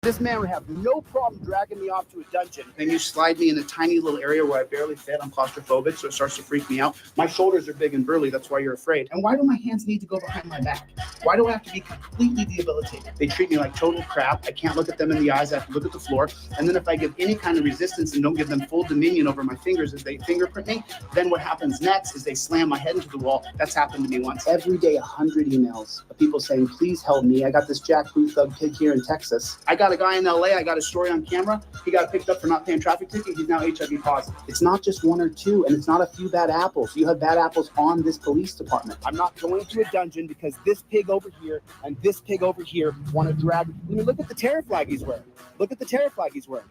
This man would have no problem dragging me off to a dungeon. Then you slide me in a tiny little area where I barely fit. I'm claustrophobic, so it starts to freak me out. My shoulders are big and burly. That's why you're afraid. And why do my hands need to go behind my back? Why do I have to be completely debilitated? They treat me like total crap. I can't look at them in the eyes. I have to look at the floor. And then if I give any kind of resistance and don't give them full dominion over my fingers as they fingerprint me, then what happens next is they slam my head into the wall. That's happened to me once. Every day, 100 emails of people saying, please help me. I got this jackboot thug pig here in Texas. I got a guy in LA. I got a story on camera. He got picked up for not paying traffic ticket. He's now HIV positive. It's not just one or two, and it's not a few bad apples. You have bad apples on this police department. I'm not going to a dungeon because this pig over here and this pig over here want to drag. I mean, look at the terror flag he's wearing. Look at the terror flag he's wearing.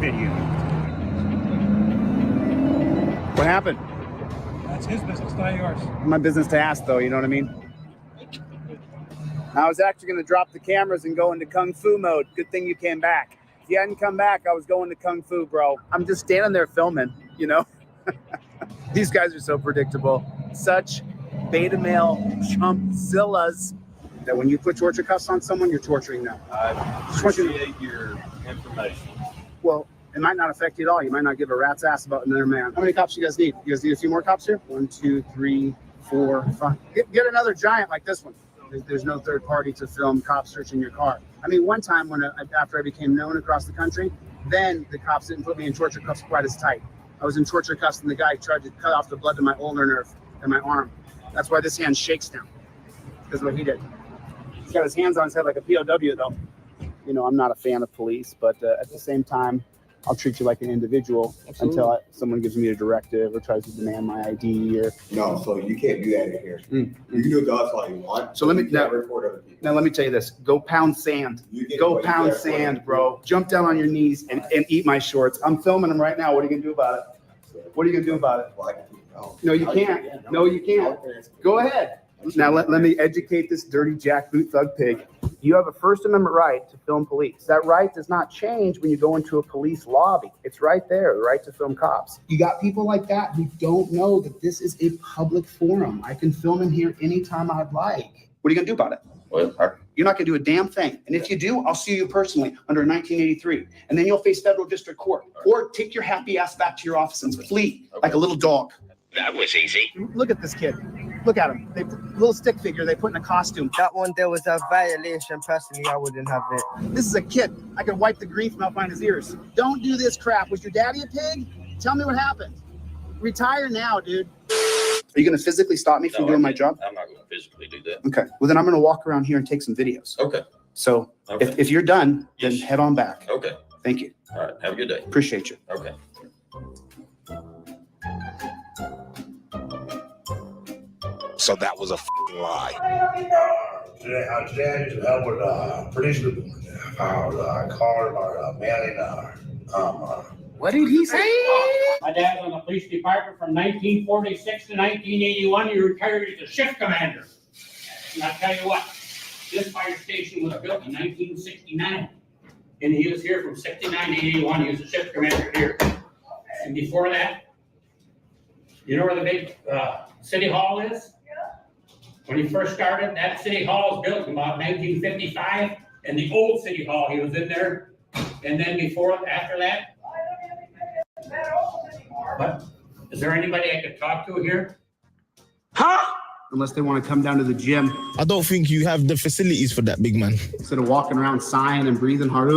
Video. What happened? That's his business, not yours. My business to ask, though. You know what I mean? I was actually going to drop the cameras and go into Kung Fu mode. Good thing you came back. If you hadn't come back, I was going to Kung Fu, bro. I'm just standing there filming, you know? These guys are so predictable. Such beta male chumpzillas that when you put torture cuffs on someone, you're torturing them. I appreciate your information. Well, it might not affect you at all. You might not give a rat's ass about another man. How many cops you guys need? You guys need a few more cops here? 1, 2, 3, 4, 5. Get another giant like this one. There's no third party to film cops searching your car. I mean, one time after I became known across the country, then the cops didn't put me in torture cuffs quite as tight. I was in torture cuffs and the guy tried to cut off the blood to my ulnar nerve and my arm. That's why this hand shakes now, because of what he did. He's got his hands on his head like a POW though. You know, I'm not a fan of police, but at the same time, I'll treat you like an individual. Absolutely. Until someone gives me a directive or tries to demand my ID or. No, so you can't do that in here. You can do to us all you want. So let me report other people. Now let me tell you this: go pound sand. Go pound sand, bro. Jump down on your knees and eat my shorts. I'm filming them right now. What are you gonna do about it? What are you gonna do about it? No, you can't. No, you can't. Go ahead. Now let me educate this dirty jackboot thug pig. You have a First Amendment right to film police. That right does not change when you go into a police lobby. It's right there, the right to film cops. You got people like that who don't know that this is a public forum. I can film in here anytime I'd like. What are you gonna do about it? Well, you're not gonna do a damn thing. And if you do, I'll sue you personally under 1983. And then you'll face federal district court. Or take your happy ass back to your office and flee like a little dog. That was easy. Look at this kid. Look at him. They little stick figure they put in a costume. That one there was a violation. Personally, I wouldn't have it. This is a kid. I could wipe the green from out behind his ears. Don't do this crap. Was your daddy a pig? Tell me what happened. Retire now, dude. Are you going to physically stop me from doing my job? I'm not going to physically do that. Okay. Well, then I'm going to walk around here and take some videos. Okay. So if you're done, then head on back. Okay. Thank you. All right. Have a good day. Appreciate you. Okay. So that was a lie. Today I just helped with police report. I called about mailing. What did he say? My dad was in the police department from 1946 to 1981. He retired as a shift commander. And I'll tell you what, this fire station was built in 1969. And he was here from 69 to 81. He was a shift commander here. And before that, you know where the big city hall is? When he first started, that city hall was built in about 1955. And the old city hall, he was in there. And then after that, what? Is there anybody I could talk to here? Huh? Unless they want to come down to the gym. I don't think you have the facilities for that, big man. Instead of walking around sighing and breathing hard.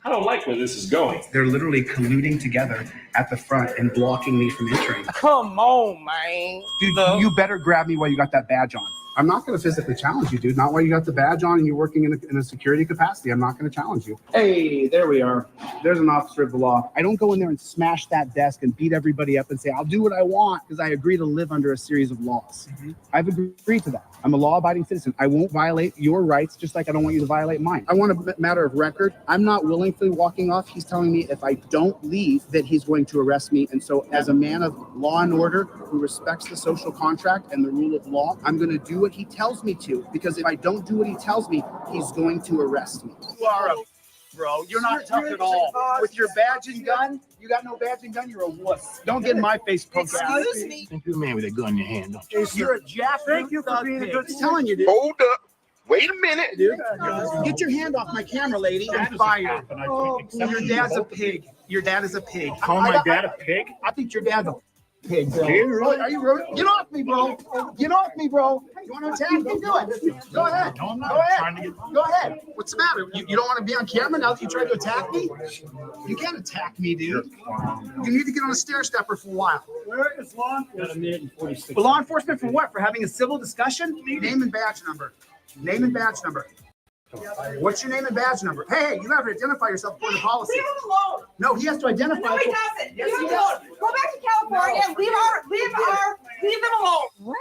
I don't like where this is going. They're literally colluding together at the front and blocking me from entering. Come on, man. Dude, you better grab me while you got that badge on. I'm not going to physically challenge you, dude. Not while you got the badge on and you're working in a security capacity. I'm not going to challenge you. Hey, there we are. There's an officer of the law. I don't go in there and smash that desk and beat everybody up and say, I'll do what I want because I agree to live under a series of laws. I've agreed to that. I'm a law-abiding citizen. I won't violate your rights just like I don't want you to violate mine. I want a matter of record. I'm not willingly walking off. He's telling me if I don't leave that he's going to arrest me. And so as a man of law and order who respects the social contract and the rule of law, I'm going to do what he tells me to, because if I don't do what he tells me, he's going to arrest me. You are a bro. You're not tough at all. With your badge and gun, you got no badge and gun, you're a wuss. Don't get in my face, punk ass. Excuse me. Think you're a man with a gun in your hand, don't you? You're a jack. Thank you for being a good. I'm telling you, dude. Hold up. Wait a minute. Dude, get your hand off my camera, lady. I'm fired. Your dad's a pig. Your dad is a pig. Call my dad a pig? I think your dad's a pig, bro. Are you really? Get off me, bro. Get off me, bro. You want to attack me? Do it. Go ahead. No, I'm not. Go ahead. Trying to get... Go ahead. What's the matter? You don't want to be on camera now that you tried to attack me? You can't attack me, dude. You need to get on a stair stepper for a while. Where is law enforcement? For law enforcement for what? For having a civil discussion? Name and badge number. Name and badge number. What's your name and badge number? Hey, you have to identify yourself for the policy. Leave him alone. No, he has to identify. No, he doesn't. Leave him alone. Go back to California. Leave them alone.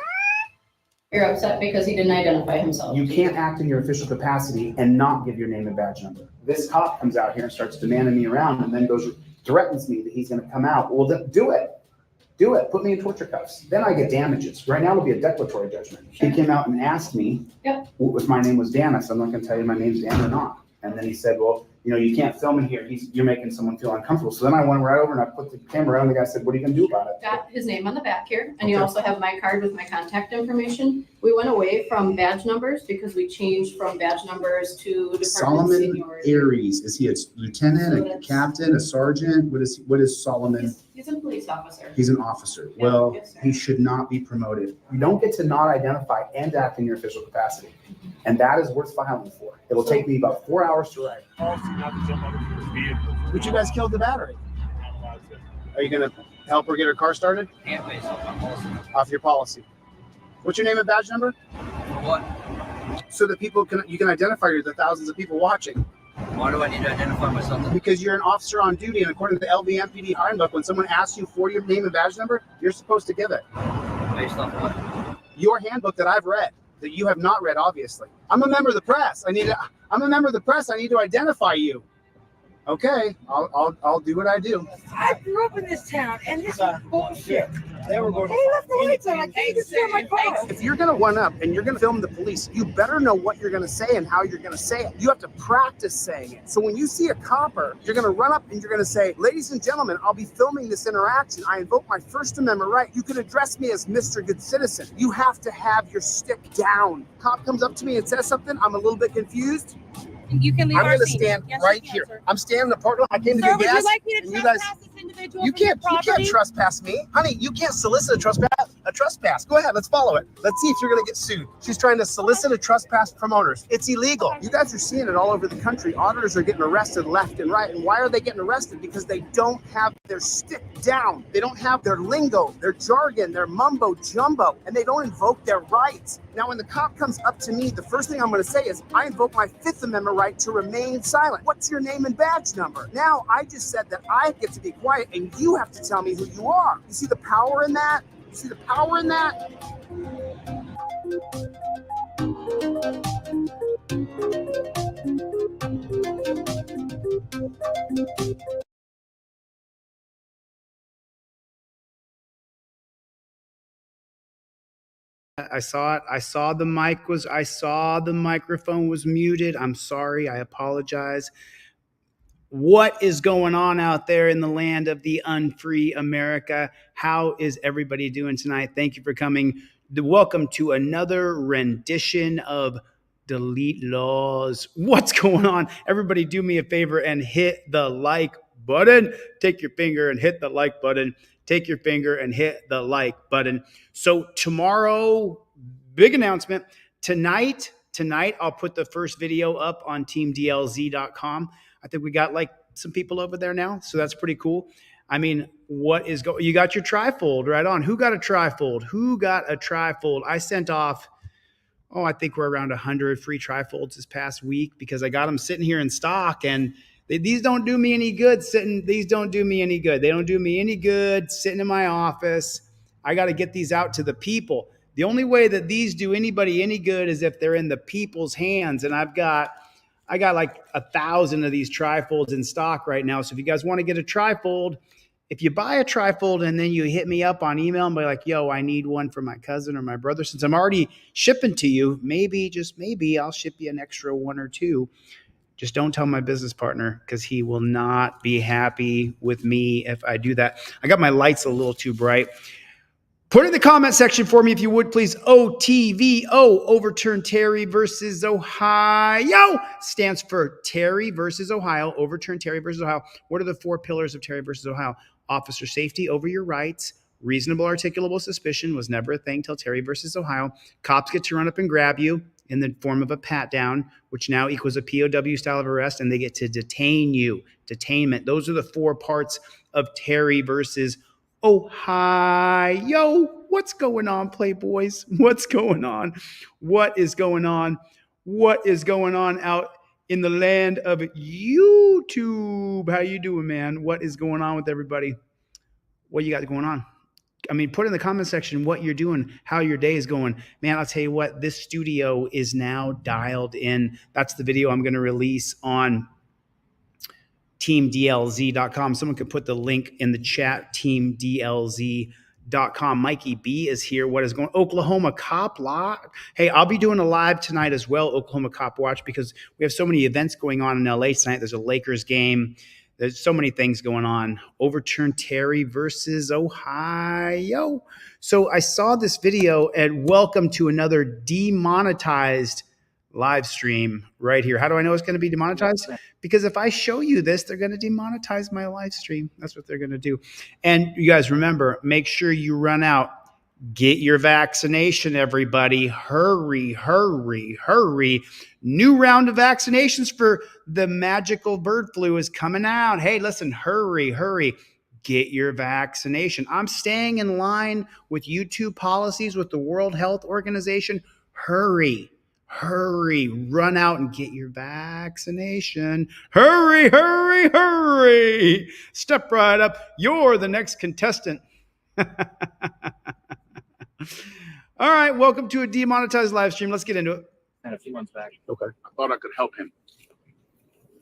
You're upset because he didn't identify himself. You can't act in your official capacity and not give your name and badge number. This cop comes out here and starts demanding me around and then threatens me that he's going to come out. Well, then do it. Do it. Put me in torture cuffs. Then I get damages. Right now it'll be a declaratory judgment. Sure. He came out and asked me if my name was Dan. I said, I'm not going to tell you my name's Dan or not. And then he said, well, you can't film in here. You're making someone feel uncomfortable. So then I went right over and I put the camera on. The guy said, what are you going to do about it? Got his name on the back here, and you also have my card with my contact information. We went away from badge numbers because we changed from badge numbers to department Solomon seniority. Aries. Is he a lieutenant, a captain, a sergeant? What is Solomon? He's a police officer. He's an officer. Yeah, Well, yes, sir. he should not be promoted. You don't get to not identify and act in your official capacity. And that is worth filing for. It'll take me about 4 hours to write. Policy not to jump out of his vehicle. But you guys killed the battery. Are you going to help her get her car started? Can't wait, so I'm also. Off your policy. What's your name and badge number? What? So that you can identify the thousands of people watching. Why do I need to identify myself? Because you're an officer on duty, and according to the LVMPD handbook, when someone asks you for your name and badge number, you're supposed to give it. Based off what? Your handbook that I've read, that you have not read, obviously. I'm a member of the press. I'm a member of the press. I need to identify you. Okay, I'll do what I do. I grew up in this town, and this is bullshit. They were going. They left the lights on. I can't even steer my car. If you're gonna one up and you're gonna film the police, you better know what you're gonna say and how you're gonna say it. You have to practice saying it. So when you see a copper, you're gonna run up and you're gonna say, ladies and gentlemen, I'll be filming this interaction. I invoke my First Amendment right. You can address me as Mr. Good Citizen. You have to have your stick down. Cop comes up to me and says something, I'm a little bit confused. You can leave I'm our gonna scene. stand Yes, you right can, here. sir. I'm standing in the parking lot. I came to Sir, get would gas. you like me to and you guys, trespass this individual you from your can't property? trespass me. Honey, you can't solicit a trespass. Go ahead, let's follow it. Let's see if you're gonna get sued. She's trying to solicit a trespass from owners. It's illegal. You guys are seeing it all over the country. Auditors are getting arrested left and right. And why are they getting arrested? Because they don't have their stick down. They don't have their lingo, their jargon, their mumbo jumbo, and they don't invoke their rights. Now, when the cop comes up to me, the first thing I'm gonna say is, I invoke my Fifth Amendment right to remain silent. What's your name and badge number? Now, I just said that I get to be quiet and you have to tell me who you are. You see the power in that? You see the power in that? I saw it. I saw the microphone was muted. I'm sorry. I apologize. What is going on out there in the land of the unfree America? How is everybody doing tonight? Thank you for coming. Welcome to another rendition of Delete Laws. What's going on? Everybody do me a favor and hit the like button. Take your finger and hit the like button. Take your finger and hit the like button. So tomorrow, big announcement. Tonight, I'll put the first video up on teamdlz.com. I think we got like some people over there now, so that's pretty cool. I mean, you got your trifold right on. Who got a trifold? I sent off, I think we're around 100 free trifolds this past week because I got them sitting here in stock, and these don't do me any good These don't do me any good. They don't do me any good sitting in my office. I got to get these out to the people. The only way that these do anybody any good is if they're in the people's hands, and I got like 1,000 of these trifolds in stock right now. So if you guys want to get a trifold, if you buy a trifold and then you hit me up on email and be like, yo, I need one for my cousin or my brother, since I'm already shipping to you, maybe, just maybe, I'll ship you an extra one or two. Just don't tell my business partner because he will not be happy with me if I do that. I got my lights a little too bright. Put it in the comment section for me if you would, please. OTVO, overturn Terry versus Ohio. Stands for Terry versus Ohio. Overturn Terry versus Ohio. What are the 4 pillars of Terry versus Ohio? Officer safety over your rights. Reasonable articulable suspicion was never a thing till Terry versus Ohio. Cops get to run up and grab you in the form of a pat down, which now equals a POW style of arrest, and they get to detain you. Detainment. Those are the 4 parts of Terry versus Ohio. What's going on, Playboys? What's going on? What is going on? What is going on out in the land of YouTube? How you doing, man? What is going on with everybody? What you got going on? I mean, put in the comment section what you're doing, how your day is going. Man, I'll tell you what, this studio is now dialed in. That's the video I'm going to release on teamdlz.com. Someone could put the link in the chat, teamdlz.com. Mikey B is here. What is going on? Oklahoma Cop Lot. Hey, I'll be doing a live tonight as well, Oklahoma Cop Watch, because we have so many events going on in LA tonight. There's a Lakers game. There's so many things going on. Overturn Terry versus Ohio. So I saw this video, and welcome to another demonetized live stream right here. How do I know it's going to be demonetized? Because if I show you this, they're going to demonetize my live stream. That's what they're going to do. And you guys remember, make sure you run out. Get your vaccination, everybody. Hurry, hurry, hurry. New round of vaccinations for the magical bird flu is coming out. Hey, listen, hurry, hurry. Get your vaccination. I'm staying in line with YouTube policies with the World Health Organization. Hurry, hurry. Run out and get your vaccination. Hurry, hurry, hurry. Step right up. You're the next contestant. All right, welcome to a demonetized live stream. Let's get into it. And a few months back. Okay. I thought I could help him,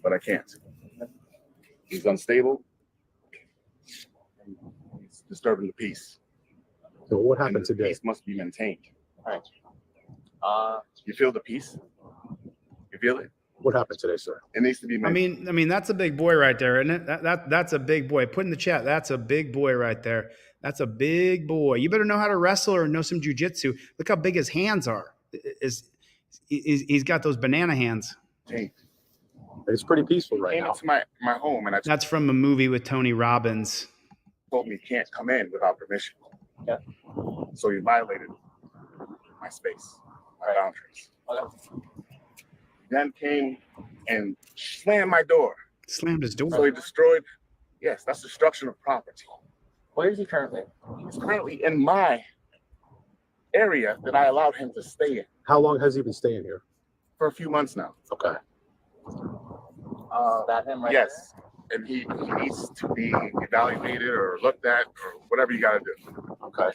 but I can't. He's unstable. He's disturbing the peace. So what happened And the today? peace must be maintained. All right. You feel the peace? You feel it? What happened today, sir? It needs to be maintained. I mean, that's a big boy right there, isn't it? That's a big boy. Put in the chat. That's a big boy right there. That's a big boy. You better know how to wrestle or know some jujitsu. Look how big his hands are. He's got those banana hands. It's pretty peaceful right Came now. into my home and I That's from a movie with Tony Robbins. told me he can't come in without permission. Yeah. So he violated my space, my boundaries. Okay. Then came and slammed my door. Slammed his door. So he destroyed. Yes, that's destruction of property. Where is he currently? He's currently in my area that I allowed him to stay in How long has he been staying here? for a few months now. Okay. That him right Yes. And he needs to be evaluated or looked at or whatever you got to do. Okay.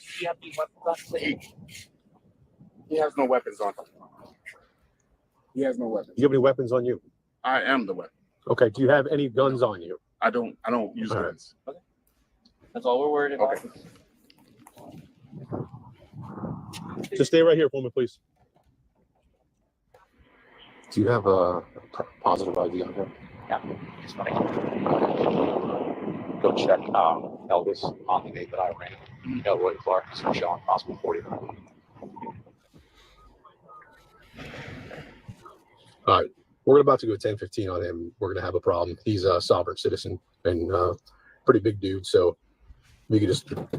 He has no weapons on him. He has no weapons. Do you have any weapons on you? I am the weapon. Okay. Do you have any guns on you? I don't use All right. guns. Okay. That's all we're worried about. Okay. Just stay right here for me, please. Do you have a positive ID on him? Yeah. It's funny. Go check Elvis on the day that I ran. Elroy Clark is showing possible 49. All right. We're about to go 10-15 on him. We're going to have a problem. He's a sovereign citizen and pretty big dude. So we could just kind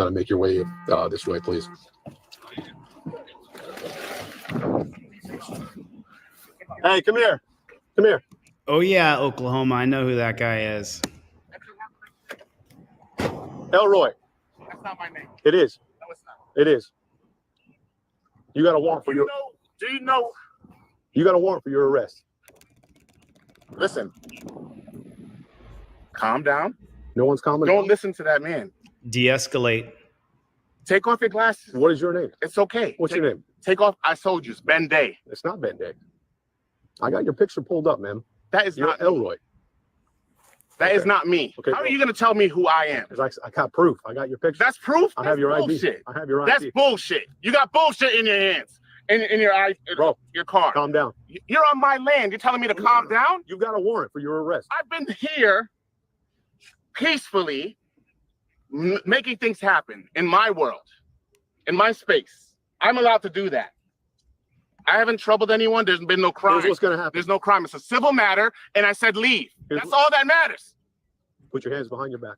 of make your way this way, please. Hey, come here. Come here. Oh, yeah, Oklahoma. I know who that guy is. Elroy. That's not my name. It is. No, it's not. It is. You got a warrant for your. Do you know? You got a warrant for your arrest. Listen. Calm down. No one's calming. Don't listen to that man. De-escalate. Take off your glasses. What is your name? It's okay. What's your name? Take off. I told you, it's Ben Day. It's not Ben Day. I got your picture pulled up, man. That is You're not Elroy. That is not me. Okay, How are you going to tell me who I am? Because I got proof. I got your picture. That's proof? I have your ID. bullshit. I have your ID. That's bullshit. You got bullshit in your hands. in your eyes, Bro, your car. calm down. You're on my land. You're telling me to calm down? You've got a warrant for your arrest. I've been here peacefully making things happen in my world, in my space. I'm allowed to do that. I haven't troubled anyone. There's been no crime. Here's what's going to happen. There's no crime. It's a civil matter, and I said leave. That's all that matters. Put your hands behind your back.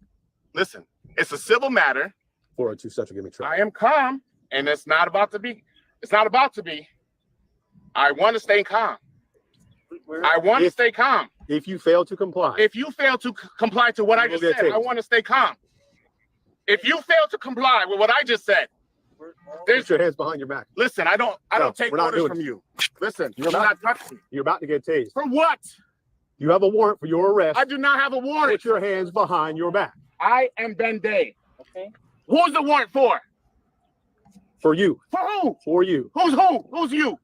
Listen, it's a civil matter. 402 Central, give me trouble. I am calm, and it's not about to be. It's not about to be. I want to stay calm. I want to stay calm. If you fail to comply. If you fail to comply to what I just said, I want to stay calm. If you fail to comply with what I just said, put your hands behind your back. Listen, I don't take orders from you. Listen, do not touch me. You're about to get tased. For what? You have a warrant for your arrest. I do not have a warrant. Put your hands behind your back. I am Ben Day. Okay. Who's the warrant for? For you. For who? For you. Who's who? Who's you?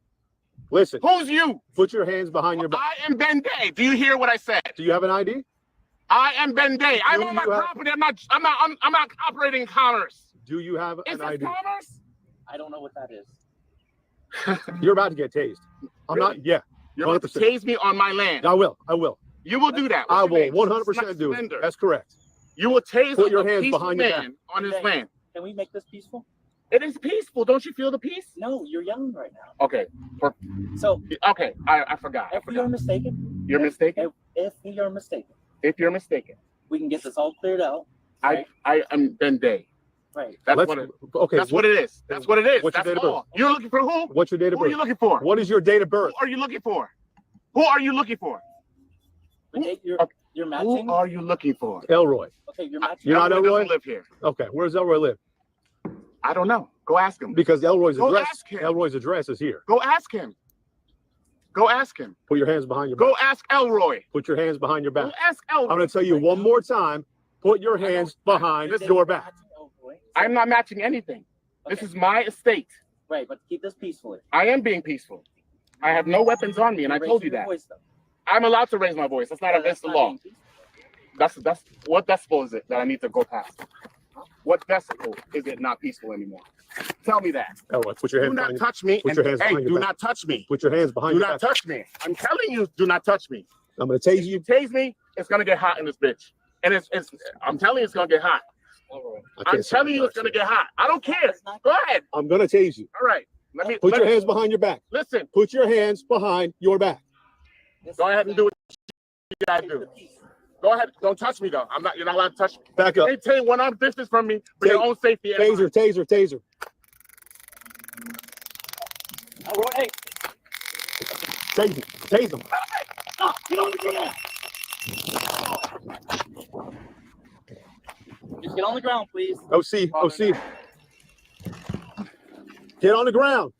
Listen. Who's you? Put your hands behind your back. I am Ben Day. Do you hear what I said? Do you have an ID? I am Ben Day. I'm on my property. I'm not operating in commerce. Do you have an ID? Is this commerce? I don't know what that is. You're about to get tased. I'm Really? not. Yeah. You're about to tase me on my land. I will. I will. You will do that. I will 100% do it. That's correct. You will tase Put your a hands peaceful behind your back. man on his land. Can we make this peaceful? It is peaceful. Don't you feel the peace? No, you're young right now. Okay. So Okay. I forgot. if you're mistaken, You're mistaken? if you're mistaken, If you're mistaken. we can get this all cleared out. I am Ben Day. Right. That's Let's- what it Okay. That's what it is. That's what it is. What's your That's date of all. birth? You're looking for who? What's your date of Who are birth? you looking for? What is your date of birth? Who are you looking for? Who are you looking for? You're matching. Who are you looking for? Elroy. Okay, you're matching. You're not Elroy Elroy? doesn't live here. Okay. Where does Elroy live? I don't know. Go ask him. Because Elroy's Go address. ask him. Elroy's address is here. Go ask him. Go ask him. Put your hands behind your back. Go ask Elroy. Put your hands behind your back. Go ask Elroy. I'm going to tell you one more time. Put your hands behind your back. I'm not matching anything. Okay. This is my estate. Right, but keep this peacefully. I am being peaceful. I have no weapons on me, and I You're told you raising your that. voice, though. I'm allowed to raise my voice. That's not against the not law. being peaceful. That's what decibel is it that I need to go past? What decibel is it not peaceful anymore? Tell me that. Elroy, put your Do hands not behind your touch me. Put your hands Hey, behind your do back. not touch me. Put your hands behind Do your not back. touch me. I'm telling you, do not touch me. I'm going to tase If you. you tase me, it's gonna get hot in this bitch. And I'm telling you, it's gonna get hot. I'm telling you, it's gonna get hot. I don't care. Go ahead. I'm going to tase you. All right. Let Put your me- hands behind your back. Listen. Put your hands behind your back. Go ahead and do what you gotta do. Go ahead. Don't touch me though. You're not allowed to touch me. Back up. Maintain 1 arm distance from me for your own safety. and Taser, taser, taser. Elroy, hey, Tase him. Tase him. get on the ground. Just get on the ground, please. OC, OC. Get on the ground.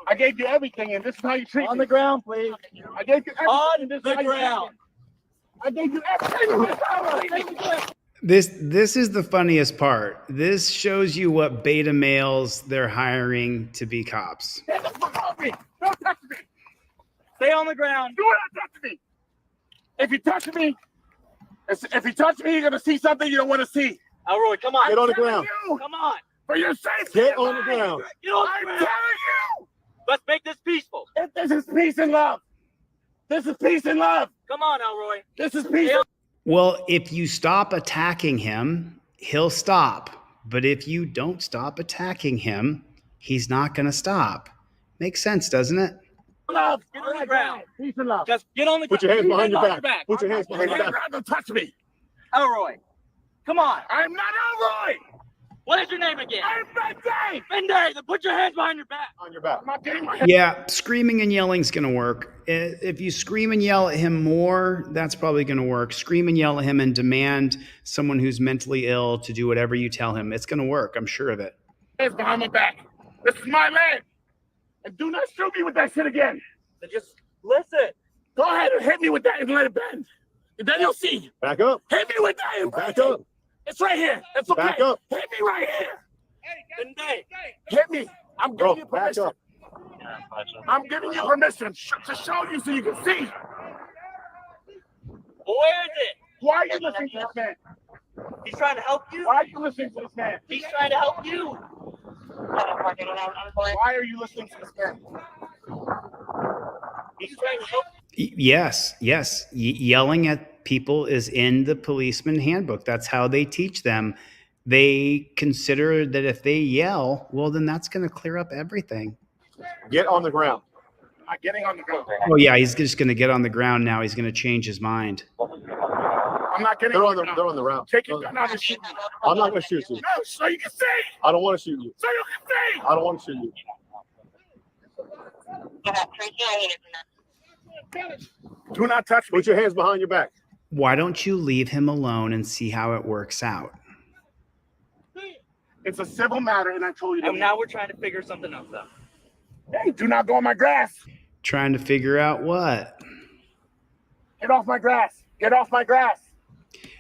I gave you everything, and this is how you treat On me. the ground, please. I gave you everything. On and this is the how you treat me. ground. I gave you everything. This is the funniest part. This shows you what beta males they're hiring to be cops. Get the fuck off me. Don't touch me. Stay on the ground. Do not touch me. If you touch me, you're gonna see something you don't want to see. Elroy, come on. Get on the telling ground. you, Come on. for your safety. Get on the ground. Get on I'm the telling ground. you. Let's make this peaceful. This is peace and love. This is peace and love. Come on, Elroy. This is peace. Well, if you stop attacking him, he'll stop. But if you don't stop attacking him, he's not going to stop. Makes sense, doesn't it? Love. Get on the ground. Peace and love. Just get on the ground. Put your hands behind your Get on back. Put your hands behind your back. Don't touch me. Elroy, come on. I'm not Elroy. What is your name again? I'm Ben Day. Ben Day. Then put your hands behind your back. On your back. I'm not getting my head. Yeah, screaming and yelling's going to work. If you scream and yell at him more, that's probably going to work. Scream and yell at him and demand someone who's mentally ill to do whatever you tell him. It's going to work. I'm sure of it. Hands behind my back. This is my land. And do not shoot me with that shit again. Then just listen. Go ahead and hit me with that and let it bend. And then you'll see. Back up. Hit me with that and Back bend. up. It's right here. It's okay. Back up. Hit me right here. Ben Day. Hit me. I'm Bro, giving you back permission. up. I'm giving you permission to show you so you can see. Where is it? Why are you listening to this man? He's trying to help you. Why are you listening to this man? He's trying to help you. Why are you listening to this man? He's trying to help. Yes, yes. Yelling at people is in the policeman handbook. That's how they teach them. They consider that if they yell, well, then that's going to clear up everything. Get on the ground. I'm getting on the ground. Oh, yeah, he's just going to get on the ground now. He's going to change his mind. I'm not getting They're on on the they're on the round. Take your gun out and shoot me. I'm not gonna shoot you. No, so you can see. I don't want to shoot you. So you can see. I don't want to shoot you. Do not touch me. Put your hands behind your back. Why don't you leave him alone and see how it works out? It's a civil matter, and I told you that. And now we're trying to figure something else out. Hey, do not go on my grass. Trying to figure out what? Get off my grass. Get off my grass.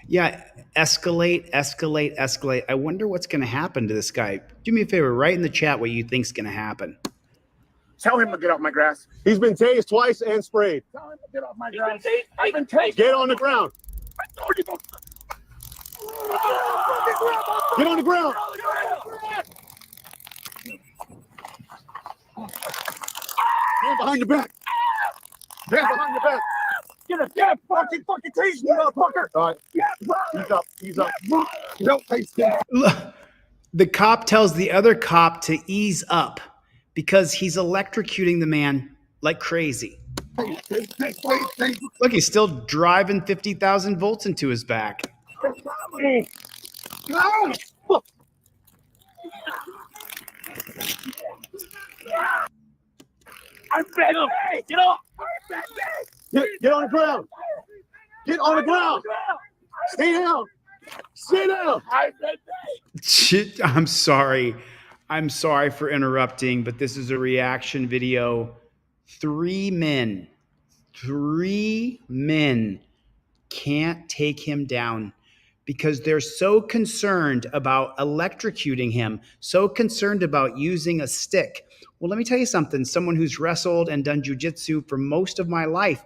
Yeah, escalate, escalate, escalate. I wonder what's going to happen to this guy. Do me a favor, write in the chat what you think's going to happen. Tell him to get off my grass. He's been tased twice and sprayed. Tell him to get off my He's grass. been tased. I've been tased. Get on the ground. I told you to. Get on the ground. Hand behind your back. Hand behind your back. Get fucking tase me, motherfucker. All right. He's up. He's up. Don't taste him. Look, the cop tells the other cop to ease up because he's electrocuting the man like crazy. Look, he's still driving 50,000 volts into his back. I'm begging. Get off. Get on the ground. Get on the ground. Stay down. Stay down. Shit, I'm sorry. I'm sorry for interrupting, but this is a reaction video. 3 men can't take him down because they're so concerned about electrocuting him, so concerned about using a stick. Well, let me tell you something. Someone who's wrestled and done jujitsu for most of my life,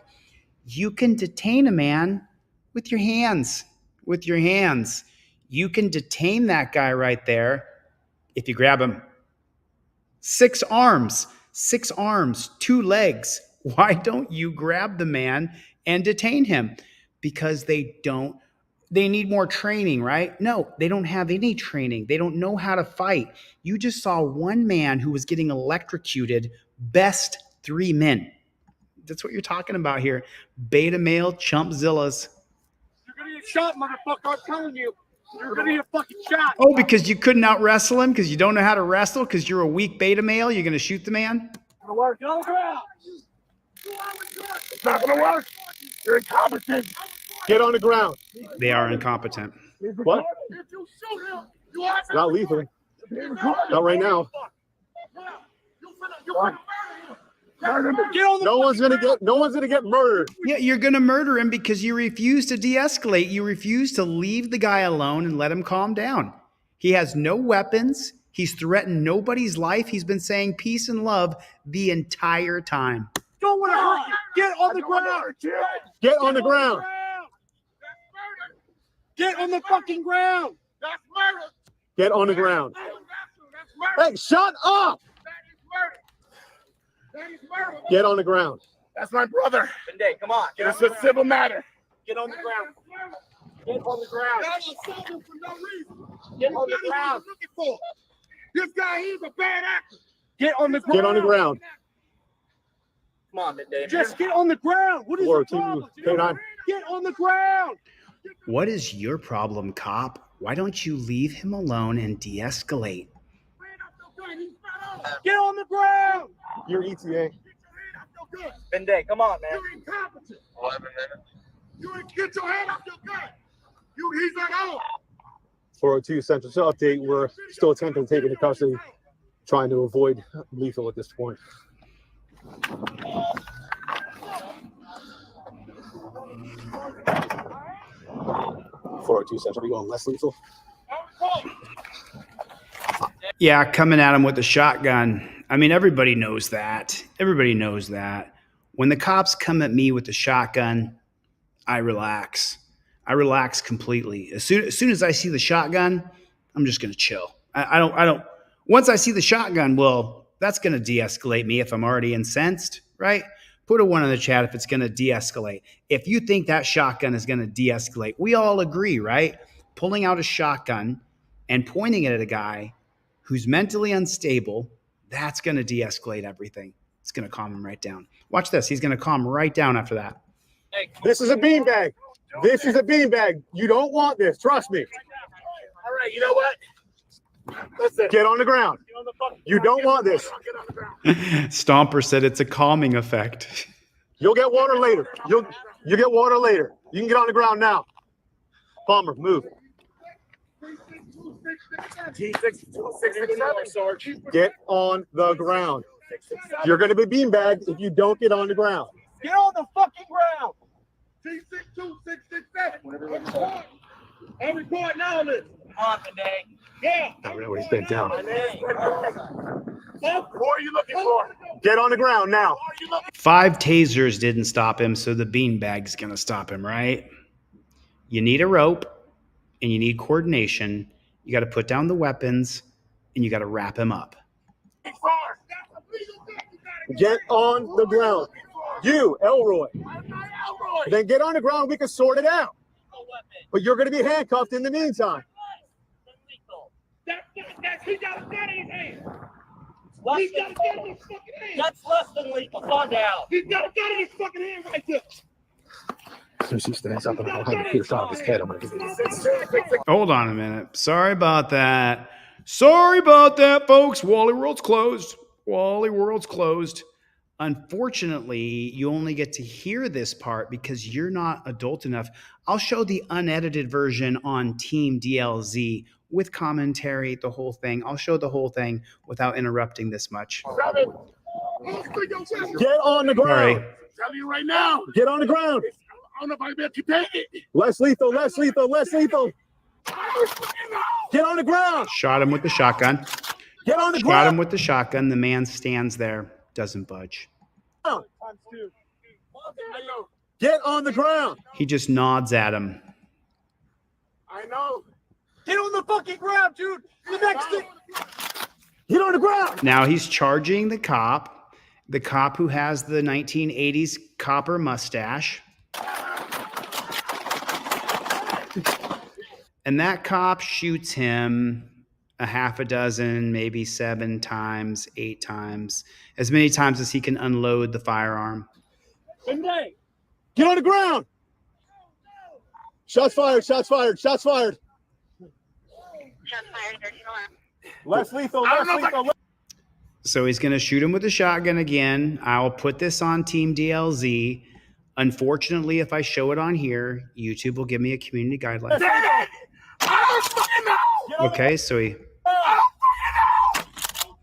you can detain a man with your hands. With your hands. You can detain that guy right there if you grab him. 6 arms, 2 legs. Why don't you grab the man and detain him? Because they need more training, right? No, they don't have any training. They don't know how to fight. You just saw one man who was getting electrocuted, best 3 men. That's what you're talking about here. Beta male chumpzillas. You're gonna get shot, motherfucker. I'm telling you. You're gonna get fucking shot. Oh, because you couldn't out wrestle him? Because you don't know how to wrestle? Because you're a weak beta male? You're going to shoot the man? It's gonna work. Get on the ground. It's not gonna work. You're incompetent. Get on the ground. They are incompetent. What? If you shoot him, you are Not lethal. Not right now. No one's gonna get murdered. Yeah, you're going to murder him because you refuse to de-escalate. You refuse to leave the guy alone and let him calm down. He has no weapons. He's threatened nobody's life. He's been saying peace and love the entire time. Don't want to hurt you. Get on the ground. Get on the ground. Get on the fucking ground. That's murder. Get on the ground. That's murder. Hey, shut up. That is murder. That is murder. Get on the ground. That's my brother. Benday, come on. It's a civil matter. Get on the ground. Get on the ground. For no reason. Get on the ground. Looking for. This guy, he's a bad actor. Get on the ground. Get on the ground. Come on, Benday. Just get on the ground. What is your problem? K9. Get on the ground. What is your problem, cop? Why don't you leave him alone and de-escalate? Get on the ground. You're ETA. Benday, come on, man. You're incompetent. 11 minutes. You get your hand off your gun. He's not on. 402 Central. So update. We're still attempting to take into custody, trying to avoid lethal at this point. 402 Central. Are we going less lethal? Yeah, coming at him with a shotgun. I mean, everybody knows that. Everybody knows that. When the cops come at me with a shotgun, I relax. I relax completely. As soon as I see the shotgun, I'm just gonna chill. I don't. Once I see the shotgun, well, that's going to de-escalate me if I'm already incensed, right? Put a 1 in the chat if it's going to de-escalate. If you think that shotgun is going to de-escalate, we all agree, right? Pulling out a shotgun and pointing it at a guy who's mentally unstable, that's going to de-escalate everything. It's going to calm him right down. Watch this. He's going to calm right down after that. This is a beanbag. This is a beanbag. You don't want this. Trust me. All right, you know what? Listen. Get on the ground. You don't want this. Stomper said it's a calming effect. You'll get water later. You'll get water later. You can get on the ground now. Palmer, move. Get on the ground. You're going to be beanbagged if you don't get on the ground. Get on the fucking ground. T62667. I'm recording all this. On today. Yeah. I don't know what he's bent down. Who are you looking for? Get on the ground now. 5 tasers didn't stop him, so the beanbag's going to stop him, right? You need a rope and you need coordination. You got to put down the weapons and you got to wrap him up. Get on the ground. You, Elroy. Then get on the ground. We can sort it out. But you're going to be handcuffed in the meantime. He got a gun in his hand. He's got a gun in his fucking hand. That's less than lethal. Calm down. He's got a gun in his fucking hand right there. As soon as he stands up and I'll have a clear shot of his head, I'm going to give you Hold on a minute. Sorry about that. Sorry about that, folks. Wally World's closed. Wally World's closed. Unfortunately, you only get to hear this part because you're not adult enough. I'll show the unedited version on Team DLZ with commentary, the whole thing. I'll show the whole thing without interrupting this much. Get on the ground. Tell you right now. Get on the ground. I don't know if I bet you take it. Less lethal, less lethal, less lethal. Get on the ground. Shot him with the shotgun. Get on the Shot ground. him with the shotgun. The man stands there, doesn't budge. Get on the ground. He just nods at him. I know. Get on the fucking ground, dude. The next thing. Get on the ground. Now he's charging the cop who has the 1980s copper mustache. And that cop shoots him a half a dozen, maybe 7 times, 8 times, as many times as he can unload the firearm. Get on the ground. Shots fired, shots fired, shots fired. Less lethal, less lethal. So he's going to shoot him with a shotgun again. I'll put this on Team DLZ. Unfortunately, if I show it on here, YouTube will give me a community guideline. Okay, so he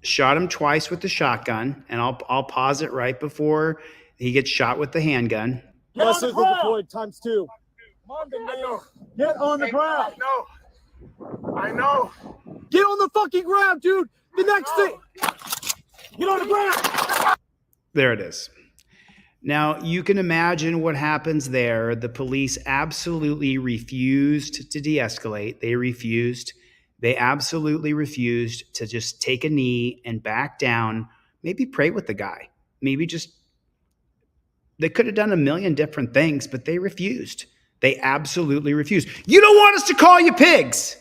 shot him twice with the shotgun, and I'll pause it right before he gets shot with the handgun. Less lethal deployed times 2. Get on the ground. I know. Get on the fucking ground, dude. The next thing. Get on the ground. There it is. Now, you can imagine what happens there. The police absolutely refused to de-escalate. They refused. They absolutely refused to just take a knee and back down, maybe pray with the guy. Maybe just, they could have done a million different things, but they refused. They absolutely refused. You don't want us to call you pigs.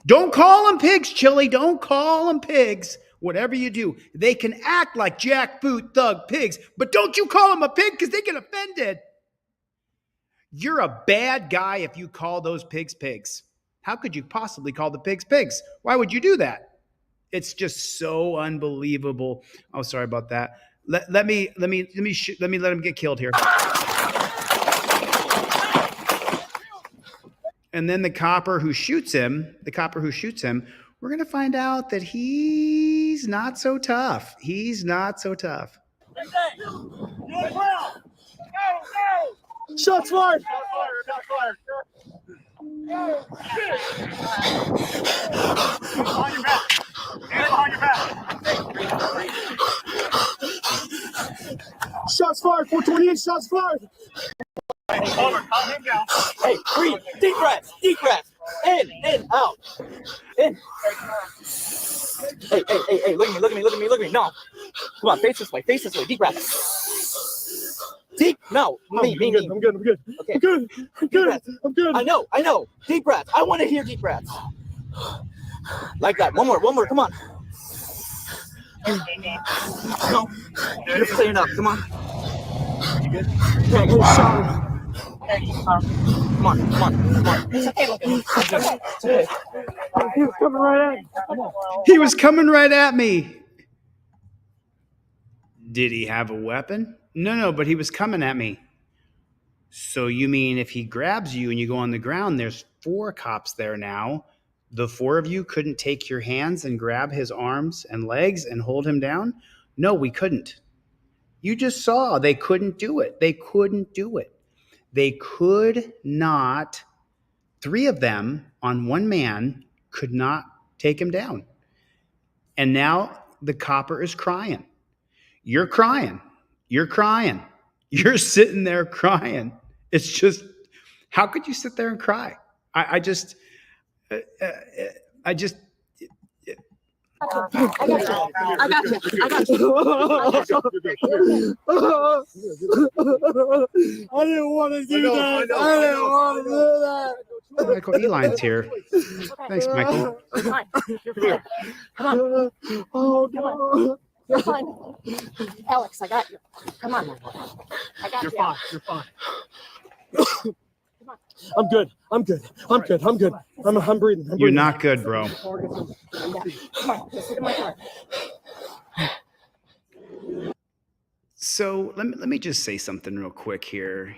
Don't call them pigs, Chili. Don't call them pigs. Whatever you do, they can act like jackboot thug pigs, but don't you call them a pig because they get offended. You're a bad guy if you call those pigs pigs. How could you possibly call the pigs pigs? Why would you do that? It's just so unbelievable. Oh, sorry about that. Let me let him get killed here. And then the copper who shoots him, we're going to find out that he's not so tough. He's not so tough. Shots fired. Shots fired. 428. Shots fired. Calm him down. Hey, breathe. Deep breaths. Deep breaths. In, out. In. Hey, look at me. No. Come on, face this way, deep breath. Deep, no, me. I'm good. Okay. I'm good. I'm good. I know. Deep breath. I want to hear deep breaths. Like that. One more. Come on. No, you're clearing up. Come on. You good? Okay, Sean. Come on. It's okay, look at me. It's okay. He was coming right at me. He was coming right at me. Did he have a weapon? No, but he was coming at me. So you mean if he grabs you and you go on the ground, there's 4 cops there now. The 4 of you couldn't take your hands and grab his arms and legs and hold him down? No, we couldn't. You just saw they couldn't do it. They could not. 3 of them on one man could not take him down. And now the copper is crying. You're crying. You're sitting there crying. It's just, how could you sit there and cry? I just. I got you. I didn't want to do that. Michael Eline's here. Thanks, Michael. Come on. Oh, no. You're fine. Alex, I got you. Come on. I got you. You're fine. I'm good. I'm breathing. You're not good, bro. Come on, let's sit in my car. So let me just say something real quick here.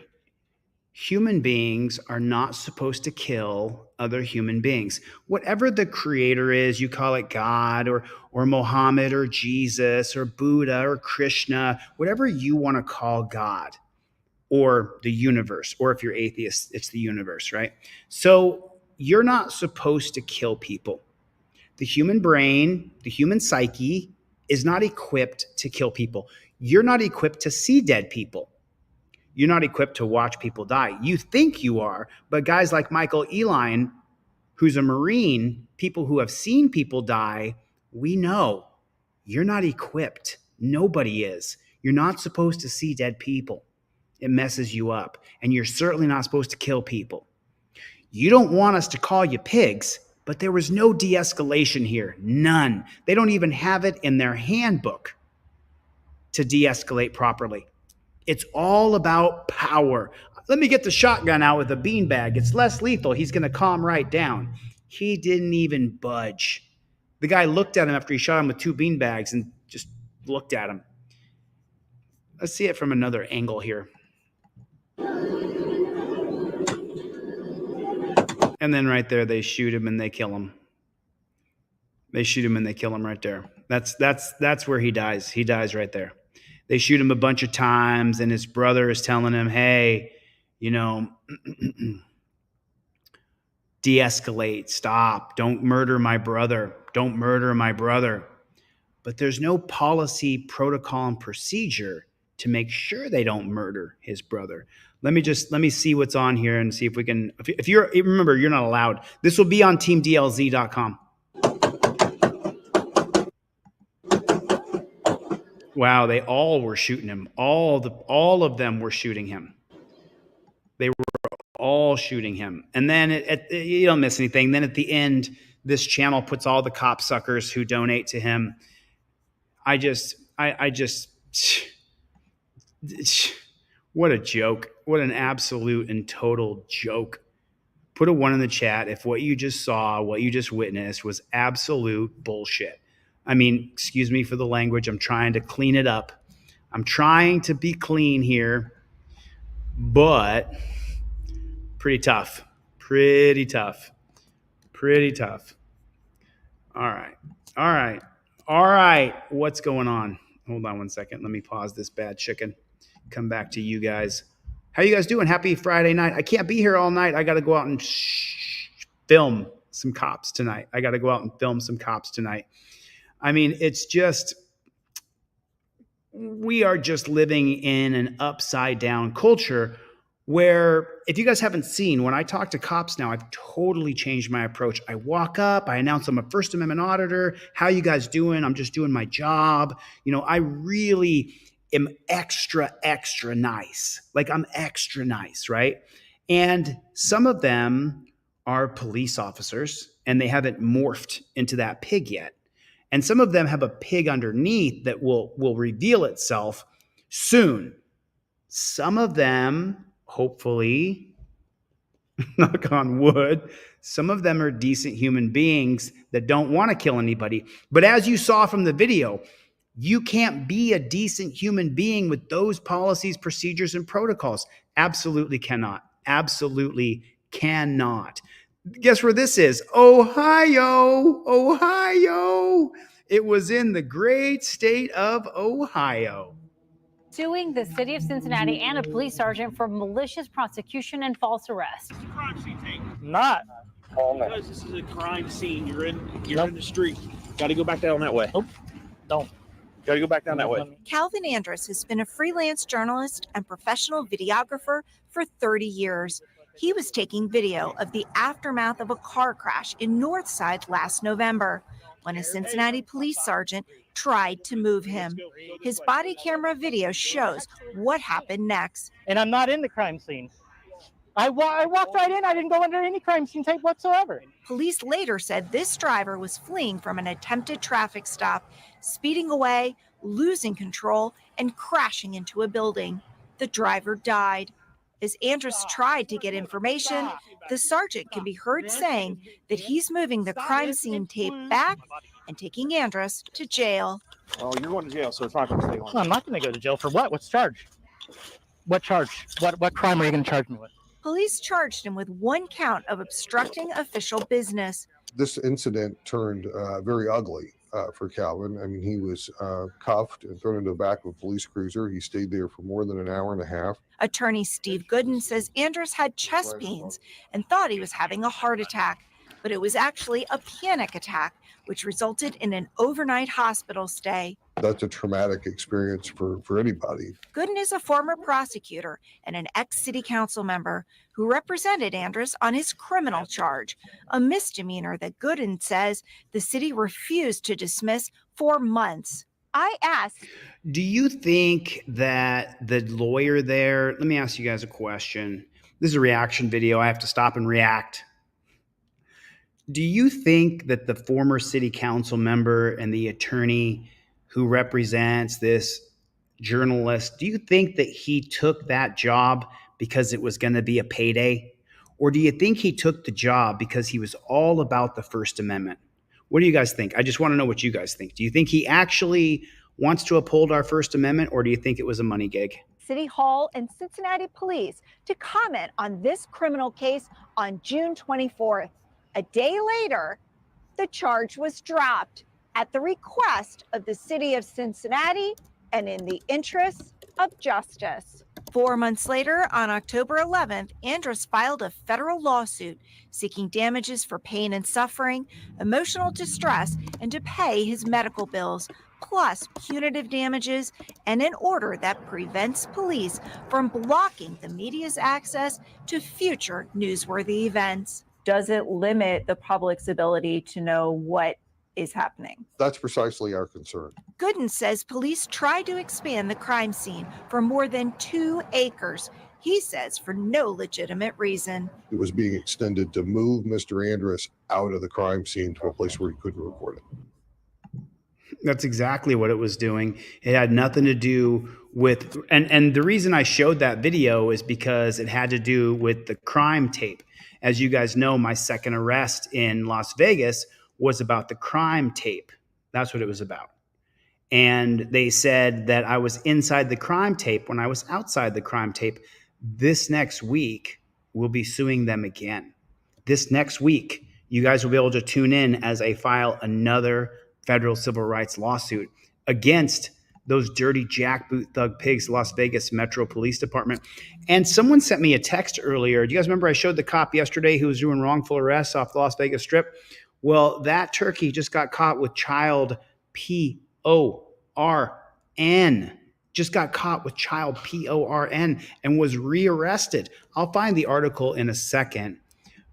Human beings are not supposed to kill other human beings. Whatever the creator is, you call it God or Mohammed or Jesus or Buddha or Krishna, whatever you want to call God or the universe, or if you're atheist, it's the universe, right? So you're not supposed to kill people. The human brain, the human psyche is not equipped to kill people. You're not equipped to see dead people. You're not equipped to watch people die. You think you are, but guys like Michael Eline, who's a Marine, people who have seen people die, we know you're not equipped. Nobody is. You're not supposed to see dead people. It messes you up. And you're certainly not supposed to kill people. You don't want us to call you pigs, but there was no de-escalation here. None. They don't even have it in their handbook to de-escalate properly. It's all about power. Let me get the shotgun out with a beanbag. It's less lethal. He's going to calm right down. He didn't even budge. The guy looked at him after he shot him with 2 beanbags and just looked at him. Let's see it from another angle here. And then right there, they shoot him and they kill him. They shoot him and they kill him right there. That's where he dies. He dies right there. They shoot him a bunch of times, and his brother is telling him, hey, de-escalate, stop, don't murder my brother. But there's no policy, protocol, and procedure to make sure they don't murder his brother. Let me see what's on here and see if we can, if you're, remember, you're not allowed. This will be on teamdlz.com. Wow, they all were shooting him. All of them were shooting him. They were all shooting him. And then you don't miss anything. Then at the end, this channel puts all the cop suckers who donate to him. I just what a joke. What an absolute and total joke. Put a 1 in the chat if what you just saw, what you just witnessed was absolute bullshit. I mean, excuse me for the language. I'm trying to clean it up. I'm trying to be clean here, but pretty tough. All right. What's going on? Hold on 1 second. Let me pause this bad chicken. Come back to you guys. How you guys doing? Happy Friday night. I can't be here all night. I got to go out and film some cops tonight. I mean, it's just, we are just living in an upside down culture where if you guys haven't seen, when I talk to cops now, I've totally changed my approach. I walk up, I announce I'm a First Amendment auditor. How you guys doing? I'm just doing my job. You know, I really am extra nice. Like I'm extra nice, right? And some of them are police officers and they haven't morphed into that pig yet. And some of them have a pig underneath that will reveal itself soon. Some of them, hopefully, knock on wood, some of them are decent human beings that don't want to kill anybody. But as you saw from the video, you can't be a decent human being with those policies, procedures, and protocols. Absolutely cannot. Absolutely cannot. Guess where this is? Ohio. Ohio. It was in the great state of Ohio. Suing the city of Cincinnati and a police sergeant for malicious prosecution and false arrest. It's a crime scene, Tate. Not. Because this is a crime scene. You're in the street. Got to go back down that way. Nope. Don't. Got to go back down that way. Calvin Andrus has been a freelance journalist and professional videographer for 30 years. He was taking video of the aftermath of a car crash in Northside last November when a Cincinnati police sergeant tried to move him. His body camera video shows what happened next. And I'm not in the crime scene. I walked right in. I didn't go under any crime scene tape whatsoever. Police later said this driver was fleeing from an attempted traffic stop, speeding away, losing control, and crashing into a building. The driver died. As Andrus tried to get information, the sergeant can be heard saying that he's moving the crime scene tape back and taking Andrus to jail. Oh, you're going to jail, so it's not going to stay long. No, I'm not going to go to jail for what? What's charged? What charge? What crime are you going to charge me with? Police charged him with one count of obstructing official business. This incident turned very ugly for Calvin. I mean, he was cuffed and thrown into the back of a police cruiser. He stayed there for more than an hour and a half. Attorney Steve Gooden says Andrus had chest pains and thought he was having a heart attack, but it was actually a panic attack, which resulted in an overnight hospital stay. That's a traumatic experience for anybody. Gooden is a former prosecutor and an ex-city council member who represented Andrus on his criminal charge, a misdemeanor that Gooden says the city refused to dismiss for months. I asked, do you think that the lawyer there, let me ask you guys a question. This is a reaction video. I have to stop and react. Do you think that the former city council member and the attorney who represents this journalist, do you think that he took that job because it was going to be a payday? Or do you think he took the job because he was all about the First Amendment? What do you guys think? I just want to know what you guys think. Do you think he actually wants to uphold our First Amendment, or do you think it was a money gig? City Hall and Cincinnati police to comment on this criminal case on June 24th. A day later, the charge was dropped at the request of the city of Cincinnati and in the interest of justice. 4 months later, on October 11th, Andrus filed a federal lawsuit seeking damages for pain and suffering, emotional distress, and to pay his medical bills, plus punitive damages and an order that prevents police from blocking the media's access to future newsworthy events. Does it limit the public's ability to know what is happening? That's precisely our concern. Gooden says police tried to expand the crime scene for more than 2 acres. He says for no legitimate reason. It was being extended to move Mr. Andrus out of the crime scene to a place where he couldn't record it. That's exactly what it was doing. It had nothing to do with, and the reason I showed that video is because it had to do with the crime tape. As you guys know, my second arrest in Las Vegas was about the crime tape. That's what it was about. And they said that I was inside the crime tape when I was outside the crime tape. This next week, we'll be suing them again. This next week, you guys will be able to tune in as I file another federal civil rights lawsuit against those dirty jackboot thug pigs, Las Vegas Metro Police Department. And someone sent me a text earlier. Do you guys remember I showed the cop yesterday who was doing wrongful arrests off the Las Vegas Strip? Well, that turkey just got caught with child PORN just got caught with child PORN and was rearrested. I'll find the article in a second.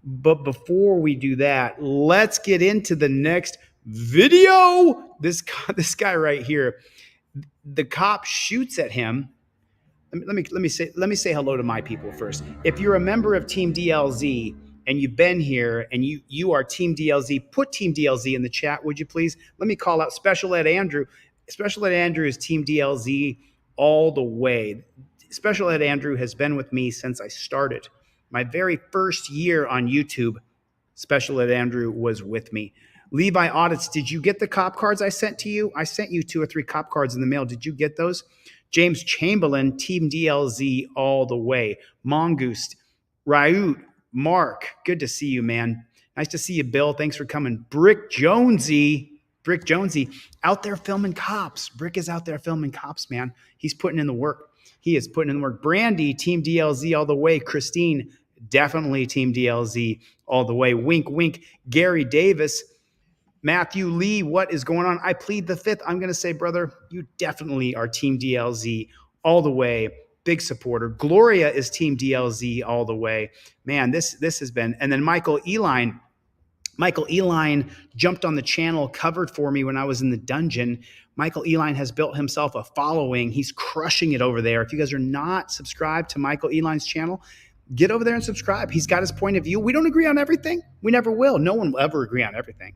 But before we do that, let's get into the next video. This guy right here, the cop shoots at him. Let me say hello to my people first. If you're a member of Team DLZ and you've been here and you are Team DLZ, put Team DLZ in the chat, would you please? Let me call out Special Ed Andrew. Special Ed Andrew is Team DLZ all the way. Special Ed Andrew has been with me since I started. My very first year on YouTube, Special Ed Andrew was with me. Levi Audits, did you get the cop cards I sent to you? I sent you 2 or 3 cop cards in the mail. Did you get those? James Chamberlain, Team DLZ all the way. Mongoose, Raoult, Mark, good to see you, man. Nice to see you, Bill. Thanks for coming. Brick Jonesy, out there filming cops. Brick is out there filming cops, man. He's putting in the work. He is putting in the work. Brandy, Team DLZ all the way. Christine, definitely Team DLZ all the way. Wink, wink. Gary Davis, Matthew Lee, what is going on? I plead the fifth. I'm going to say, brother, you definitely are Team DLZ all the way. Big supporter. Gloria is Team DLZ all the way. Man, this has been. And then Michael Eline jumped on the channel, covered for me when I was in the dungeon. Michael Eline has built himself a following. He's crushing it over there. If you guys are not subscribed to Michael Eline's channel, get over there and subscribe. He's got his point of view. We don't agree on everything. We never will. No one will ever agree on everything.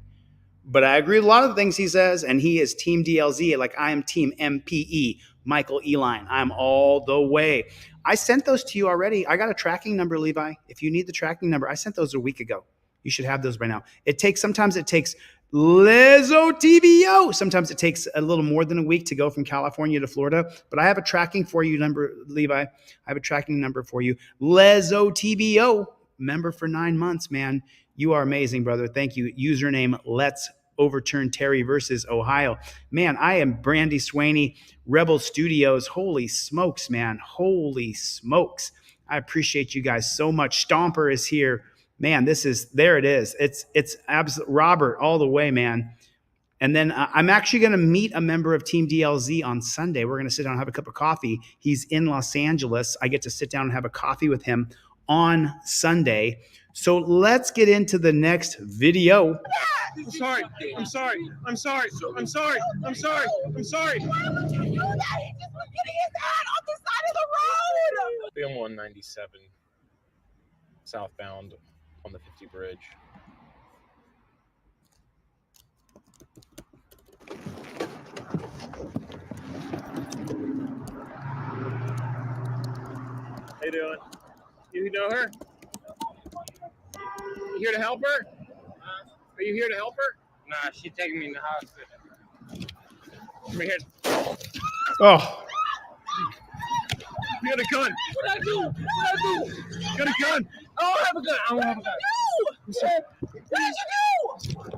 But I agree with a lot of the things he says, and he is Team DLZ, like I am Team MPE, Michael Eline. I'm all the way. I sent those to you already. I got a tracking number, Levi. If you need the tracking number, I sent those a week ago. You should have those by now. Sometimes it takes Lizzo TVO. Sometimes it takes a little more than a week to go from California to Florida. But I have a tracking for you number, Levi. I have a tracking number for you. Lizzo TVO, member for 9 months, man. You are amazing, brother. Thank you. Username Let's Overturn Terry versus Ohio. Man, I am Brandy Swaney, Rebel Studios. Holy smokes, man. Holy smokes. I appreciate you guys so much. Stomper is here. Man, there it is. It's absolute Robert all the way, man. And then I'm actually going to meet a member of Team DLZ on Sunday. We're going to sit down and have a cup of coffee. He's in Los Angeles. I get to sit down and have a coffee with him on Sunday. So let's get into the next video. I'm sorry. I'm sorry. I'm sorry. I'm sorry. I'm sorry. I'm sorry. Why would you do that? He just was getting his ad off the side of the road. Film 197 southbound on the 50 bridge. How you doing? You know her? You here to help her? Are you here to help her? Nah, she's taking me in the hospital. Come here. Oh. You got a gun. What I do? What I do? You got a gun. I don't have a gun. I don't have a gun. What did you do?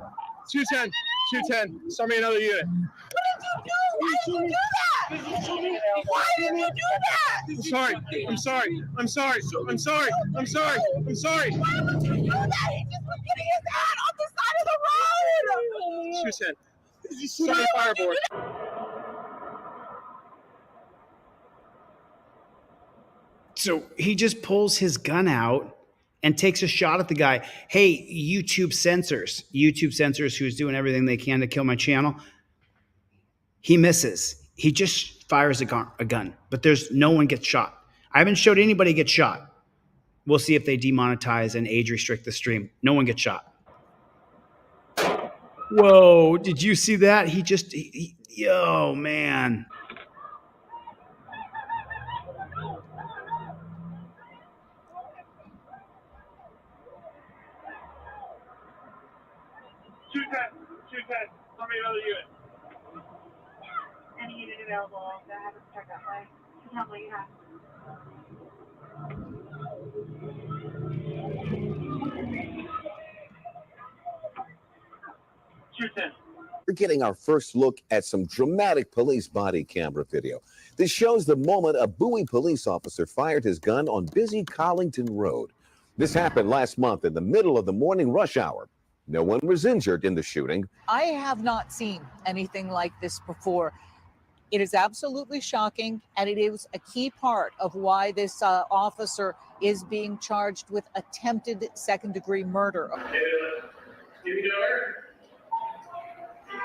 210. 210. Start me another unit. What did you do? Why did you do that? Why did you do that? I'm sorry. I'm sorry. I'm sorry. I'm sorry. I'm sorry. I'm sorry. Why would you do that? He just was getting his ad off the side of the road. 210. Start me fireboard. So he just pulls his gun out and takes a shot at the guy. Hey, YouTube censors who's doing everything they can to kill my channel. He misses. He just fires a gun, but no one gets shot. I haven't showed anybody get shot. We'll see if they demonetize and age restrict the stream. No one gets shot. Whoa, did you see that? Yo, man. Tell me another unit. Any unit available that has a check that way. Tell me you have. We're getting our first look at some dramatic police body camera video. This shows the moment a Bowie police officer fired his gun on busy Collington Road. This happened last month in the middle of the morning rush hour. No one was injured in the shooting. I have not seen anything like this before. It is absolutely shocking, and it is a key part of why this officer is being charged with attempted second-degree murder. Give me the order. You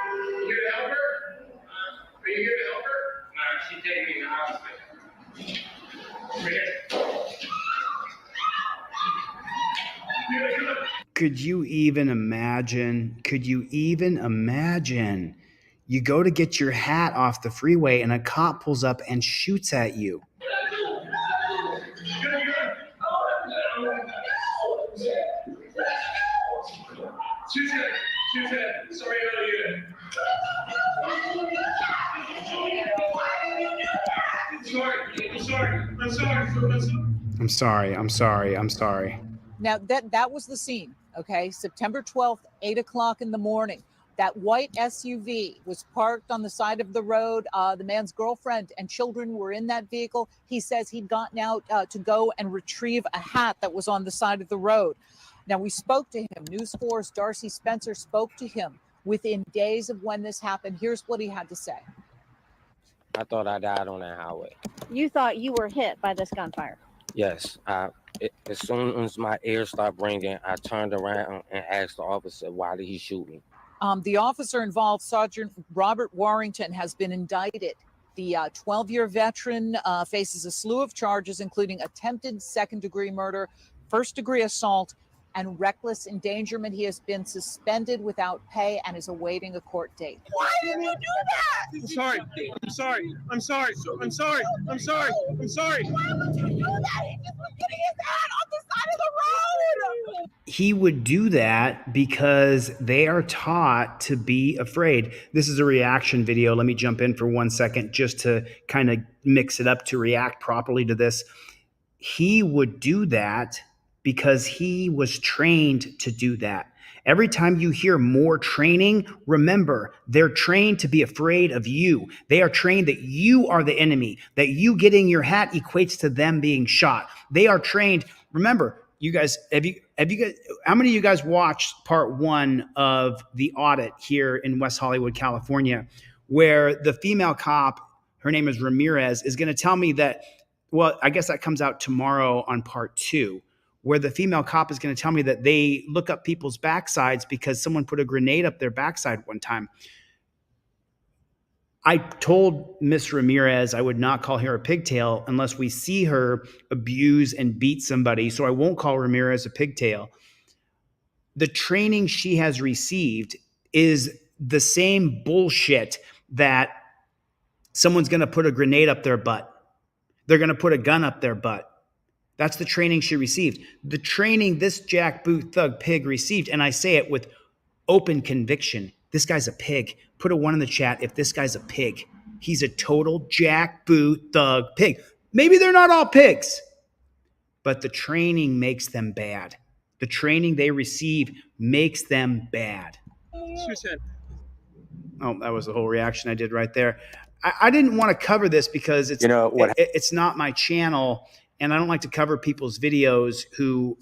here to help her? Are you here to help her? Nah, she's taking me to the hospital. Right here. Could you even imagine? Could you even imagine? You go to get your hat off the freeway and a cop pulls up and shoots at you. Sorry, I'm sorry. Now, that was the scene, okay? September 12th, 8 o'clock in the morning. That white SUV was parked on the side of the road. The man's girlfriend and children were in that vehicle. He says he'd gotten out to go and retrieve a hat that was on the side of the road. Now, we spoke to him. News 4's Darcy Spencer spoke to him within days of when this happened. Here's what he had to say. I thought I died on that highway. You thought you were hit by this gunfire? Yes. As soon as my ears stopped ringing, I turned around and asked the officer, why did he shoot me? The officer involved, Sergeant Robert Warrington, has been indicted. The 12-year veteran faces a slew of charges, including attempted second-degree murder, first-degree assault, and reckless endangerment. He has been suspended without pay and is awaiting a court date. Why did you do that? I'm sorry. Why would you do that? He just was getting his hat on the side of the road. He would do that because they are taught to be afraid. This is a reaction video. Let me jump in for 1 second just to kind of mix it up to react properly to this. He would do that because he was trained to do that. Every time you hear more training, remember, they're trained to be afraid of you. They are trained that you are the enemy, that you getting your hat equates to them being shot. They are trained. Remember, you guys, how many of you guys watched part 1 of the audit here in West Hollywood, California, where the female cop, her name is Ramirez, is going to tell me that, well, I guess that comes out tomorrow on part 2. Where the female cop is going to tell me that they look up people's backsides because someone put a grenade up their backside one time. I told Miss Ramirez I would not call her a pigtail unless we see her abuse and beat somebody. So I won't call Ramirez a pigtail. The training she has received is the same bullshit that someone's going to put a grenade up their butt. They're going to put a gun up their butt. That's the training she received. The training this jackboot thug pig received, and I say it with open conviction, this guy's a pig. Put a 1 in the chat if this guy's a pig. He's a total jackboot thug pig. Maybe they're not all pigs, but the training makes them bad. The training they receive makes them bad. Oh, that was the whole reaction I did right there. I didn't want to cover this because it's it's not my channel. And I don't like to cover people's videos who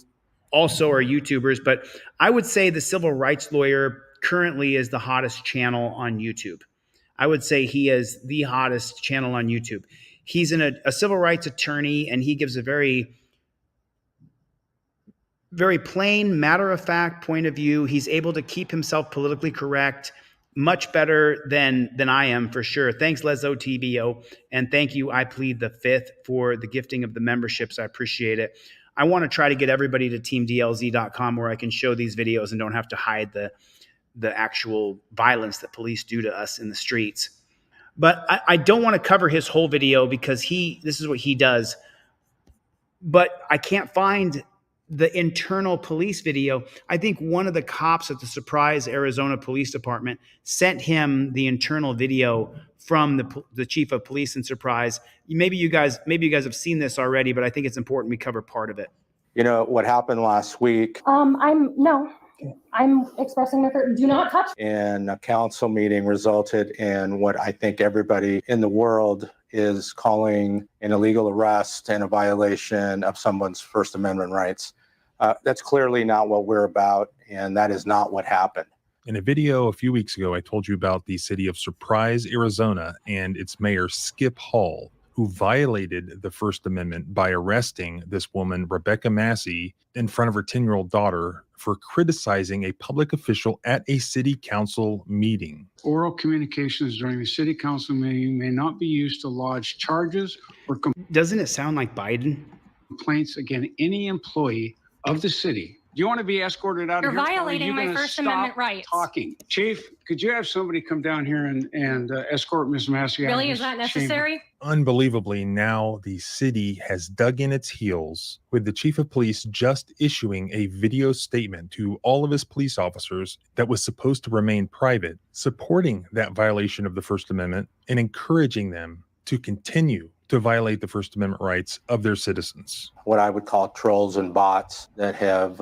also are YouTubers, but I would say the civil rights lawyer currently is the hottest channel on YouTube. I would say he is the hottest channel on YouTube. He's a civil rights attorney, and he gives a very, very plain, matter-of-fact point of view. He's able to keep himself politically correct much better than I am, for sure. Thanks, Lezo TBO. And thank you, I Plead the Fifth, for the gifting of the memberships. I appreciate it. I want to try to get everybody to teamdlz.com where I can show these videos and don't have to hide the actual violence that police do to us in the streets. But I don't want to cover his whole video because this is what he does. But I can't find the internal police video. I think one of the cops at the Surprise, Arizona Police Department sent him the internal video from the chief of police in Surprise. Maybe you guys have seen this already, but I think it's important we cover part of it. You know what happened last week? I'm expressing my fear. Do not touch. In a council meeting resulted in what I think everybody in the world is calling an illegal arrest and a violation of someone's First Amendment rights. That's clearly not what we're about, and that is not what happened. In a video a few weeks ago, I told you about the city of Surprise, Arizona, and its mayor, Skip Hall, who violated the First Amendment by arresting this woman, Rebecca Massey, in front of her 10-year-old daughter for criticizing a public official at a city council meeting. Oral communications during the city council meeting may not be used to lodge charges or Doesn't it sound like Biden? Complaints against any employee of the city. Do you want to be escorted out You're of here? violating my First Amendment rights. Talking. Chief, could you have somebody come down here and escort Ms. Massey out? Really, of is that this chamber? necessary? Unbelievably, now the city has dug in its heels, with the chief of police just issuing a video statement to all of his police officers that was supposed to remain private, supporting that violation of the First Amendment and encouraging them to continue to violate the First Amendment rights of their citizens. What I would call trolls and bots that have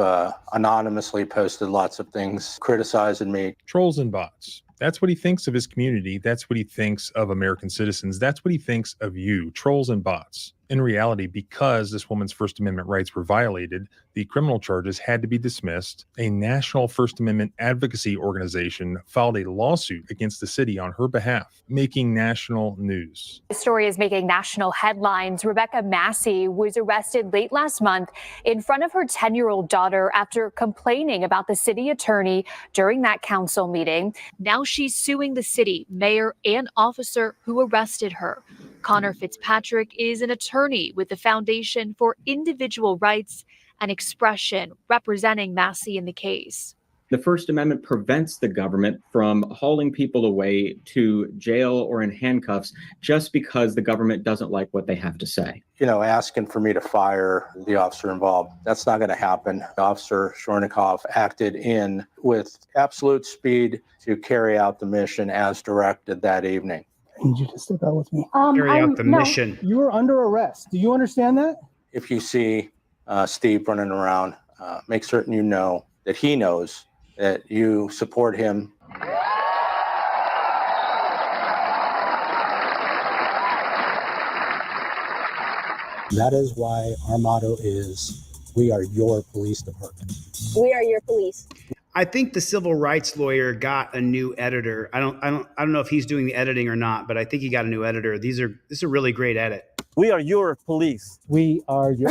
anonymously posted lots of things criticizing me. Trolls and bots. That's what he thinks of his community. That's what he thinks of American citizens. That's what he thinks of you, trolls and bots. In reality, because this woman's First Amendment rights were violated, the criminal charges had to be dismissed. A national First Amendment advocacy organization filed a lawsuit against the city on her behalf, making national news. The story is making national headlines. Rebecca Massey was arrested late last month in front of her 10-year-old daughter after complaining about the city attorney during that council meeting. Now she's suing the city, mayor, and officer who arrested her. Connor Fitzpatrick is an attorney with the Foundation for Individual Rights and Expression, representing Massey in the case. The First Amendment prevents the government from hauling people away to jail or in handcuffs just because the government doesn't like what they have to say. You know, asking for me to fire the officer involved, that's not going to happen. Officer Shornikoff acted in with absolute speed to carry out the mission as directed that evening. I need you to step out with me. Carry out the mission. You are under arrest. Do you understand that? If you see Steve running around, make certain you know that he knows that you support him. That is why our motto is, we are your police department. We are your police. I think the civil rights lawyer got a new editor. I don't know if he's doing the editing or not, but I think he got a new editor. This is a really great edit. We are your police. We are your...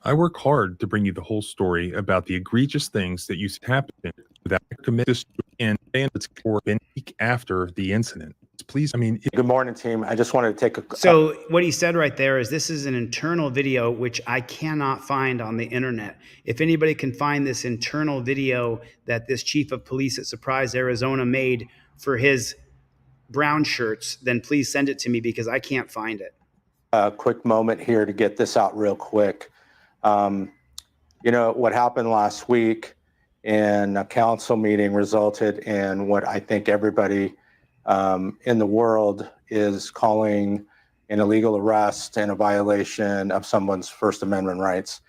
I work hard to bring you the whole story about the egregious things that used to happen that commit this and it's for a week after the incident. Please, Good morning, team. I just wanted to take a... So what he said right there is this is an internal video, which I cannot find on the internet. If anybody can find this internal video that this chief of police at Surprise, Arizona made for his brown shirts, then please send it to me because I can't find it. A quick moment here to get this out real quick. You know, what happened last week in a council meeting resulted in what I think everybody in the world is calling an illegal arrest and a violation of someone's First Amendment rights.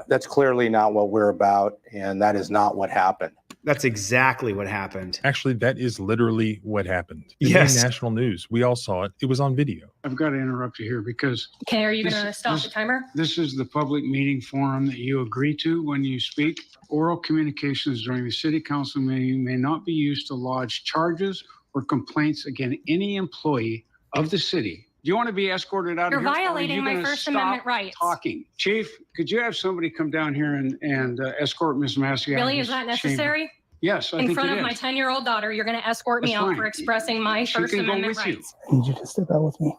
That's clearly not what we're about, and that is not what happened. That's exactly what happened. Actually, that is literally what happened. It Yes. made national news. We all saw it. It was on video. I've got to interrupt you here because... Okay, are you this- going to stop this- the timer? This is the public meeting forum that you agree to when you speak. Oral communications during the city council meeting may not be used to lodge charges or complaints against any employee of the city. Do you want to be escorted out You're of here? or are violating you my gonna First stop Amendment rights. Talking. Chief, could you have somebody come down here and escort Ms. Massey out Really, of is this that chamber? necessary? Yes, I In think front it of my is. 10-year-old daughter, you're going to escort me That's out fine. for expressing my She First can go Amendment with you. rights. I need you to step out with me.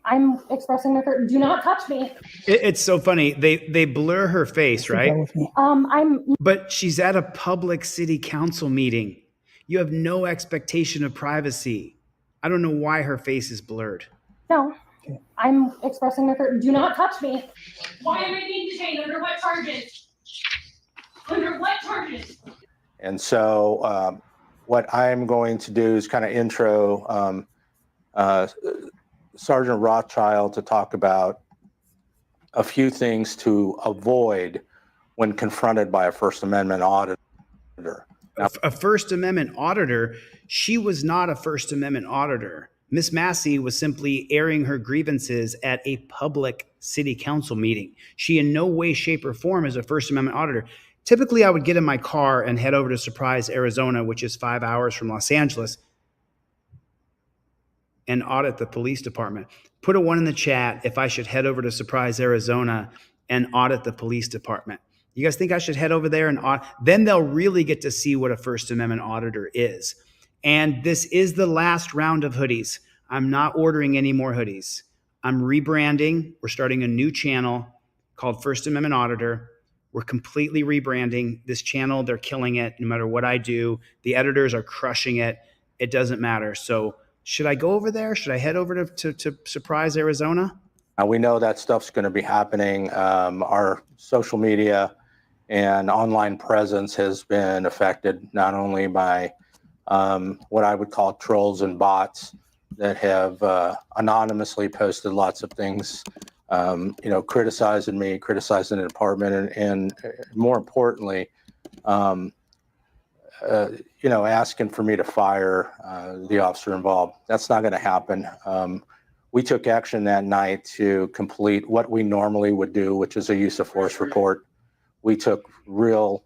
I'm expressing my first. Do not touch me. It's so funny. They blur her face, right? But she's at a public city council meeting. You have no expectation of privacy. I don't know why her face is blurred. No. I'm expressing my first. Do not touch me. Why am I being detained? Under what charges? Under what charges? And so what I'm going to do is kind of intro Sergeant Rothschild to talk about a few things to avoid when confronted by a First Amendment auditor. A First Amendment auditor, she was not a First Amendment auditor. Miss Massey was simply airing her grievances at a public city council meeting. She in no way, shape, or form is a First Amendment auditor. Typically, I would get in my car and head over to Surprise, Arizona, which is 5 hours from Los Angeles, and audit the police department. Put a 1 in the chat if I should head over to Surprise, Arizona and audit the police department. You guys think I should head over there and audit? Then they'll really get to see what a First Amendment auditor is. And this is the last round of hoodies. I'm not ordering any more hoodies. I'm rebranding. We're starting a new channel called First Amendment Auditor. We're completely rebranding this channel. They're killing it no matter what I do. The editors are crushing it. It doesn't matter. So should I go over there? Should I head over to Surprise, Arizona? We know that stuff's going to be happening. Our social media and online presence has been affected not only by what I would call trolls and bots that have anonymously posted lots of things, criticizing me, criticizing the department, and more importantly, asking for me to fire the officer involved. That's not going to happen. We took action that night to complete what we normally would do, which is a use of force report. We took real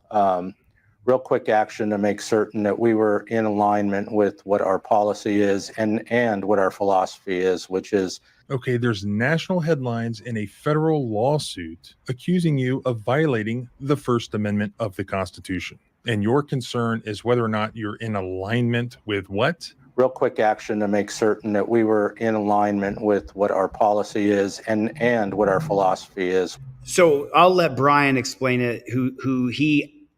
quick action to make certain that we were in alignment with what our policy is and what our philosophy is, which is. Okay, there's national headlines in a federal lawsuit accusing you of violating the First Amendment of the Constitution. And your concern is whether or not you're in alignment with what? Real quick action to make certain that we were in alignment with what our policy is and what our philosophy is. So I'll let Brian explain it,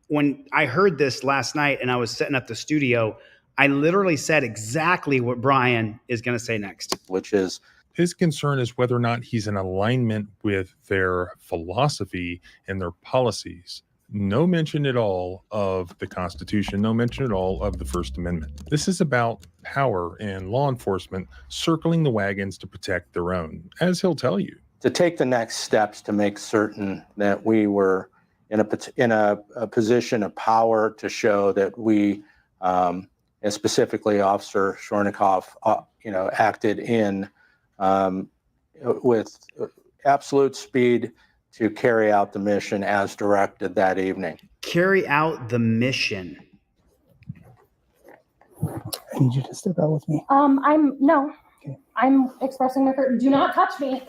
when I heard this last night and I was setting up the studio, I literally said exactly what Brian is going to say next. Which is, his concern is whether or not he's in alignment with their philosophy and their policies. No mention at all of the Constitution, no mention at all of the First Amendment. This is about power and law enforcement circling the wagons to protect their own, as he'll tell you. To take the next steps to make certain that we were in a position of power to show that we, and specifically Officer Shornikoff, acted in with absolute speed to carry out the mission as directed that evening. Carry out the mission. I need you to step out with me. I'm expressing my fear. Do not touch me.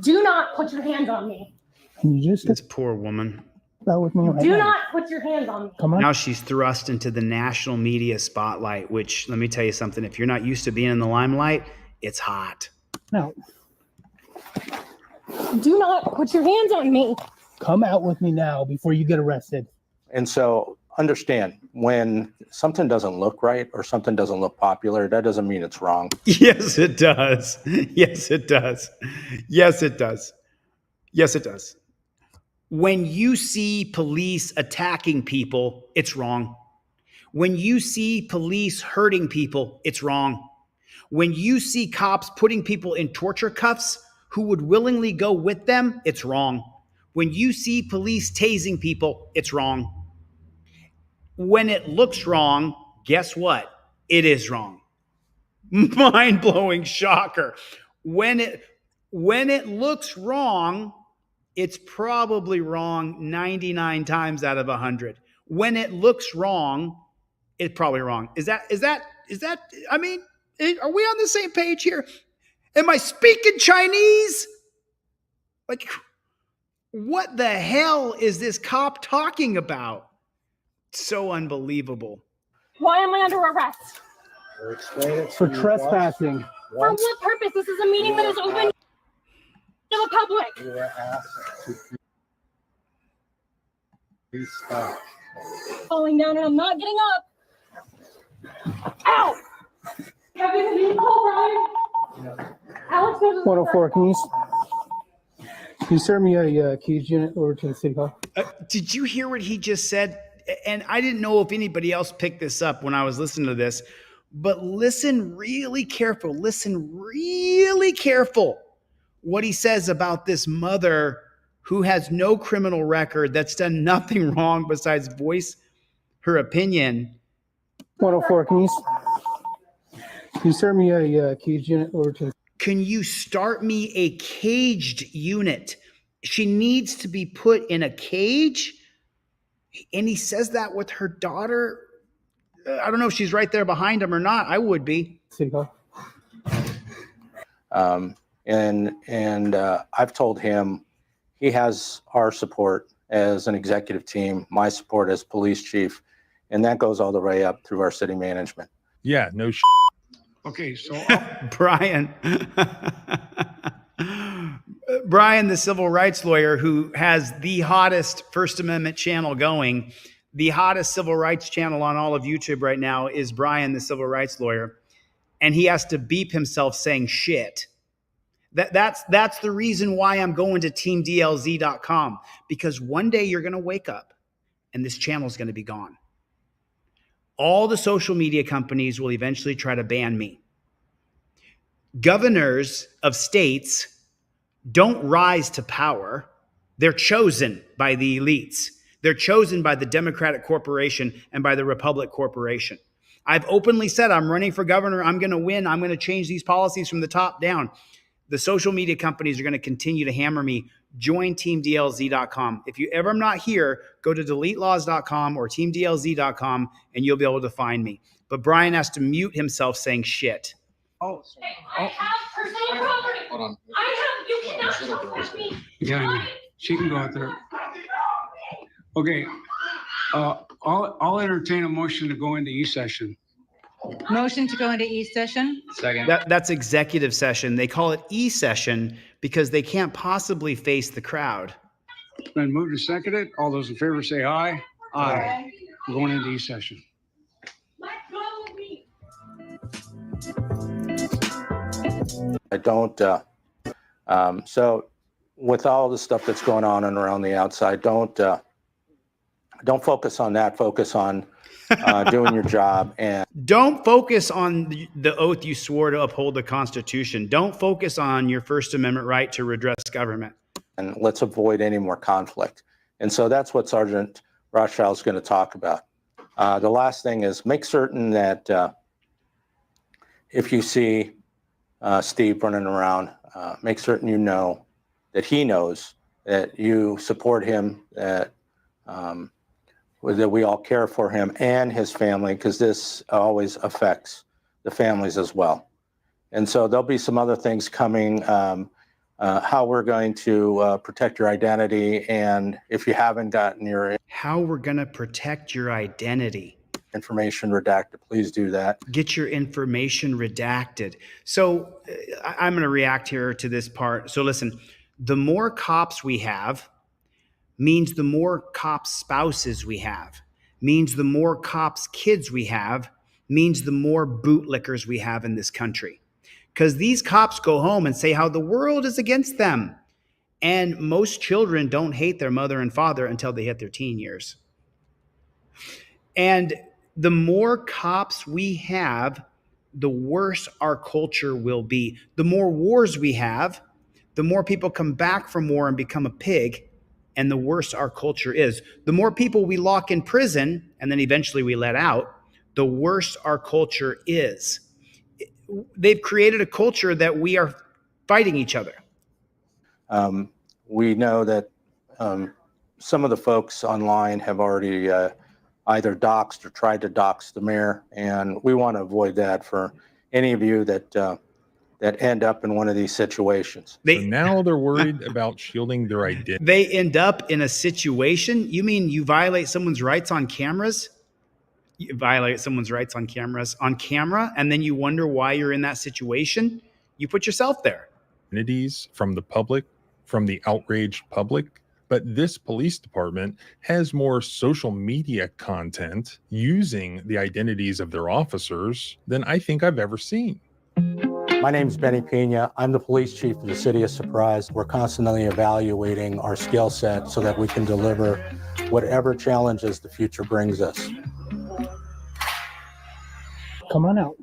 Do not put your hands on me. Can you just This poor woman. step out with me right Do now? not put your hands on me. Come on. Now she's thrust into the national media spotlight, which, let me tell you something, if you're not used to being in the limelight, it's hot. No. Do not put your hands on me. Come out with me now before you get arrested. And so understand, when something doesn't look right or something doesn't look popular, that doesn't mean it's wrong. Yes, it does. Yes, it does. Yes, it does. Yes, it does. When you see police attacking people, it's wrong. When you see police hurting people, it's wrong. When you see cops putting people in torture cuffs who would willingly go with them, it's wrong. When you see police tasing people, it's wrong. When it looks wrong, guess what? It is wrong. Mind-blowing shocker. When it looks wrong, it's probably wrong 99 times out of 100. When it looks wrong, it's probably wrong. Is that, I mean, are we on the same page here? Am I speaking Chinese? Like, what the hell is this cop talking about? So unbelievable. Why am I under arrest? For trespassing. For what purpose? This is a meeting that is open to the public. You were asked to please stop. Falling down and I'm not getting up. Ow! Have you been called, Brian? Alex goes to 104, can you serve me a keys unit over to the city hall? Did you hear what he just said? And I didn't know if anybody else picked this up when I was listening to this, but listen really careful. Listen really careful what he says about this mother who has no criminal record, that's done nothing wrong besides voice her opinion. 104, can Can you start me a cage unit over to the... Can you start me a caged unit? She needs to be put in a cage? And he says that with her daughter? I don't know if she's right there behind him or not. I would be. City Hall. I've told him he has our support as an executive team, my support as police chief, and that goes all the way up through our city management. Yeah, no sh. Okay, so Brian. Brian, the civil rights lawyer who has the hottest First Amendment channel going, the hottest civil rights channel on all of YouTube right now is Brian, the civil rights lawyer. And he has to beep himself saying shit. That's the reason why I'm going to teamdlz.com, because one day you're going to wake up and this channel is going to be gone. All the social media companies will eventually try to ban me. Governors of states don't rise to power. They're chosen by the elites. They're chosen by the Democratic Corporation and by the Republic Corporation. I've openly said I'm running for governor. I'm going to win. I'm going to change these policies from the top down. The social media companies are going to continue to hammer me. Join teamdlz.com. If you ever am not here, go to deletelaws.com or teamdlz.com and you'll be able to find me. But Brian has to mute himself saying shit. Oh, I have personal property. Hold on. You cannot touch me. yeah, she can go out there. Okay, I'll entertain a motion to go into E-session. Motion to go into E-session? Second. That's executive session. They call it E-session because they can't possibly face the crowd. Been moved and seconded. All those in favor say aye. Aye. We're going into E-session. Let go of me. I don't, so with all the stuff that's going on and around the outside, don't focus on that. Focus on doing your job. And don't focus on the oath you swore to uphold the Constitution. Don't focus on your First Amendment right to redress government. And let's avoid any more conflict. And so that's what Sergeant Rothschild is going to talk about. The last thing is make certain that if you see Steve running around, make certain you know that he knows that you support him, that we all care for him and his family, because this always affects the families as well. And so there'll be some other things coming, how we're going to protect your identity. And if you haven't gotten your how we're going to protect your identity information redacted, please do that. Get your information redacted. So I'm going to react here to this part. So listen, the more cops we have means the more cops' spouses we have, means the more cops' kids we have, means the more bootlickers we have in this country. Because these cops go home and say how the world is against them. And most children don't hate their mother and father until they hit their teen years. And the more cops we have, the worse our culture will be. The more wars we have, the more people come back from war and become a pig, and the worse our culture is. The more people we lock in prison, and then eventually we let out, the worse our culture is. They've created a culture that we are fighting each other. We know that some of the folks online have already either doxed or tried to dox the mayor, and we want to avoid that for any of you that end up in one of these situations. So now they're worried about shielding their identity. They end up in a situation? You mean you violate someone's rights on cameras? You violate someone's rights on camera, and then you wonder why you're in that situation? You put yourself there. Identities from the public, from the outraged public. But this police department has more social media content using the identities of their officers than I think I've ever seen. My name's Benny Pena. I'm the police chief of the city of Surprise. We're constantly evaluating our skill set so that we can deliver whatever challenges the future brings us. Come on out.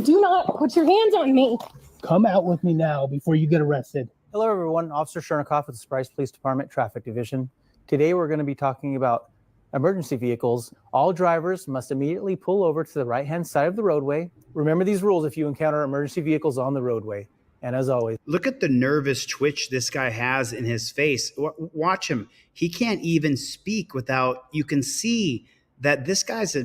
Do not put your hands on me. Come out with me now before you get arrested. Hello, everyone. Officer Shernikov with the Surprise Police Department Traffic Division. Today, we're going to be talking about emergency vehicles, all drivers must immediately pull over to the right-hand side of the roadway. Remember these rules if you encounter emergency vehicles on the roadway. And as always, look at the nervous twitch this guy has in his face. Watch him. He can't even speak without, you can see that this guy's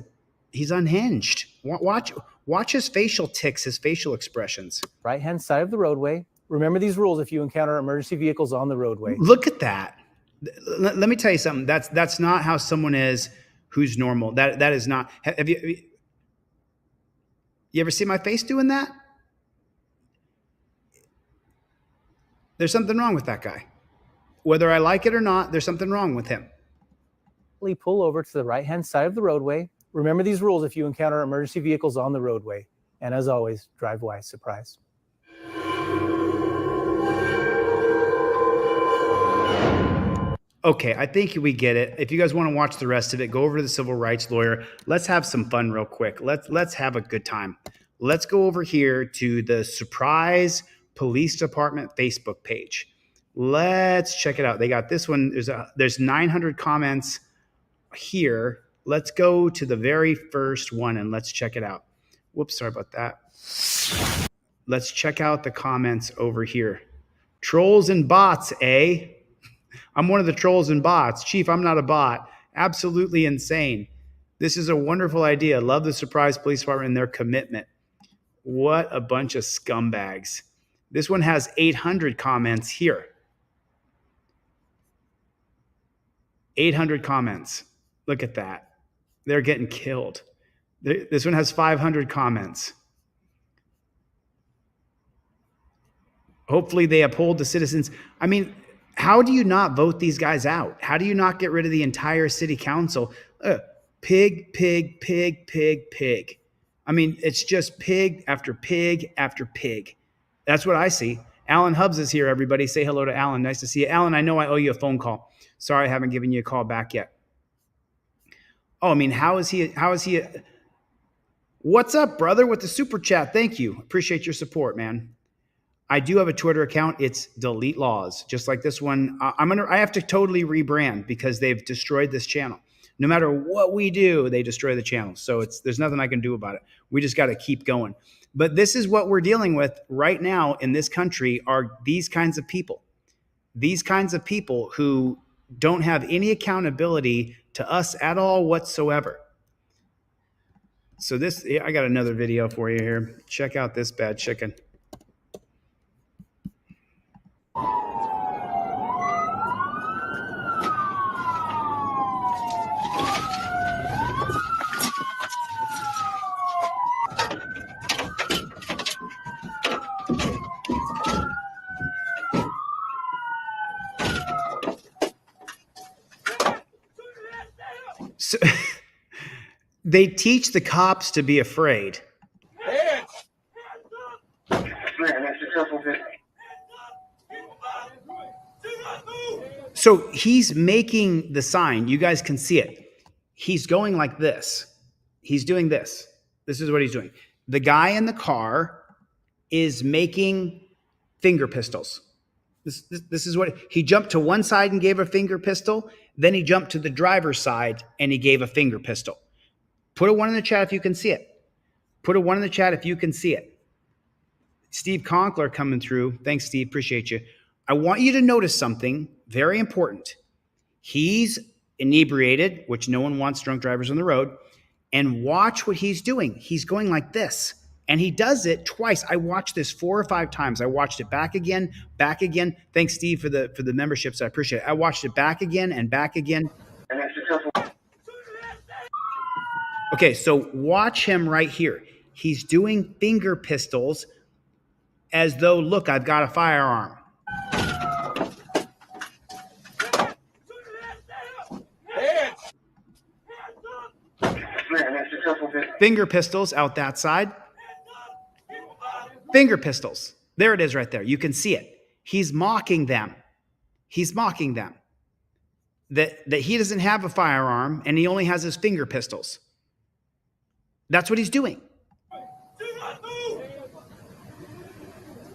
he's unhinged. Watch his facial tics, his facial expressions. Right-hand side of the roadway. Remember these rules if you encounter emergency vehicles on the roadway. Look at that. Let me tell you something. That's not how someone is who's normal. That is not. Have you ever seen my face doing that? There's something wrong with that guy. Whether I like it or not, there's something wrong with him. Pull over to the right-hand side of the roadway. Remember these rules if you encounter emergency vehicles on the roadway. And as always, drive wise. Surprise. Okay, I think we get it. If you guys want to watch the rest of it, go over to the civil rights lawyer. Let's have some fun real quick. Let's have a good time. Let's go over here to the Surprise Police Department Facebook page. Let's check it out. They got this one. There's 900 comments here. Let's go to the very first one and let's check it out. Whoops, sorry about that. Let's check out the comments over here. Trolls and bots, eh? I'm one of the trolls and bots. Chief, I'm not a bot. Absolutely insane. This is a wonderful idea. Love the Surprise Police Department and their commitment. What a bunch of scumbags. This one has 800 comments here. 800 comments. Look at that. They're getting killed. This one has 500 comments. Hopefully they uphold the citizens. I mean, how do you not vote these guys out? How do you not get rid of the entire city council? Pig, pig, pig, pig, pig. I mean, it's just pig after pig after pig. That's what I see. Alan Hubbs is here, everybody. Say hello to Alan. Nice to see you. Alan, I know I owe you a phone call. Sorry I haven't given you a call back yet. Oh, I mean, how is he? What's up, brother, with the super chat? Thank you. Appreciate your support, man. I do have a Twitter account. It's Delete Laws, just like this one. I have to totally rebrand because they've destroyed this channel. No matter what we do, they destroy the channel. So there's nothing I can do about it. We just got to keep going. But this is what we're dealing with right now in this country are these kinds of people. These kinds of people who don't have any accountability to us at all whatsoever. So I got another video for you here. Check out this bad chicken. So, they teach the cops to be afraid. So he's making the sign. You guys can see it. He's going like this. He's doing this. This is what he's doing. The guy in the car is making finger pistols. This is what he jumped to one side and gave a finger pistol. Then he jumped to the driver's side and he gave a finger pistol. Put a 1 in the chat if you can see it. Put a 1 in the chat if you can see it. Steve Conkler coming through. Thanks, Steve. Appreciate you. I want you to notice something very important. He's inebriated, which no one wants drunk drivers on the road. And watch what he's doing. He's going like this. And he does it twice. I watched this 4 or 5 times. I watched it back again, back again. Thanks, Steve, for the memberships. I appreciate it. I watched it back again and back again. Okay, so watch him right here. He's doing finger pistols as though, look, I've got a firearm. Finger pistols out that side. Finger pistols. There it is right there. You can see it. He's mocking them. He's mocking them. That he doesn't have a firearm and he only has his finger pistols. That's what he's doing. Do not move!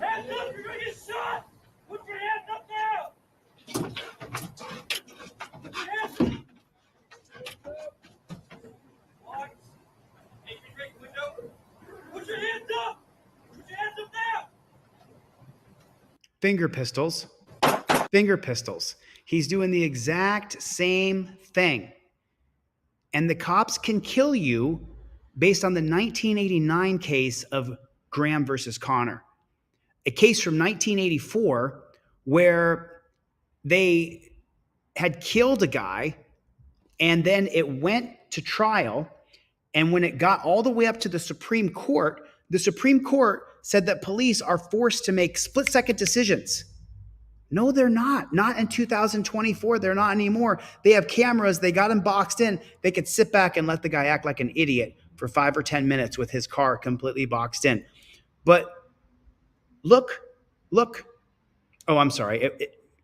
Hands up, you're gonna get shot! Put your hands up now! Put your hands up! Finger pistols. Finger pistols. He's doing the exact same thing. And the cops can kill you based on the 1989 case of Graham versus Connor, a case from 1984 where they had killed a guy and then it went to trial. And when it got all the way up to the Supreme Court said that police are forced to make split-second decisions. No, they're not. Not in 2024. They're not anymore. They have cameras. They got him boxed in. They could sit back and let the guy act like an idiot for 5 or 10 minutes with his car completely boxed in. But look. Oh, I'm sorry.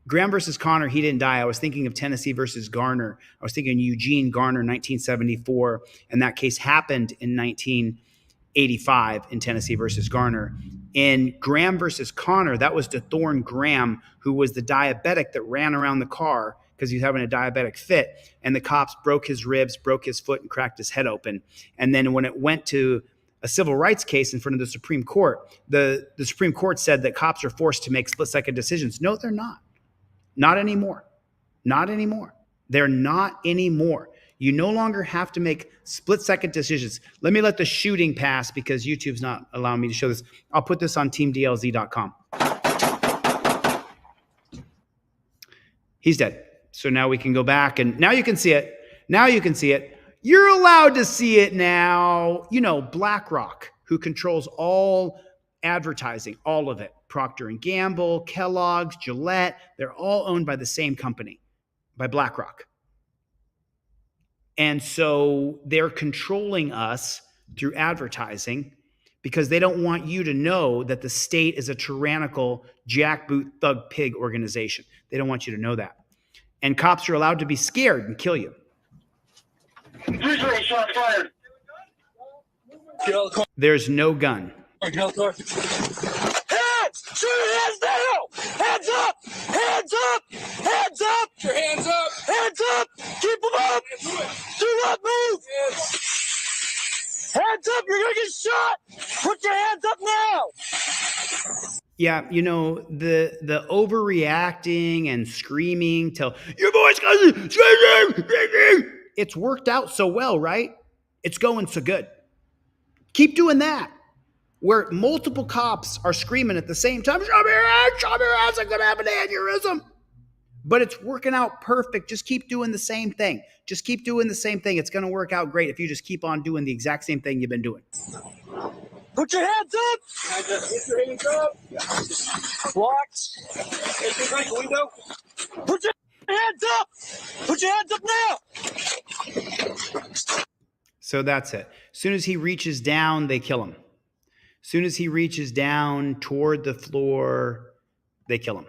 Graham versus Connor, he didn't die. I was thinking of Tennessee versus Garner. I was thinking Eugene Garner, 1974. And that case happened in 1985 in Tennessee versus Garner. In Graham versus Connor, that was DeThorne Graham, who was the diabetic that ran around the car because he was having a diabetic fit. And the cops broke his ribs, broke his foot, and cracked his head open. And then when it went to a civil rights case in front of the Supreme Court, the Supreme Court said that cops are forced to make split-second decisions. No, they're not. Not anymore. Not anymore. They're not anymore. You no longer have to make split-second decisions. Let me let the shooting pass because YouTube's not allowing me to show this. I'll put this on teamdlz.com. He's dead. So now we can go back and now you can see it. Now you can see it. You're allowed to see it now. You know, BlackRock, who controls all advertising, all of it. Procter & Gamble, Kellogg's, Gillette, they're all owned by the same company, by BlackRock. And so they're controlling us through advertising because they don't want you to know that the state is a tyrannical jackboot thug pig organization. They don't want you to know that. And cops are allowed to be scared and kill you. Shot fired. There's no gun. Hands! Shoot your hands down! Hands up! Hands up! Hands up! Your hands up! Hands up! Keep them up! Do not move! Hands up! You're gonna get shot! Put your hands up now! Yeah, you know, the overreacting and screaming till your voice goes screaming. It's worked out so well, right? It's going so good. Keep doing that. Where multiple cops are screaming at the same time, shove your ass, I'm gonna have an aneurysm. But it's working out perfect. Just keep doing the same thing. Just keep doing the same thing. It's gonna work out great if you just keep on doing the exact same thing you've been doing. Put your hands up! Put your hands up! Blocked. Break the window. Put your hands up! Put your hands up now! So that's it. As soon as he reaches down, they kill him. As soon as he reaches down toward the floor, they kill him.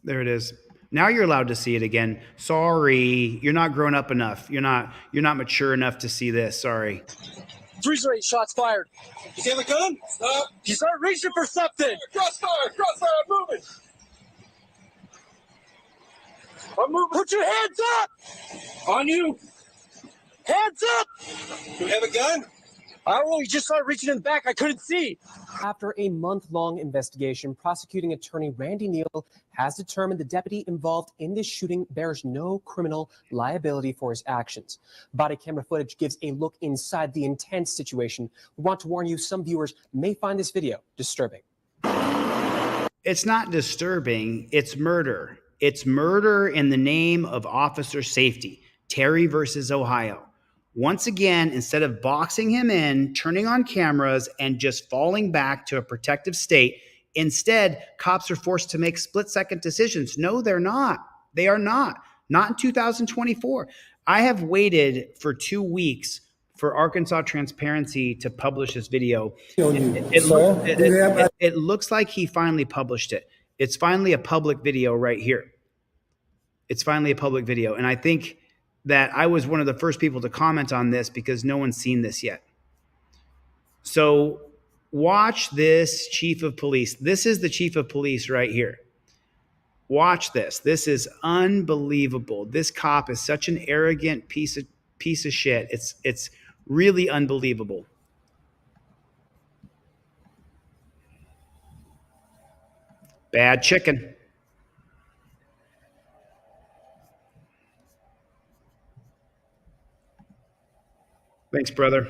There it is. Now you're allowed to see it again. Sorry, you're not grown up enough. You're not mature enough to see this. Sorry. 3 shots fired. You see the gun? You start reaching for something. Crossfire, I'm moving. I'm moving. Put your hands up. On you. Hands up. Do you have a gun? I don't know. You just started reaching in the back. I couldn't see. After a month-long investigation, prosecuting attorney Randy Neal has determined the deputy involved in this shooting bears no criminal liability for his actions. Body camera footage gives a look inside the intense situation. We want to warn you, some viewers may find this video disturbing. It's not disturbing. It's murder. It's murder in the name of officer safety. Terry versus Ohio. Once again, instead of boxing him in, turning on cameras, and just falling back to a protective state, instead, cops are forced to make split-second decisions. No, they're not. They are not. Not in 2024. I have waited for 2 weeks for Arkansas Transparency to publish this video. It looks like he finally published it. It's finally a public video right here. It's finally a public video. And I think that I was one of the first people to comment on this because no one's seen this yet. So watch this chief of police. This is the chief of police right here. Watch this. This is unbelievable. This cop is such an arrogant piece of shit. It's really unbelievable. Bad chicken. Thanks, brother.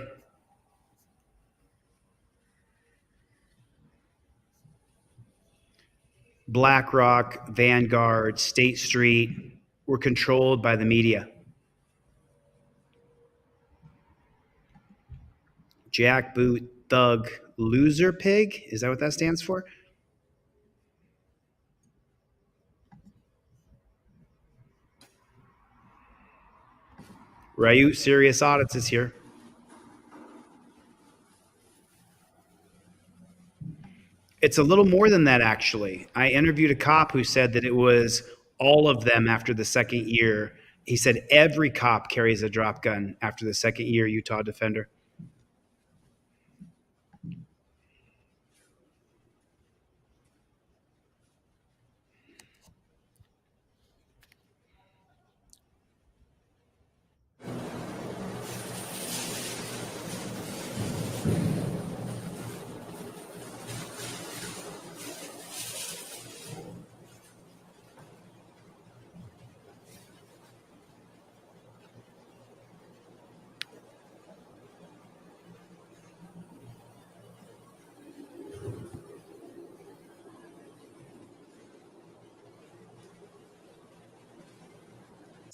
BlackRock, Vanguard, State Street were controlled by the media. Jackboot, thug, loser pig? Is that what that stands for? Ryu Serious Audits is here. It's a little more than that, actually. I interviewed a cop who said that it was all of them after the second year. He said every cop carries a drop gun after the second year, Utah Defender.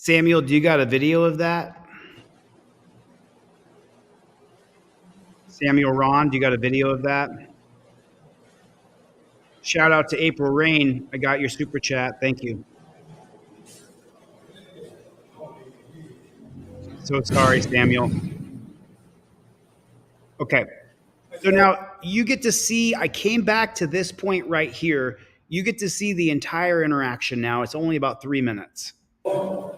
Samuel, do you got a video of that? Samuel Ron, do you got a video of that? Shout out to April Rain. I got your super chat. Thank you. So sorry, Samuel. Okay. So now you get to see, I came back to this point right here. You get to see the entire interaction now. It's only about 3 minutes. I'm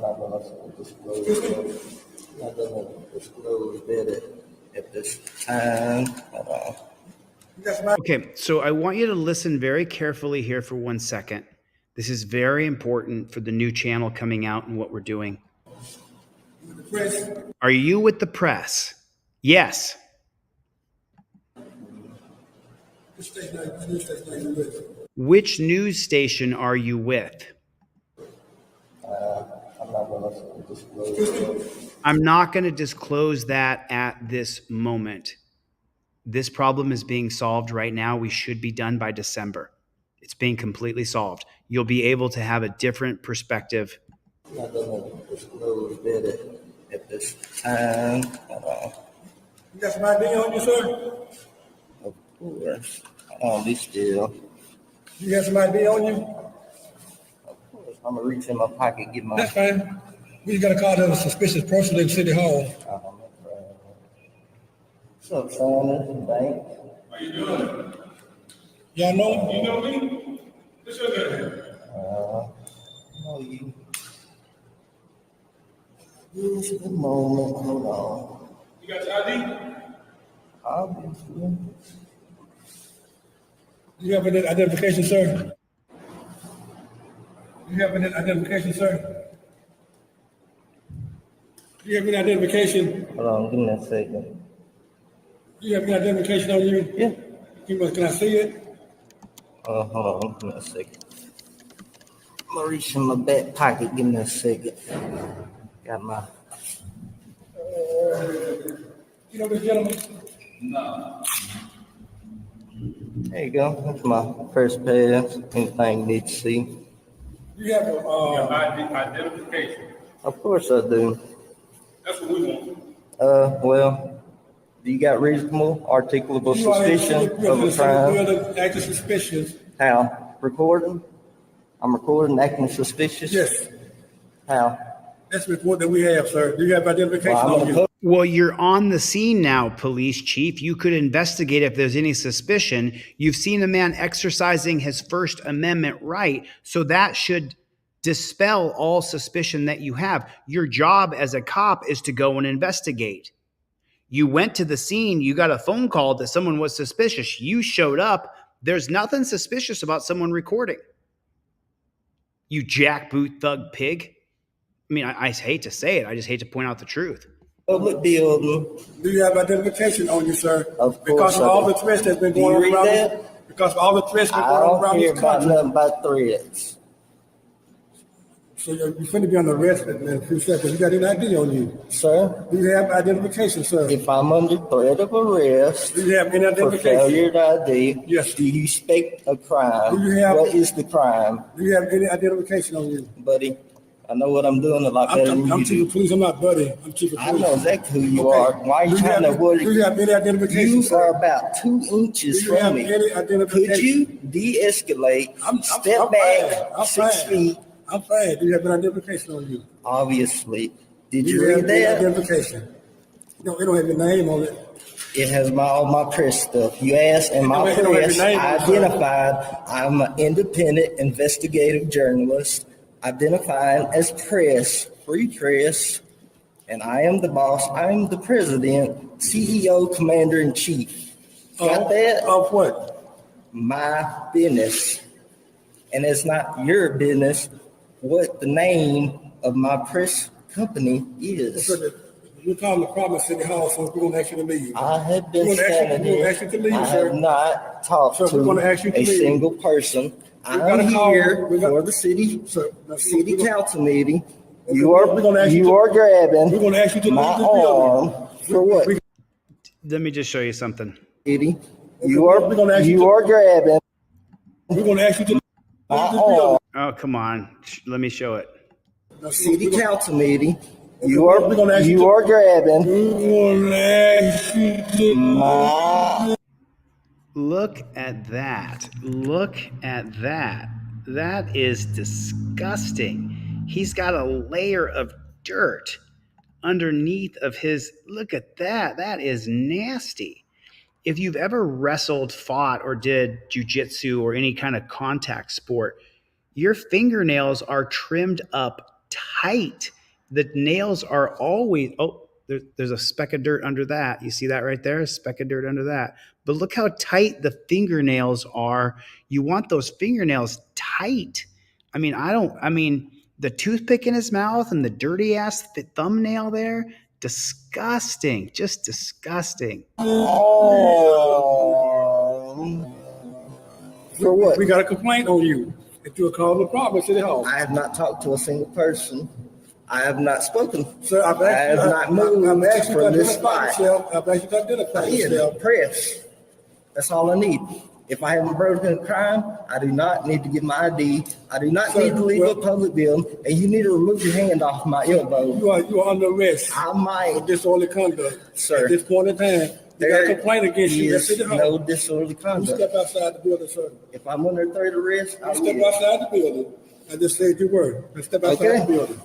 not going to disclose that at this time. Okay, so I want you to listen very carefully here for 1 second. This is very important for the new channel coming out and what we're doing. Are you with the press? Yes. Which news station are you with? I'm not going to disclose. I'm not going to disclose that at this moment. This problem is being solved right now. We should be done by December. It's being completely solved. You'll be able to have a different perspective. I'm not going to disclose that at this time. You got some ID on you, sir? Of course. Be still. You got some ID on you? Of course. I'm going to reach in my pocket, get my... That's fine. We just got a call that was suspicious person in City Hall. What's up, Simon? Bank? How you doing? Y'all know? You know me? What's your name? I know you. Just a moment. Hold on. You got your ID? Obviously. Do you have an identification, sir? Do you have an identification, sir? Do you have any identification? Hold on, give me a second. Do you have any identification on you? Yeah. Can I see it? Hold on, give me a second. I'm gonna reach in my back pocket. Give me a second. Got my. You know this gentleman? No. There you go. That's my first pass. Anything you need to see? You have identification. Of course I do. That's what we want. Well, do you got reasonable, articulable suspicion of a crime? Acting suspicious. How? Recording? I'm recording, acting suspicious? Yes. How? That's the report that we have, sir. Do you have identification on you? Well, you're on the scene now, police chief. You could investigate if there's any suspicion. You've seen a man exercising his First Amendment right, so that should dispel all suspicion that you have. Your job as a cop is to go and investigate. You went to the scene, you got a phone call that someone was suspicious. You showed up. There's nothing suspicious about someone recording. You jackboot thug pig. I mean, I hate to say it. I just hate to point out the truth. Public building. Do you have identification on you, sir? Of Because course of I all do. the threats that's been Do you going on read around that? because of all the threats that's I going on don't around care this about country. nothing about threats. So you're finna be under arrest in a few seconds. You got any ID on you? Sir? Do you have identification, sir? If I'm under threat of arrest Do you have any for identification? failure to ID, Yes. do you expect a crime? Do you have- What is the crime? Do you have any identification on you? Buddy, I know what I'm doing a lot better than I'm you chief do. of police. I'm not buddy. I'm chief of I police. know exactly who you Okay. are. Why are you Do trying to avoid Do you have any identification, You sir? are about 2 inches Do you have from me. any identification? Could you de-escalate, step I'm back fine. I'm 6 fine. feet? I'm fine. Do you have an identification on you? Obviously. Did Do you have read any that? identification? No, it don't have your name on it. It has all my press stuff. You asked, and my It don't have press your name on it, sir. identified I'm an independent investigative journalist, identified as press, free press, and I am the boss. I am the president, CEO, commander-in-chief. Got that? Of what? My business. And it's not your business what the name of my press company is. You're calling the Providence City Hall, so we're going to ask you to leave. I have been We're gonna standing we're gonna here. ask you to leave, I sir. have not talked Sir, we're gonna to ask you to a leave. single person. gotta I'm call- here we got- for the city council meeting. Okay, You we're gonna ask you you to- are grabbing we're gonna ask you to my leave the building. arm for what? Let me just show you something. City. we're gonna ask you You to- are grabbing We're going to ask you to leave my the building. arm. Oh, come on. Let me show it. City council meeting. we're You gonna ask you are to- grabbing We're gonna ask you to- my Look at that. Look at that. That is disgusting. He's got a layer of dirt underneath of his. Look at that. That is nasty. If you've ever wrestled, fought, or did jujitsu or any kind of contact sport, your fingernails are trimmed up tight. The nails are always, there's a speck of dirt under that. You see that right there? A speck of dirt under that. But look how tight the fingernails are. You want those fingernails tight. I mean, the toothpick in his mouth and the dirty ass thumbnail there, disgusting, just disgusting. for what? We got a complaint on you. If you're calling the Providence City Hall. I have not talked to a single person. I have not spoken. Sir, I've I asked have you, not moved I've asked you to from this identify spot. yourself. I've asked you to identify yourself. Press. That's all I need. If I haven't broken a crime, I do not need to get my ID. I do not need to leave a public building, and you need to remove your hand off my elbow. You are under arrest. I might. For disorderly conduct. Sir. At this point in time, they got a complaint against you at is City Hall. no disorderly You conduct. step outside the building, sir. If I'm under threat of arrest, I You step will. outside the building. I just said your word. Now step outside Okay. the building.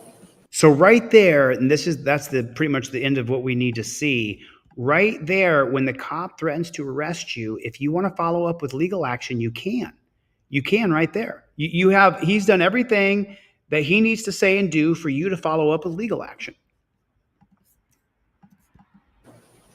So right there, and that's the pretty much the end of what we need to see. Right there, when the cop threatens to arrest you, if you want to follow up with legal action, you can. You can right there. He's done everything that he needs to say and do for you to follow up with legal action.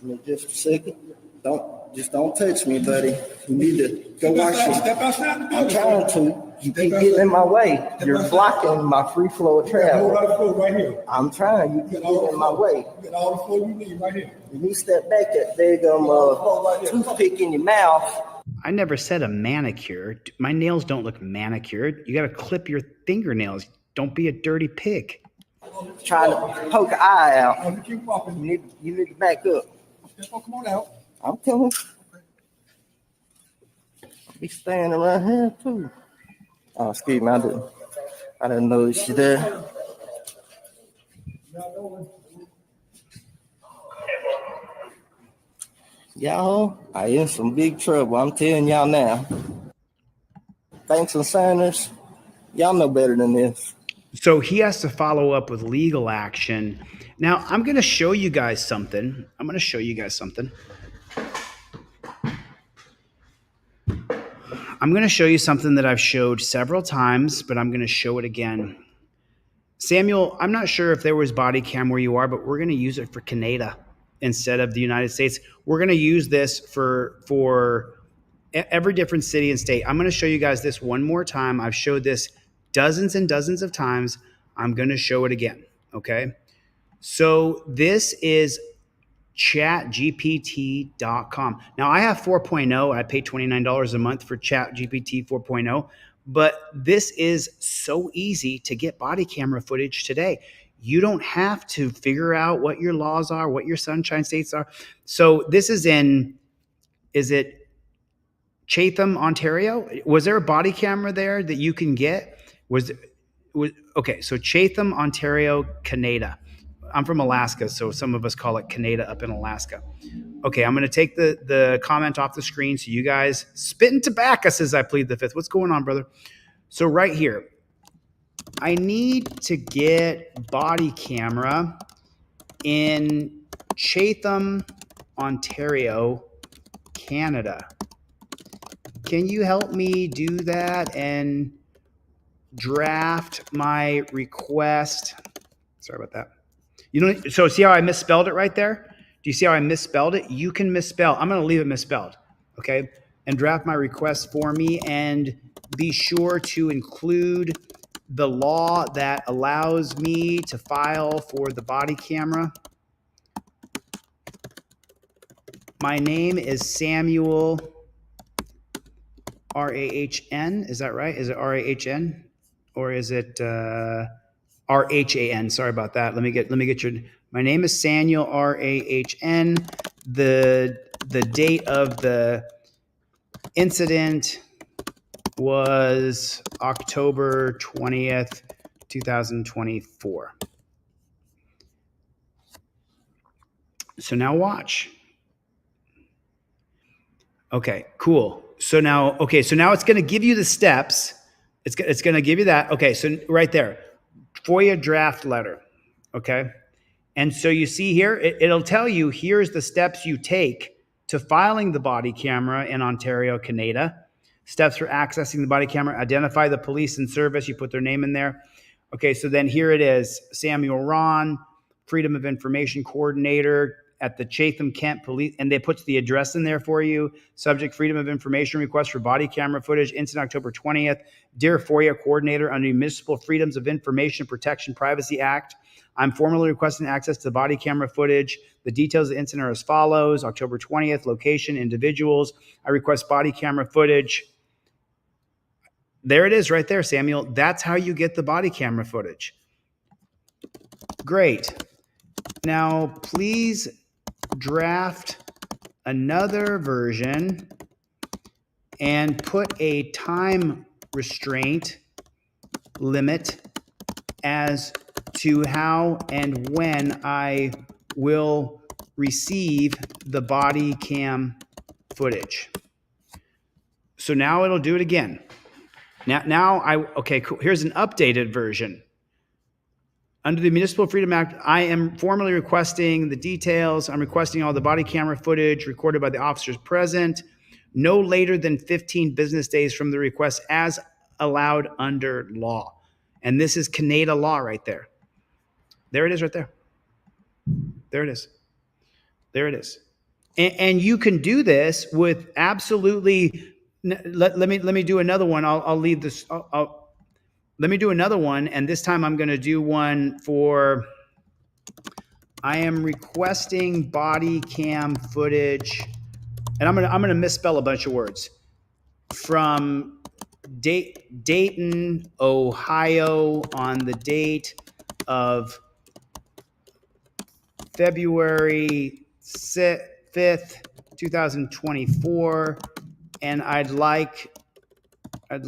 Give me just a second. Don't touch me, buddy. You need to go wash your. Step outside the I'm building. trying to. You keep getting in my way. You're blocking my free flow of You got a whole lot travel. of floor right here. I'm trying. You keep getting in my way. You got all the floor you need right here. You need to step back at there, toothpick in your mouth. I never said a manicure. My nails don't look manicured. You got to clip your fingernails. Don't be a dirty pig. Trying to poke an eye out. You keep walking. You need to back up. Come on out. I'm coming. Be standing around here too. Oh, excuse me, I didn't notice you there. Y'all, I in some big trouble. I'm telling y'all now. Thanks and Sanders, y'all know better than this. So he has to follow up with legal action. Now, I'm going to show you guys something. I'm going to show you guys something. I'm going to show you something that I've showed several times, but I'm going to show it again. Samuel, I'm not sure if there was body cam where you are, but we're going to use it for Canada instead of the United States. We're going to use this for every different city and state. I'm going to show you guys this one more time. I've showed this dozens and dozens of times. I'm going to show it again. Okay. So this is chatgpt.com. Now I have 4.0. I pay $29 a month for ChatGPT 4.0, but this is so easy to get body camera footage today. You don't have to figure out what your laws are, what your sunshine states are. So this is is it Chatham, Ontario? Was there a body camera there that you can get? Okay, so Chatham, Ontario, Canada. I'm from Alaska, so some of us call it Canada up in Alaska. Okay, I'm going to take the comment off the screen so you guys spit in tobacco as I plead the fifth. What's going on, brother? So right here, I need to get body camera in Chatham, Ontario, Canada. Can you help me do that and draft my request? Sorry about that. You know, so see how I misspelled it right there? Do you see how I misspelled it? You can misspell. I'm going to leave it misspelled, okay? And draft my request for me, and be sure to include the law that allows me to file for the body camera. My name is Samuel, R-A-H-N. Is that right? Is it R-A-H-N? Or is it R-H-A-N? Sorry about that. Let me get your... My name is Samuel, R-A-H-N. The date of the incident was October 20th, 2024. So now watch. Okay, cool. So now it's going to give you the steps. It's going to give you that. Okay, so right there, FOIA draft letter. Okay. And so you see here, it'll tell you, here's the steps you take to filing the body camera in Ontario, Canada. Steps for accessing the body camera: identify the police and service. You put their name in there. Okay, so then here it is, Samuel Ron, Freedom of Information Coordinator at the Chatham Kent Police, and they put the address in there for you. Subject: Freedom of Information request for body camera footage, incident October 20th. Dear FOIA Coordinator, under Municipal Freedoms of Information Protection Privacy Act, I'm formally requesting access to body camera footage. The details of the incident are as follows: October 20th, location, individuals. I request body camera footage. There it is right there, Samuel. That's how you get the body camera footage. Great. Now, please draft another version and put a time restraint limit as to how and when I will receive the body cam footage. So now it'll do it again. Okay, cool. Here's an updated version. Under the Municipal Freedom Act, I am formally requesting the details. I'm requesting all the body camera footage recorded by the officers present, no later than 15 business days from the request as allowed under law. And this is Canada law right there. There it is right there. There it is. There it is. And you can do this with absolutely... Let me do another one. I'll leave this. Let me do another one, and this time I'm going to do one for. I am requesting body cam footage, and I'm gonna misspell a bunch of words. From Dayton, Ohio, on the date of February 5th, 2024. And I'd like, oh,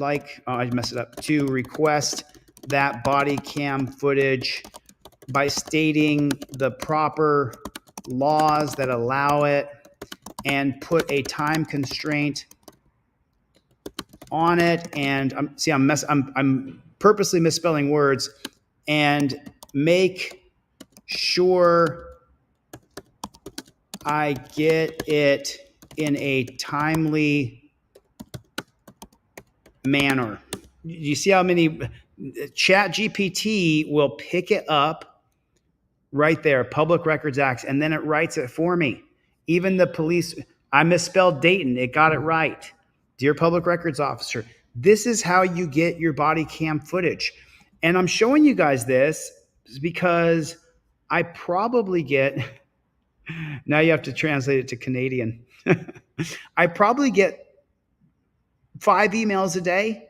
I messed it up, to request that body cam footage by stating the proper laws that allow it and put a time constraint on it. And I'm purposely misspelling words, and make sure I get it in a timely manner. You see how many? ChatGPT will pick it up right there, Public Records Act, and then it writes it for me. Even the police, I misspelled Dayton, it got it right. Dear Public Records Officer, this is how you get your body cam footage. And I'm showing you guys this because I probably get, now you have to translate it to Canadian. I probably get 5 emails a day,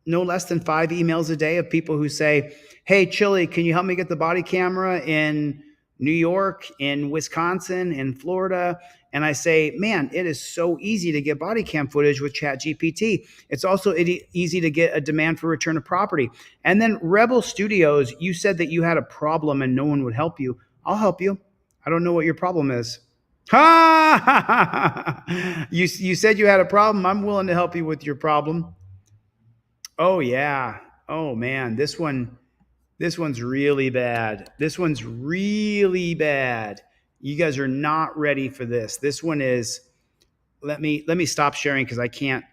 no less than 5 emails a day of people who say, hey, Chili, can you help me get the body camera in New York, in Wisconsin, in Florida? And I say, man, it is so easy to get body cam footage with ChatGPT. It's also easy to get a demand for return of property. And then Rebel Studios, you said that you had a problem and no one would help you. I'll help you. I don't know what your problem is. Ha! You said you had a problem. I'm willing to help you with your problem. Oh yeah. Oh man, this one's really bad. This one's really bad. You guys are not ready for this. This one is, let me stop sharing because I can't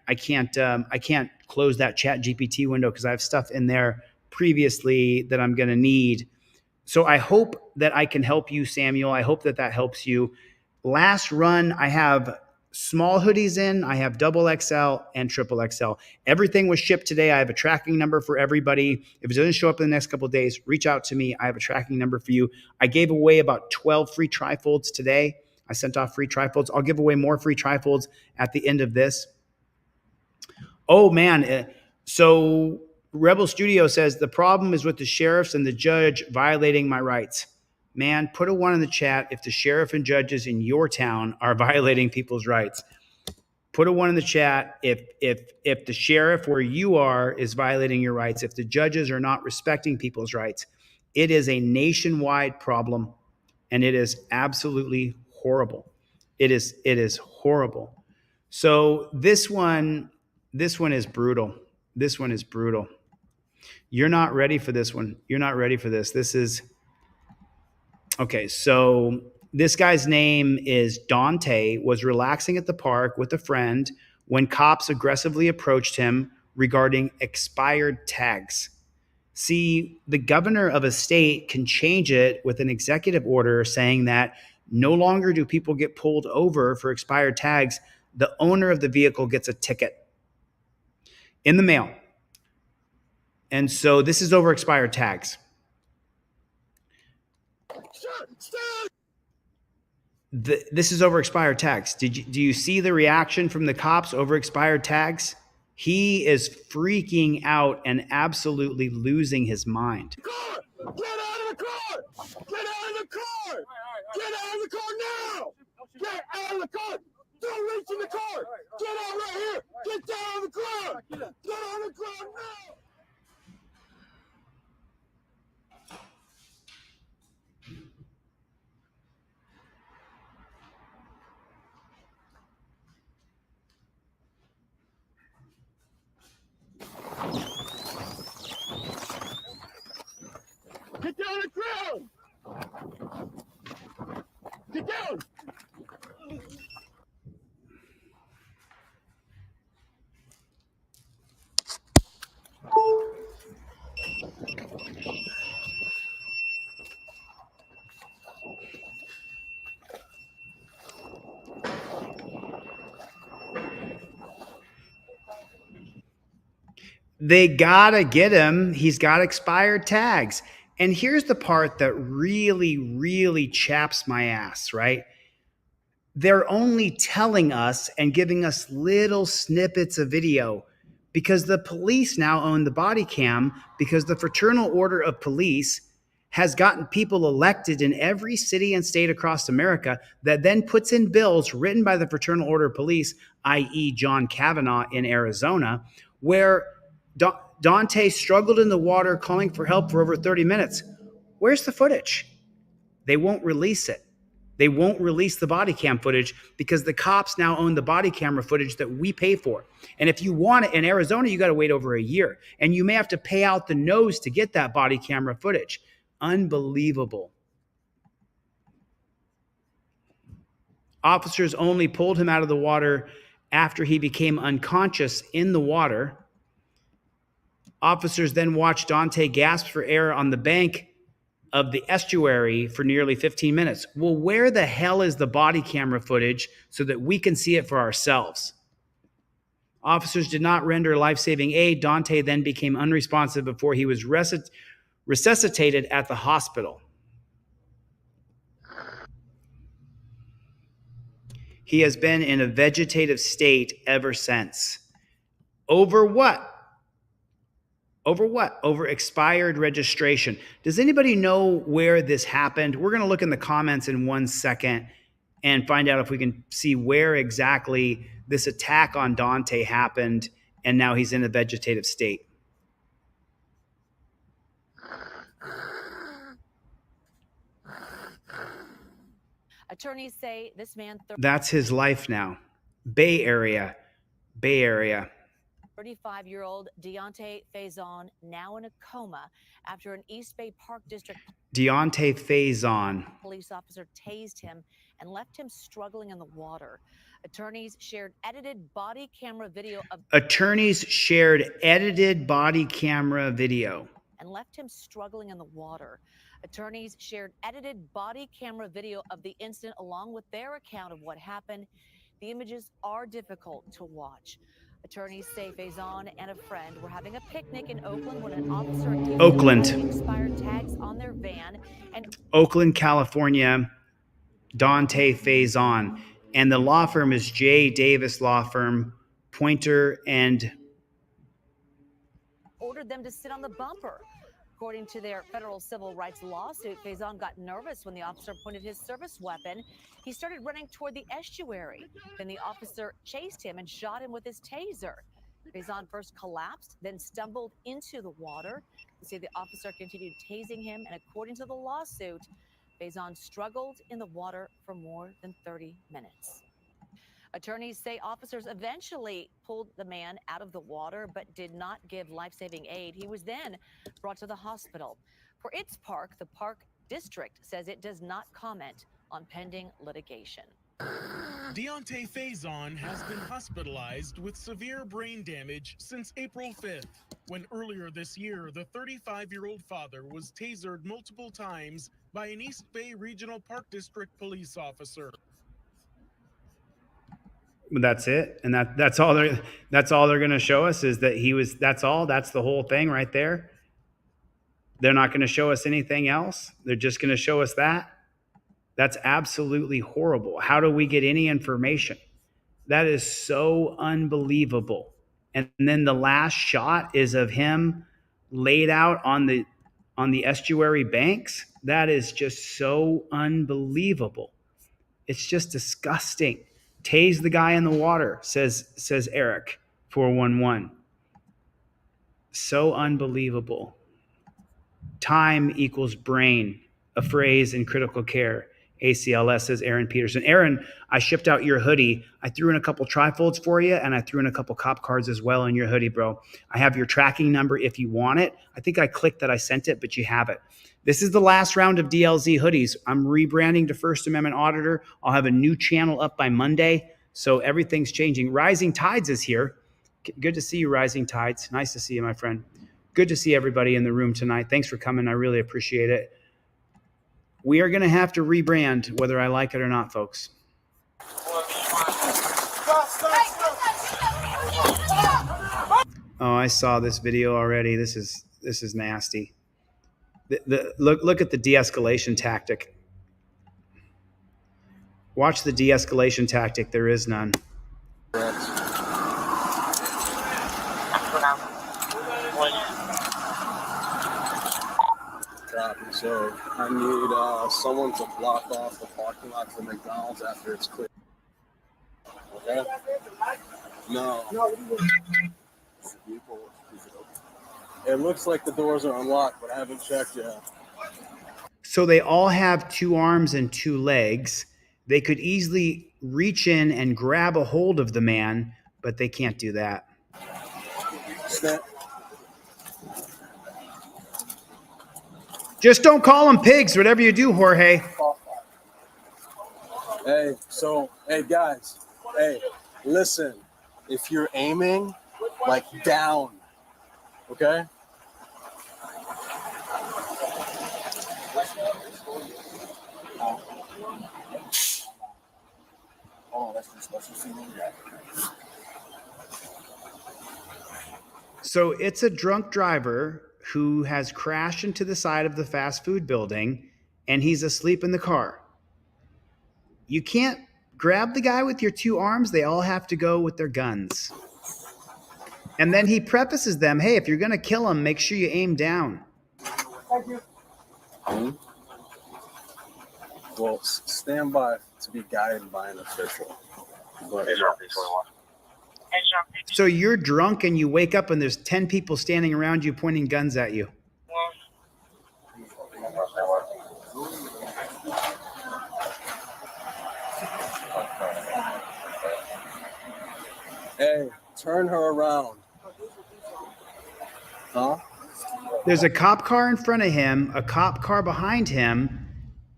close that ChatGPT window because I have stuff in there previously that I'm going to need. So I hope that I can help you, Samuel. I hope that helps you. Last run, I have small hoodies in. I have double XL and triple XL. Everything was shipped today. I have a tracking number for everybody. If it doesn't show up in the next couple of days, reach out to me. I have a tracking number for you. I gave away about 12 free trifolds today. I sent off free trifolds. I'll give away more free trifolds at the end of this. Oh man. So Rebel Studio says the problem is with the sheriffs and the judge violating my rights. Man, put a 1 in the chat if the sheriff and judges in your town are violating people's rights. Put a 1 in the chat if the sheriff where you are is violating your rights, if the judges are not respecting people's rights. It is a nationwide problem, and it is absolutely horrible. It is horrible. So this one is brutal. This one is brutal. You're not ready for this one. You're not ready for this. This is okay. So this guy's name is Dante, was relaxing at the park with a friend when cops aggressively approached him regarding expired tags. See, the governor of a state can change it with an executive order saying that no longer do people get pulled over for expired tags. The owner of the vehicle gets a ticket in the mail. And so this is over expired tags. This is over expired tags. Do you see the reaction from the cops over expired tags? He is freaking out and absolutely losing his mind. Get out of the car! Get out of the car! Get out of the car now! Get out of the car! Don't reach in the car! Get out right here! Get down on the ground! Get on the ground now! Get down on the ground! Get down! They gotta get him. He's got expired tags. And here's the part that really, really chaps my ass, right? They're only telling us and giving us little snippets of video because the police now own the body cam because the Fraternal Order of Police has gotten people elected in every city and state across America that then puts in bills written by the Fraternal Order of Police, i.e. John Kavanaugh in Arizona, where Dante struggled in the water calling for help for over 30 minutes. Where's the footage? They won't release it. They won't release the body cam footage because the cops now own the body camera footage that we pay for. And if you want it in Arizona, you got to wait over a year. And you may have to pay out the nose to get that body camera footage. Unbelievable. Officers only pulled him out of the water after he became unconscious in the water. Officers then watched Dante gasp for air on the bank of the estuary for nearly 15 minutes. Well, where the hell is the body camera footage so that we can see it for ourselves? Officers did not render life-saving aid. Dante then became unresponsive before he was resuscitated at the hospital. He has been in a vegetative state ever since. Over what? Over what? Over expired registration. Does anybody know where this happened? We're going to look in the comments in 1 second and find out if we can see where exactly this attack on Dante happened, and now he's in a vegetative state. Attorneys say this man, That's his life now. Bay Area. Bay Area. 35-year-old Deontay Faison, now in a coma after an East Bay Park District Deontay Faison. police officer tased him and left him struggling in the water. Attorneys shared edited body camera video of Attorneys shared edited body camera video. and left him struggling in the water. Attorneys shared edited body camera video of the incident along with their account of what happened. The images are difficult to watch. Attorneys say Faison and a friend were having a picnic in Oakland when an officer accused Oakland. them of expired tags on their van and Oakland, California, Dante Faison. And the law firm is J. Davis Law Firm, Pointer and ordered them to sit on the bumper. According to their federal civil rights lawsuit, Faison got nervous when the officer pointed his service weapon. He started running toward the estuary. Then the officer chased him and shot him with his taser. Faison first collapsed, then stumbled into the water. You see, the officer continued tasing him, and according to the lawsuit, Faison struggled in the water for more than 30 minutes. Attorneys say officers eventually pulled the man out of the water but did not give life-saving aid. He was then brought to the hospital. For its park, the park district says it does not comment on pending litigation. Deontay Faison has been hospitalized with severe brain damage since April 5th, when earlier this year, the 35-year-old father was tasered multiple times by an East Bay Regional Park District police officer. that's it. And that's all they're going to show us is that he was, that's all. That's the whole thing right there. They're not going to show us anything else. They're just going to show us that. That's absolutely horrible. How do we get any information? That is so unbelievable. And then the last shot is of him laid out on the estuary banks. That is just so unbelievable. It's just disgusting. Tase the guy in the water, says Eric 411. So unbelievable. Time equals brain, a phrase in critical care. ACLS, says Aaron Peterson. Aaron, I shipped out your hoodie. I threw in a couple trifolds for you, and I threw in a couple cop cards as well in your hoodie, bro. I have your tracking number if you want it. I think I clicked that I sent it, but you have it. This is the last round of DLZ hoodies. I'm rebranding to First Amendment Auditor. I'll have a new channel up by Monday, so everything's changing. Rising Tides is here. Good to see you, Rising Tides. Nice to see you, my friend. Good to see everybody in the room tonight. Thanks for coming. I really appreciate it. We are going to have to rebrand whether I like it or not, folks. Oh, I saw this video already. This is nasty. Look at the de-escalation tactic. Watch the de-escalation tactic. There is none. So I need someone to block off the parking lot for McDonald's after it's clear. Okay? No. It looks like the doors are unlocked, but I haven't checked yet. So they all have 2 arms and 2 legs. They could easily reach in and grab a hold of the man, but they can't do that. Snap. Just don't call them pigs, whatever you do, Jorge. Hey guys, listen, if you're aiming, like down, okay? Oh, that's the special scene. So it's a drunk driver who has crashed into the side of the fast food building and he's asleep in the car. You can't grab the guy with your two arms. They all have to go with their guns. And then he prefaces them, hey, if you're going to kill him, make sure you aim down. Thank you. Well, stand by to be guided by an official. But So you're drunk and you wake up and there's 10 people standing around you pointing guns at you. hey, turn her around. Huh? There's a cop car in front of him, a cop car behind him,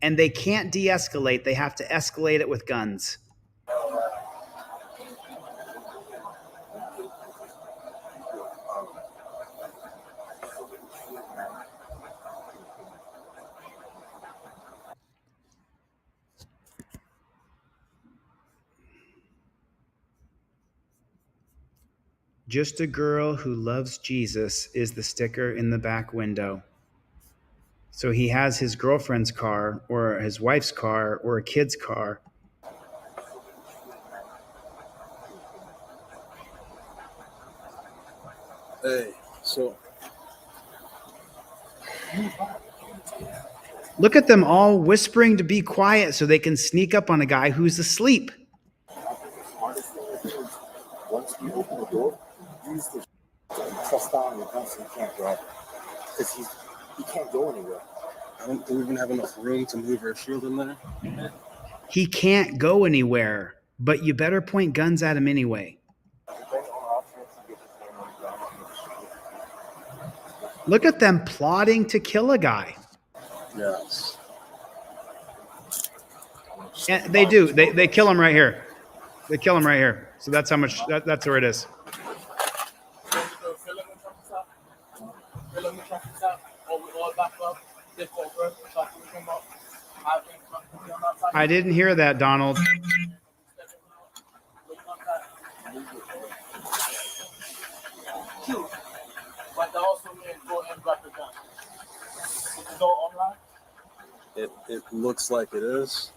and they can't de-escalate. They have to escalate it with guns. Just a girl who loves Jesus is the sticker in the back window. So he has his girlfriend's car or his wife's car or a kid's car. Hey, so Look at them all whispering to be quiet so they can sneak up on a guy who's asleep. Once you open the door, use the press down your gun so you can't grab it. Because he can't go anywhere. I don't even have enough room to move her shield in there. He can't go anywhere, but you better point guns at him anyway. Look at them plotting to kill a guy. Yes. And they do. They kill him right here. They kill him right here. So that's how much. That's where it is. I didn't hear that, Donald. It looks like it is.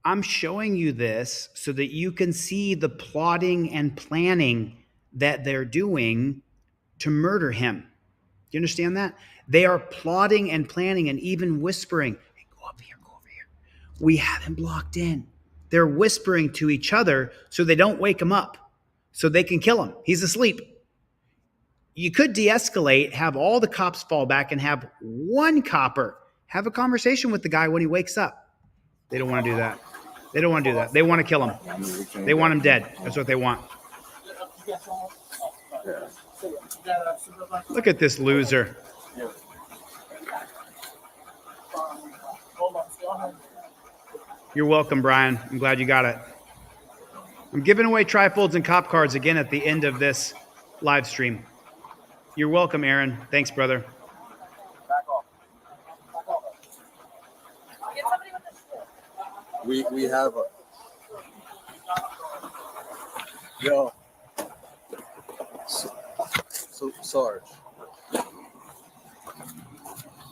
I'm showing you this so that you can see the plotting and planning that they're doing to murder him. Do you understand that? They are plotting and planning and even whispering, hey, go up here, go over here. We have him blocked in. They're whispering to each other so they don't wake him up, so they can kill him. He's asleep. You could de-escalate, have all the cops fall back and have one copper have a conversation with the guy when he wakes up. They don't want to do that. They don't want to do that. They want to kill him. They want him dead. That's what they want. Look at this loser. You're welcome, Brian. I'm glad you got it. I'm giving away trifolds and cop cards again at the end of this live stream. You're welcome, Aaron. Thanks, brother. We have a yo. So Sarge.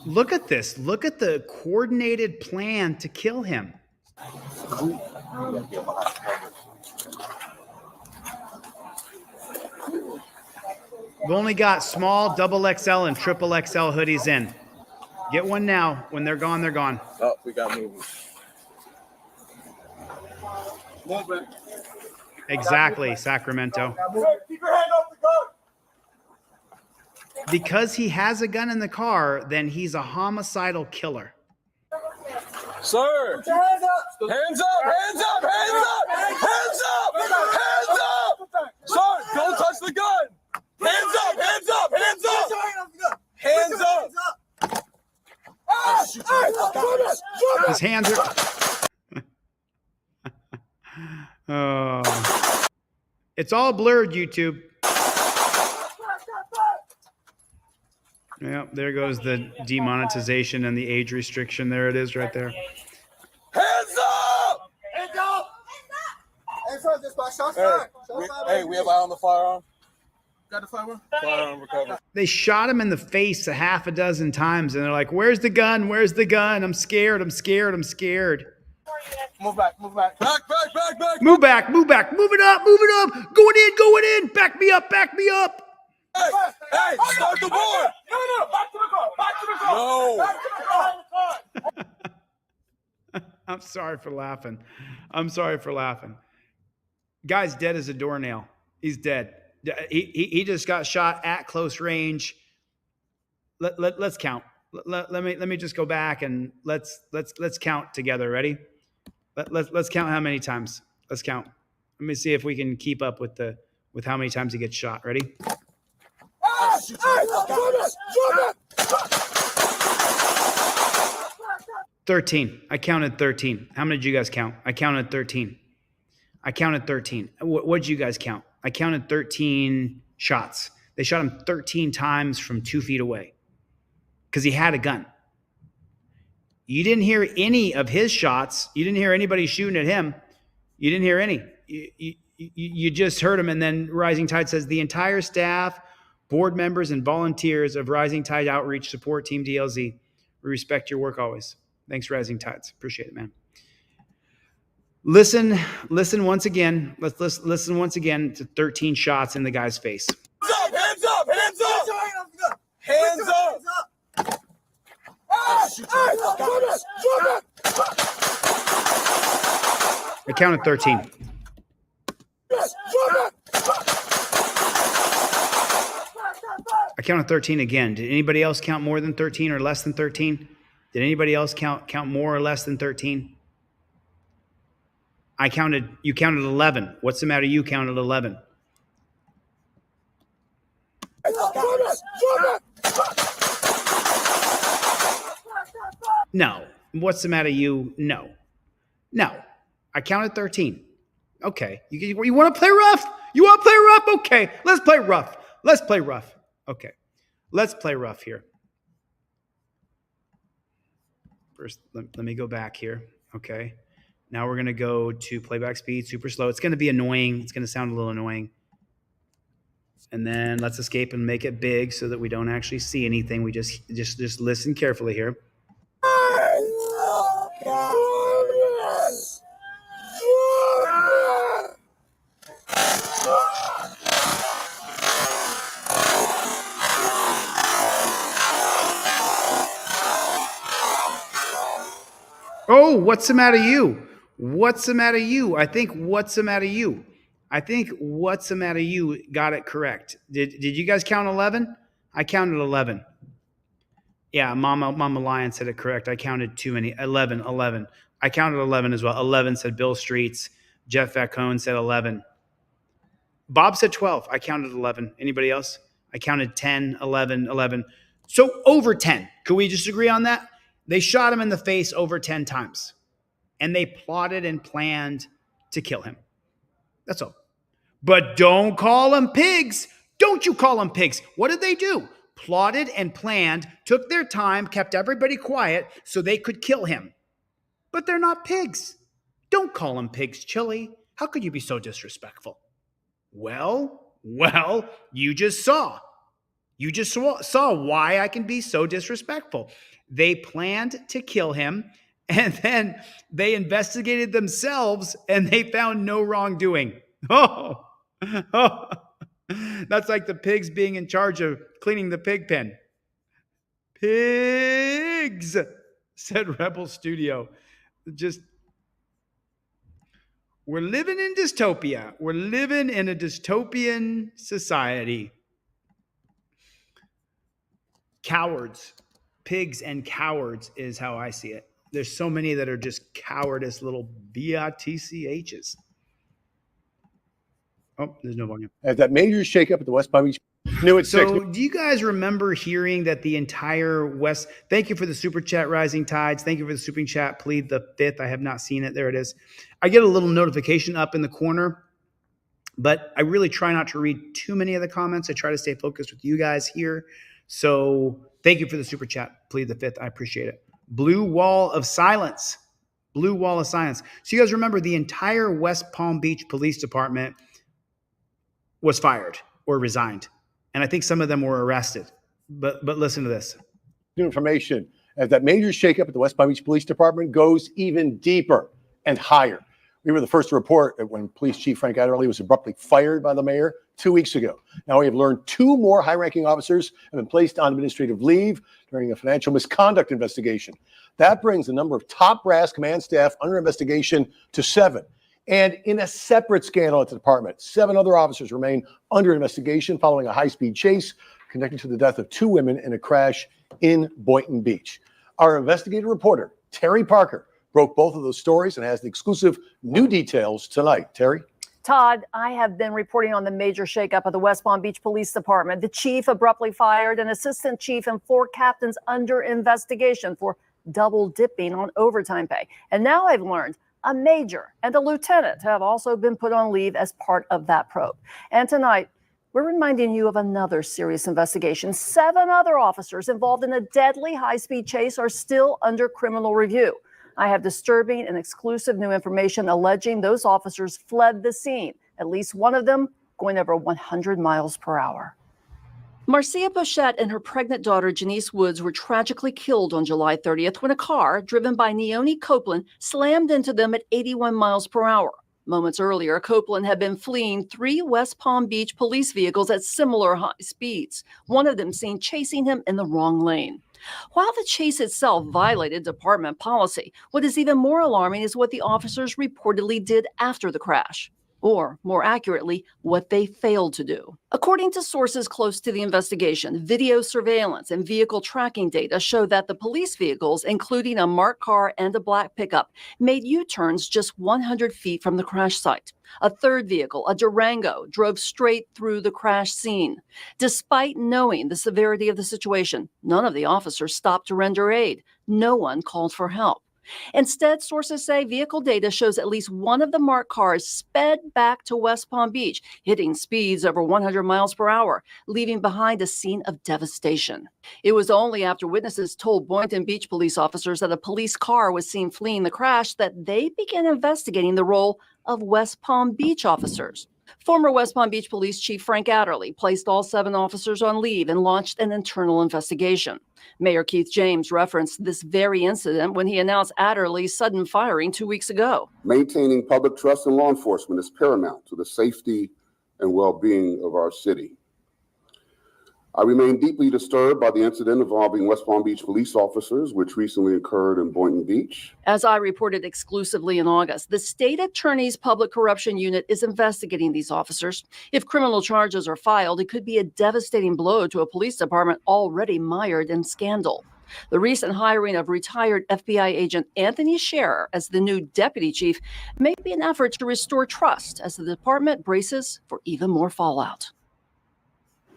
Look at this. Look at the coordinated plan to kill him. We've only got small, double XL, and triple XL hoodies in. Get one now. When they're gone, they're gone. Oh, we got moving. Exactly, Sacramento. Keep your hand off the gun. Because he has a gun in the car, then he's a homicidal killer. Sir! Put your hands up. Hands up! Hands up! Hands up! Hands up! Hands up! Sir, don't touch the gun! Hands up! Hands up! Hands up! Hands up! His hands are... Oh. It's all blurred, YouTube. Yeah, there goes the demonetization and the age restriction. There it is right there. Hands up! Hands up. Hands up. Just by shots Hey, fired. we have eye on the firearm. Got the firearm? Firearm recovered. They shot him in the face a half a dozen times, and they're like, "Where's the gun? Where's the gun? I'm scared. I'm scared. I'm scared." Move back. Move back. Back. Move back. Move back. Move it up. Move it up. Going in. Going in. Back me up. Back me up. Hey, start the board. No, back to the car. Back to the car. No. Back to the car. I'm sorry for laughing. I'm sorry for laughing. Guy's dead as a doornail. He's dead. He just got shot at close range. Let's count. Let me just go back and let's count together. Ready? Let's count how many times. Let's count. Let me see if we can keep up with how many times he gets shot. Ready? 13. I counted 13. How many did you guys count? I counted 13. I counted 13. What did you guys count? I counted 13 shots. They shot him 13 times from 2 feet away because he had a gun. You didn't hear any of his shots. You didn't hear anybody shooting at him. You didn't hear any. You just heard him. And then Rising Tide says the entire staff, board members, and volunteers of Rising Tide Outreach support Team DLZ. We respect your work always. Thanks, Rising Tides. Appreciate it, man. Listen once again. Let's listen once again to 13 shots in the guy's face. Hands up! Hands up! Hands up! I counted 13. I counted 13 again. Did anybody else count more than 13 or less than 13? Did anybody else count more or less than 13? You counted 11. What's the matter? You counted 11. No. What's the matter? No. I counted 13. Okay. You want to play rough? You want to play rough? Okay. Let's play rough. Okay. Let's play rough here. First, let me go back here. Okay. Now we're going to go to playback speed, super slow. It's going to be annoying. It's going to sound a little annoying. And then let's escape and make it big so that we don't actually see anything. We just listen carefully here. Oh, what's the matter you? What's the matter you? I think what's the matter you? I think what's the matter you got it correct. Did you guys count 11? I counted 11. Yeah, Mama Lion said it correct. I counted too many. 11. I counted 11 as well. 11 said Bill Streets. Jeff Vacone said 11. Bob said 12. I counted 11. Anybody else? I counted 10, 11. So over 10. Can we just agree on that? They shot him in the face over 10 times. And they plotted and planned to kill him. That's all. But don't call them pigs. Don't you call them pigs. What did they do? Plotted and planned, took their time, kept everybody quiet so they could kill him. But they're not pigs. Don't call them pigs, Chili. How could you be so disrespectful? Well, you just saw. You just saw why I can be so disrespectful. They planned to kill him, and then they investigated themselves, and they found no wrongdoing. Oh. That's like the pigs being in charge of cleaning the pig pen. Pigs, said Rebel Studio. We're living in dystopia. We're living in a dystopian society. Cowards. Pigs and cowards is how I see it. There's so many that are just cowardice little bitchs. Oh, there's no volume. As that major shakeup at the West Palm Beach. Knew it. So do you guys remember hearing that the entire West... Thank you for the super chat, Rising Tides. Thank you for the super chat. Plead the 5th. I have not seen it. There it is. I get a little notification up in the corner, but I really try not to read too many of the comments. I try to stay focused with you guys here. So thank you for the super chat. Plead the 5th. I appreciate it. Blue Wall of Silence. Blue Wall of Silence. So you guys remember the entire West Palm Beach Police Department was fired or resigned. and I think some of them were arrested. But listen to this. New information as that major shakeup at the West Palm Beach Police Department goes even deeper and higher. We were the first to report that when Police Chief Frank Adderley was abruptly fired by the mayor 2 weeks ago. Now we have learned 2 more high-ranking officers have been placed on administrative leave during a financial misconduct investigation. That brings the number of top brass command staff under investigation to 7. And in a separate scandal at the department, 7 other officers remain under investigation following a high-speed chase connected to the death of 2 women in a crash in Boynton Beach. Our investigative reporter, Terry Parker, broke both of those stories and has the exclusive new details tonight. Terry? Todd, I have been reporting on the major shakeup of the West Palm Beach Police Department. The chief abruptly fired, an assistant chief, and 4 captains under investigation for double dipping on overtime pay. And now I've learned a major and a lieutenant have also been put on leave as part of that probe. And tonight, we're reminding you of another serious investigation. 7 other officers involved in a deadly high-speed chase are still under criminal review. I have disturbing and exclusive new information alleging those officers fled the scene, at least one of them going over 100 miles per hour. Marcia Bochette and her pregnant daughter, Janice Woods, were tragically killed on July 30th when a car driven by Neoni Copeland slammed into them at 81 miles per hour. Moments earlier, Copeland had been fleeing 3 West Palm Beach police vehicles at similar high speeds, one of them seen chasing him in the wrong lane. While the chase itself violated department policy, what is even more alarming is what the officers reportedly did after the crash. Or, more accurately, what they failed to do. According to sources close to the investigation, video surveillance and vehicle tracking data show that the police vehicles, including a marked car and a black pickup, made U-turns just 100 feet from the crash site. A third vehicle, a Durango, drove straight through the crash scene. Despite knowing the severity of the situation, none of the officers stopped to render aid. No one called for help. Instead, sources say vehicle data shows at least one of the marked cars sped back to West Palm Beach, hitting speeds over 100 miles per hour, leaving behind a scene of devastation. It was only after witnesses told Boynton Beach police officers that a police car was seen fleeing the crash that they began investigating the role of West Palm Beach officers. Former West Palm Beach Police Chief Frank Adderley placed all 7 officers on leave and launched an internal investigation. Mayor Keith James referenced this very incident when he announced Adderley's sudden firing 2 weeks ago. Maintaining public trust in law enforcement is paramount to the safety and well-being of our city. I remain deeply disturbed by the incident involving West Palm Beach police officers, which recently occurred in Boynton Beach. As I reported exclusively in August, the state attorney's public corruption unit is investigating these officers. If criminal charges are filed, it could be a devastating blow to a police department already mired in scandal. The recent hiring of retired FBI agent Anthony Scherer as the new deputy chief may be an effort to restore trust as the department braces for even more fallout.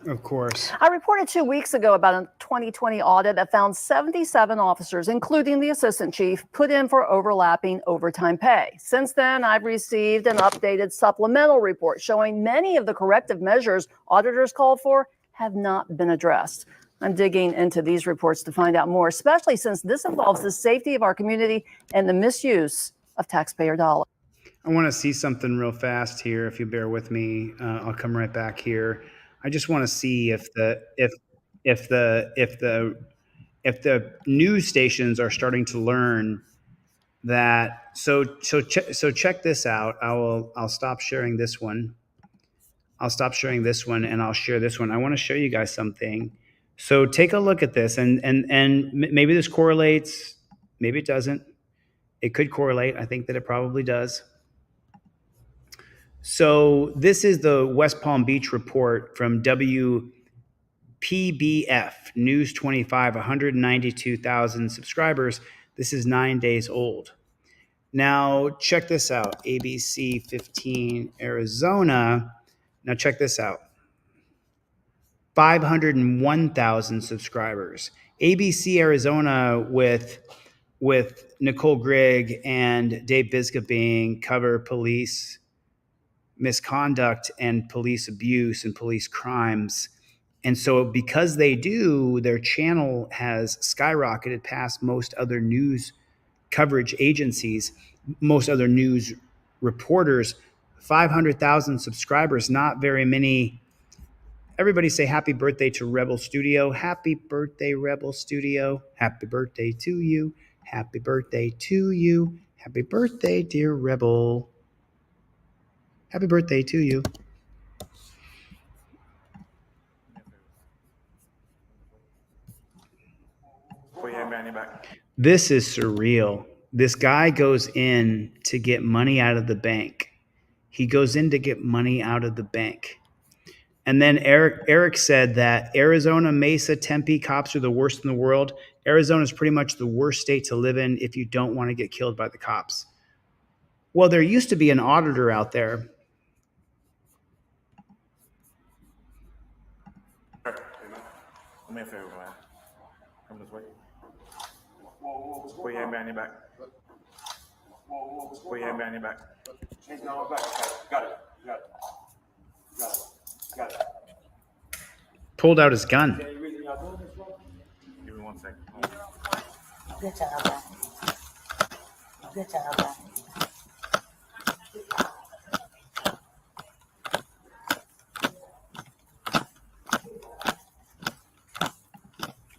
Of course. I reported 2 weeks ago about a 2020 audit that found 77 officers, including the assistant chief, put in for overlapping overtime pay. Since then, I've received an updated supplemental report showing many of the corrective measures auditors called for have not been addressed. I'm digging into these reports to find out more, especially since this involves the safety of our community and the misuse of taxpayer dollars. I want to see something real fast here. If you bear with me, I'll come right back here. I just want to see if the news stations are starting to learn that. So check this out. I'll stop sharing this one. I'll stop sharing this one and I'll share this one. I want to show you guys something. So take a look at this and maybe this correlates. Maybe it doesn't. It could correlate. I think that it probably does. So this is the West Palm Beach report from WPBF News 25, 192,000 subscribers. This is 9 days old. Now check this out. ABC 15 Arizona. Now check this out. 501,000 subscribers. ABC Arizona with Nicole Grigg and Dave Biscobing cover police misconduct and police abuse and police crimes. And so because they do, their channel has skyrocketed past most other news coverage agencies, most other news reporters. 500,000 subscribers, not very many Everybody say happy birthday to Rebel Studio. Happy birthday, Rebel Studio. Happy birthday to you. Happy birthday to you. Happy birthday, dear Rebel. Happy birthday to you. This is surreal. This guy goes in to get money out of the bank. He goes in to get money out of the bank. And then Eric said that Arizona, Mesa, Tempe cops are the worst in the world. Arizona is pretty much the worst state to live in if you don't want to get killed by the cops. Well, there used to be an auditor out there. Do me a favor, man. Come this way. Put your hand behind your back. Put your hand behind your back. Change down my back. Got it. Got it. Got it. Got it. Pulled out his gun. Give me 1 second. Good job, man. Good job, man.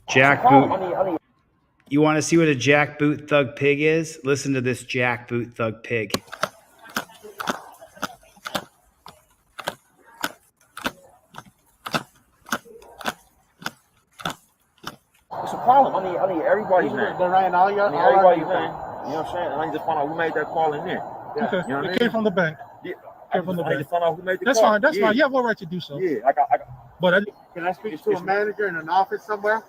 Jackboot. You want to see what a jackboot thug pig is? Listen to this jackboot thug pig. It's a problem. I need everybody's name. They're writing all your. I need everybody's name. You know what I'm saying? And I need to find out who made that call in there. Yeah. You know what I It mean? came from the bank. Yeah. Came from the I need to bank. find out who made the That's call. fine. That's Yeah. fine. You have all right to do so. Yeah, I got. But Can I speak to a manager in an office somewhere?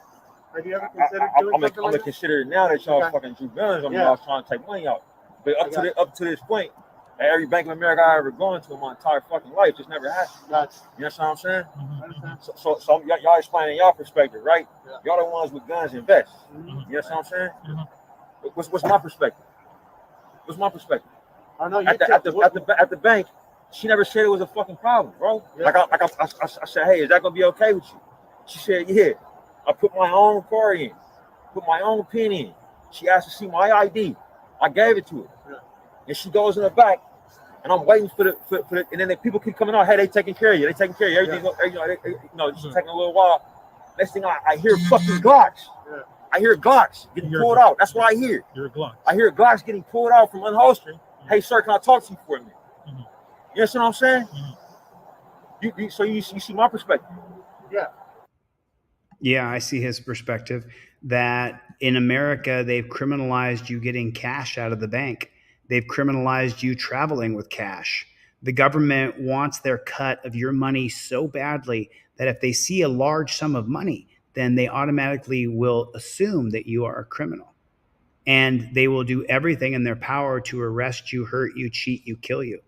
Have you ever considered doing I'm something gonna like that? consider it now that y'all Okay. fucking drew guns on me. Yeah. I was trying to take money out. But up to this point, at every Bank of America I ever gone to in my entire fucking life, just never happened. Gotcha. You know what I'm saying? Understand. So y'all explaining y'all perspective, right? Yeah. Y'all the ones with guns and vests. You know what I'm saying? What's my perspective? What's my perspective? I know you At the bank, she never said it was a fucking problem, bro. Yeah. I said, hey, is that gonna be okay with you? She said, yeah. I put my own card in, put my own pin in. She asked to see my ID. I gave it to her. Yeah. And she goes in the back, and I'm waiting for the and then the people keep coming out. Hey, they taking care of you. They taking care of you. Everything, it's taking a little while. Next thing I hear fucking Glocks. Yeah. I hear Glocks getting pulled out. That's what I hear. You're a Glock. I hear Glocks getting pulled out from unholstering. Hey, sir, can I talk to you for a minute? You know what I'm saying? So you see my perspective. Yeah. Yeah, I see his perspective that in America, they've criminalized you getting cash out of the bank. They've criminalized you traveling with cash. The government wants their cut of your money so badly that if they see a large sum of money, then they automatically will assume that you are a criminal. And they will do everything in their power to arrest you, hurt you, cheat you, kill you.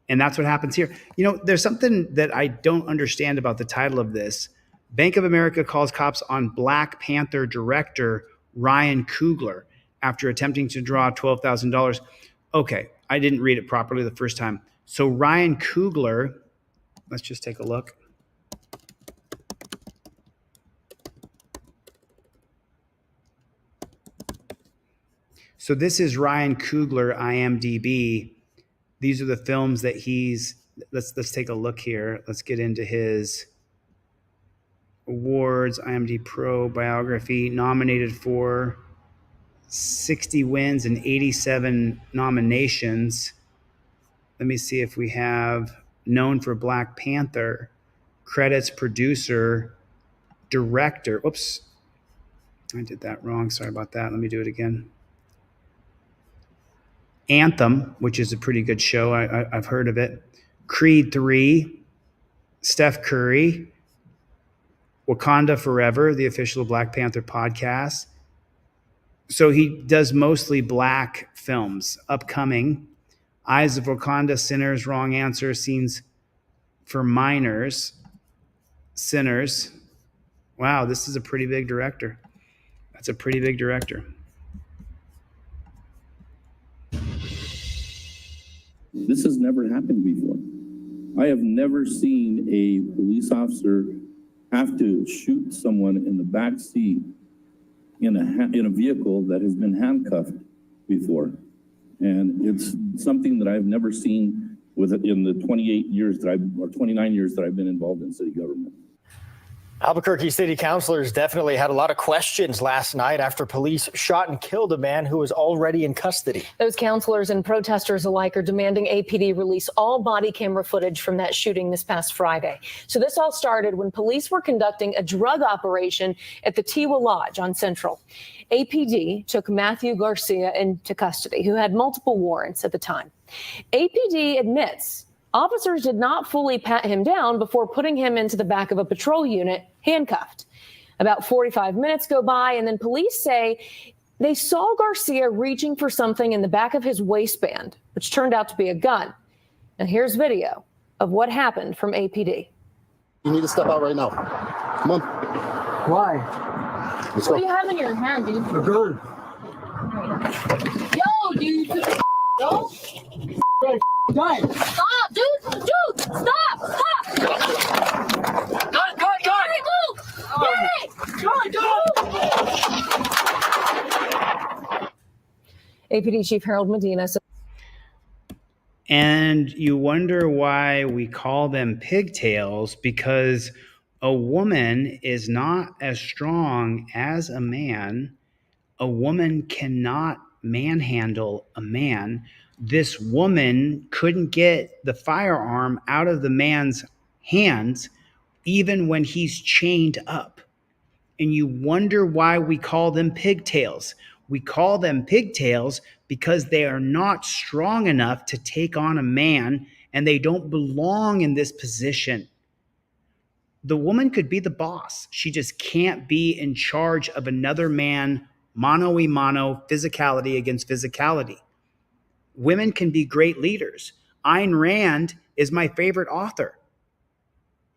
And that's what happens here. You know, there's something that I don't understand about the title of this. Bank of America calls cops on Black Panther director Ryan Coogler after attempting to draw $12,000. Okay, I didn't read it properly the first time. So Ryan Coogler, let's just take a look. So this is Ryan Coogler, IMDb. These are the films that let's take a look here. Let's get into his awards. IMDb Pro biography, nominated for 60 wins and 87 nominations. Let me see if we have known for Black Panther, credits, producer, director. Oops, I did that wrong. Sorry about that. Let me do it again. Anthem, which is a pretty good show. I've heard of it. Creed 3, Steph Curry, Wakanda Forever, the official Black Panther podcast. So he does mostly black films. Upcoming, Eyes of Wakanda, Sinners, Wrong Answer, Scenes for Minors, Sinners. Wow, this is a pretty big director. That's a pretty big director. This has never happened before. I have never seen a police officer have to shoot someone in the back seat in a vehicle that has been handcuffed before. And it's something that I've never seen in the 28 years that or 29 years that I've been involved in city government. Albuquerque city councilors definitely had a lot of questions last night after police shot and killed a man who was already in custody. Those councilors and protesters alike are demanding APD release all body camera footage from that shooting this past Friday. So this all started when police were conducting a drug operation at the Tiwa Lodge on Central. APD took Matthew Garcia into custody, who had multiple warrants at the time. APD admits officers did not fully pat him down before putting him into the back of a patrol unit, handcuffed. About 45 minutes go by, and then police say they saw Garcia reaching for something in the back of his waistband, which turned out to be a gun. And here's video of what happened from APD. You need to step out right now. Come on. Why? Let's What go. do you have in your hand, dude? A gun. Yo, dude. Yo. Guys. Stop, dude. Dude, stop. Stop. Gun. Hey, APD Chief Harold Medina said. And you wonder why we call them pigtails, because a woman is not as strong as a man. A woman cannot manhandle a man. This woman couldn't get the firearm out of the man's hands even when he's chained up. And you wonder why we call them pigtails. We call them pigtails because they are not strong enough to take on a man, and they don't belong in this position. The woman could be the boss. She just can't be in charge of another man, mano-a-mano, physicality against physicality. Women can be great leaders. Ayn Rand is my favorite author.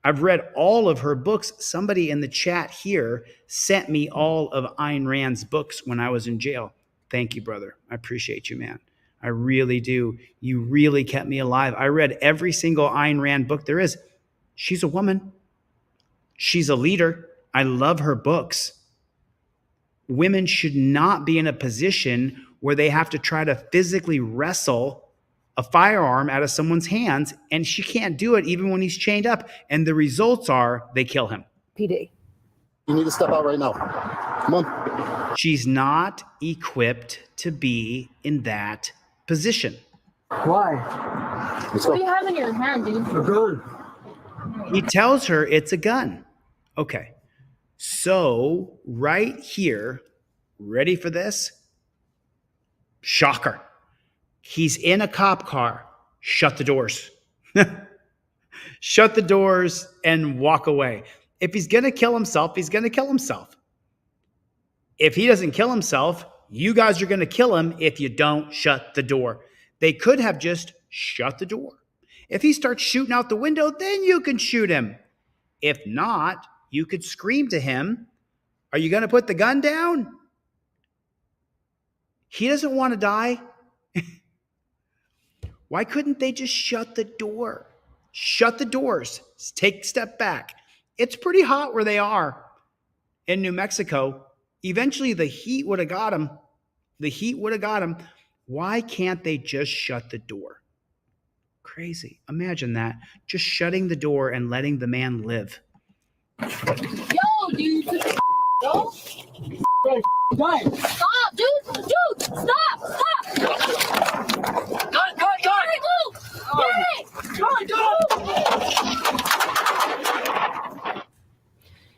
I've read all of her books. Somebody in the chat here sent me all of Ayn Rand's books when I was in jail. Thank you, brother. I appreciate you, man. I really do. You really kept me alive. I read every single Ayn Rand book there is. She's a woman. She's a leader. I love her books. Women should not be in a position where they have to try to physically wrestle a firearm out of someone's hands, and she can't do it even when he's chained up. And the results are they kill him. PD. You need to step out right now. Come on. She's not equipped to be in that position. Why? Let's What go. do you have in your hand, dude? A gun. He tells her it's a gun. Okay. So right here, ready for this? Shocker. He's in a cop car. Shut the doors. Shut the doors and walk away. If he's going to kill himself, he's going to kill himself. If he doesn't kill himself, you guys are going to kill him if you don't shut the door. They could have just shut the door. If he starts shooting out the window, then you can shoot him. If not, you could scream to him, "Are you going to put the gun down?" He doesn't want to die. Why couldn't they just shut the door? Shut the doors. Take a step back. It's pretty hot where they are in New Mexico. Eventually, the heat would have got him. The heat would have got him. Why can't they just shut the door? Crazy. Imagine that. Just shutting the door and letting the man live. Yo, dude. Yo. Guys. Stop, dude. Dude, stop. Stop. Gun. Hey, move.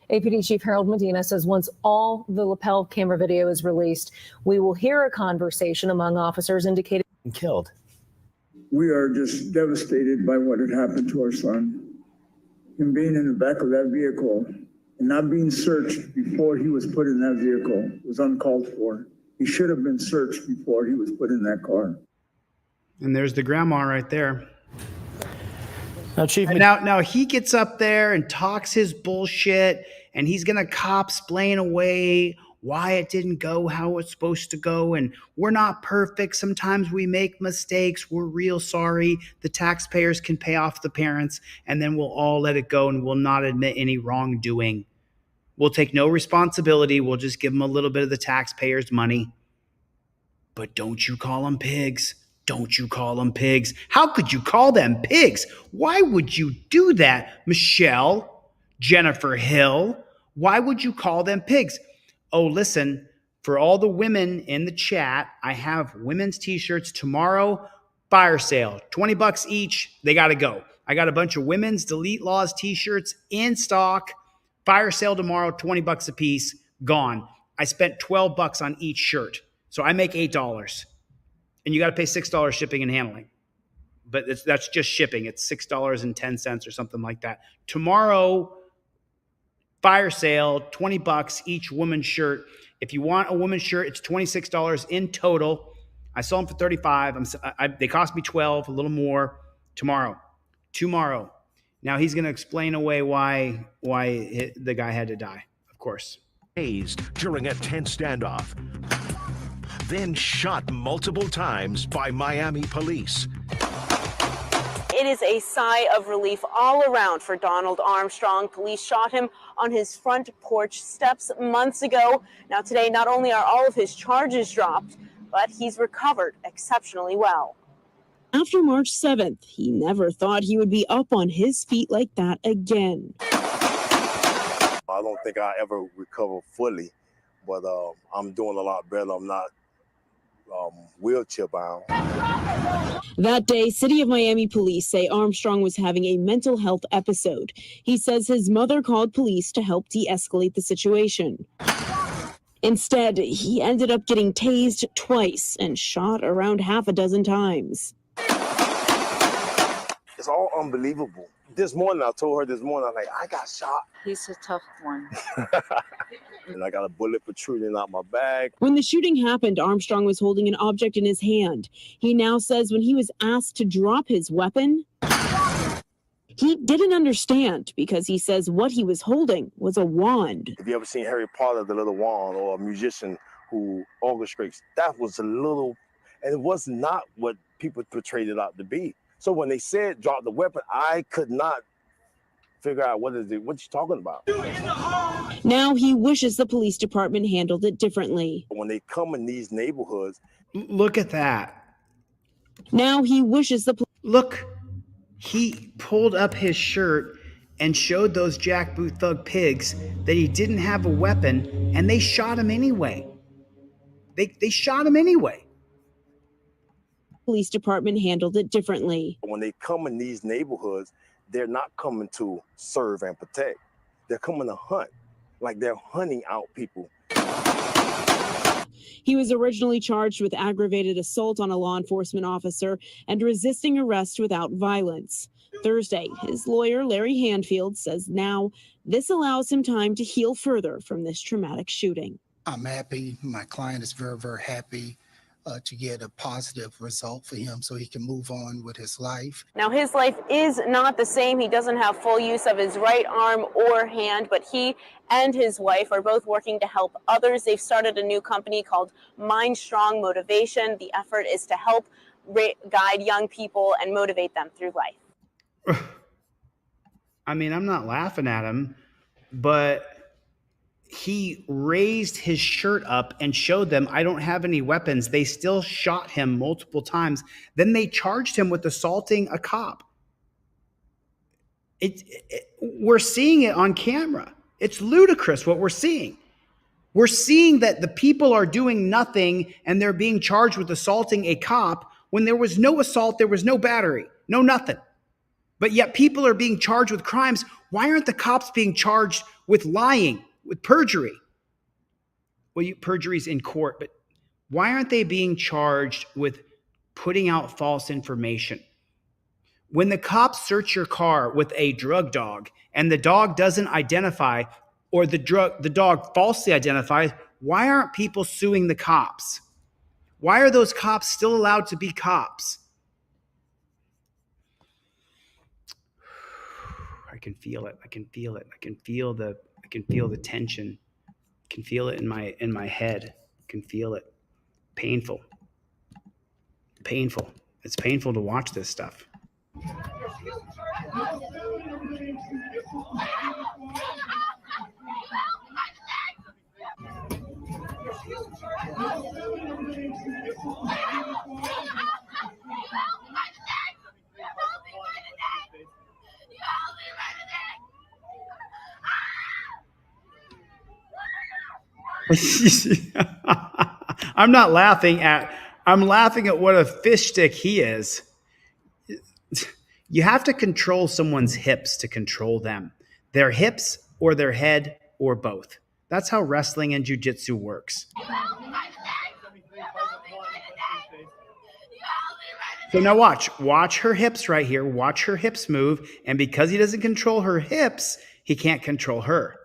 Hey. APD Chief Harold Medina says once all the lapel camera video is released, we will hear a conversation among officers indicating killed. We are just devastated by what had happened to our son. Him being in the back of that vehicle and not being searched before he was put in that vehicle was uncalled for. He should have been searched before he was put in that car. And there's the grandma right there. Now, Chief, now he gets up there and talks his bullshit, and he's gonna explain away why it didn't go how it's supposed to go, and we're not perfect. Sometimes we make mistakes. We're real sorry. The taxpayers can pay off the parents, and then we'll all let it go, and we'll not admit any wrongdoing. We'll take no responsibility. We'll just give them a little bit of the taxpayers' money. But don't you call them pigs. Don't you call them pigs. How could you call them pigs? Why would you do that? Michelle, Jennifer Hill, why would you call them pigs? Oh, listen, for all the women in the chat, I have women's t-shirts tomorrow, fire sale, $20 each. They got to go. I got a bunch of women's Delete Laws t-shirts in stock. Fire sale tomorrow, $20 a piece, gone. I spent $12 on each shirt. So I make $8. And you got to pay $6 shipping and handling. But that's just shipping. It's $6.10 or something like that. Tomorrow, fire sale, $20 each woman's shirt. If you want a woman's shirt, it's $26 in total. I sell them for $35. They cost me $12, a little more. Tomorrow. Now he's going to explain away why the guy had to die, of course. Tased during a tense standoff, then shot multiple times by Miami police. It is a sigh of relief all around for Donald Armstrong. Police shot him on his front porch steps months ago. Now today, not only are all of his charges dropped, but he's recovered exceptionally well. After March 7th, he never thought he would be up on his feet like that again. I don't think I ever recover fully, but I'm doing a lot better. I'm not wheelchair bound. That day, City of Miami police say Armstrong was having a mental health episode. He says his mother called police to help de-escalate the situation. Instead, he ended up getting tased twice and shot around half a dozen times. It's all unbelievable. This morning, I told her this morning, I'm like, I got shot. He's a tough one. And I got a bullet protruding out my bag. When the shooting happened, Armstrong was holding an object in his hand. He now says when he was asked to drop his weapon, he didn't understand because he says what he was holding was a wand. Have you ever seen Harry Potter, the little wand, or a musician who orchestrates? That was a little, and it was not what people portrayed it out to be. So when they said drop the weapon, I could not figure out what you talking about. Now he wishes the police department handled it differently. When they come in these neighborhoods. Look at that. Now he wishes the Look, he pulled up his shirt and showed those jackboot thug pigs that he didn't have a weapon, and they shot him anyway. They shot him anyway. Police department handled it differently. When they come in these neighborhoods, they're not coming to serve and protect. They're coming to hunt, like they're hunting out people. He was originally charged with aggravated assault on a law enforcement officer and resisting arrest without violence. Thursday, his lawyer, Larry Handfield, says now this allows him time to heal further from this traumatic shooting. I'm happy. My client is very, very happy to get a positive result for him so he can move on with his life. Now, his life is not the same. He doesn't have full use of his right arm or hand, but he and his wife are both working to help others. They've started a new company called Mind Strong Motivation. The effort is to help guide young people and motivate them through life. I mean, I'm not laughing at him, but he raised his shirt up and showed them, I don't have any weapons. They still shot him multiple times. Then they charged him with assaulting a cop. We're seeing it on camera. It's ludicrous what we're seeing. We're seeing that the people are doing nothing and they're being charged with assaulting a cop when there was no assault, there was no battery, no nothing. But yet people are being charged with crimes. Why aren't the cops being charged with lying? With perjury? Well, perjury's in court, but why aren't they being charged with putting out false information? When the cops search your car with a drug dog and the dog doesn't identify, or the dog falsely identifies, why aren't people suing the cops? Why are those cops still allowed to be cops? I can feel it. I can feel it. I can feel the tension. I can feel it in my head. I can feel it. Painful. Painful. It's painful to watch this stuff. I'm laughing at what a fish stick he is. You have to control someone's hips to control them. Their hips or their head or both. That's how wrestling and jiu-jitsu works. So now watch her hips right here. Watch her hips move. And because he doesn't control her hips, he can't control her.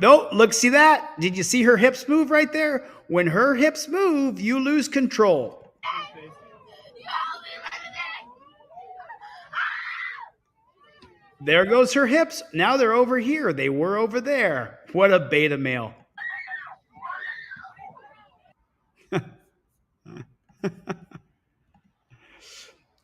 No, look, see that? Did you see her hips move right there? When her hips move, you lose control. There goes her hips. Now they're over here. They were over there. What a beta male.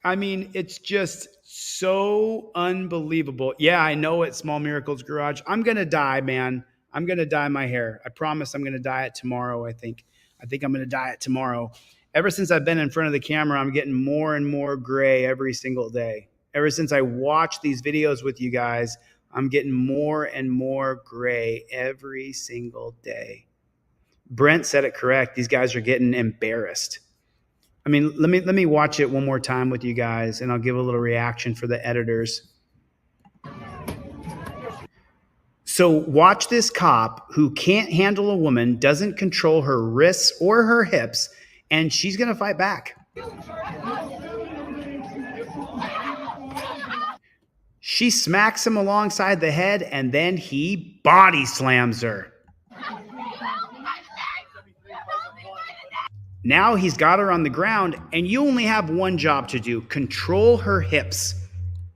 I mean, it's just so unbelievable. Yeah, I know it, Small Miracles Garage. I'm going to dye, man. I'm going to dye my hair. I promise I'm going to dye it tomorrow, I think. I think I'm going to dye it tomorrow. Ever since I've been in front of the camera, I'm getting more and more gray every single day. Ever since I watch these videos with you guys, I'm getting more and more gray every single day. Brent said it correct. These guys are getting embarrassed. I mean, let me watch it one more time with you guys, and I'll give a little reaction for the editors. So watch this cop who can't handle a woman, doesn't control her wrists or her hips, and she's going to fight back. She smacks him alongside the head, and then he body slams her. Now he's got her on the ground, and you only have one job to do. Control her hips.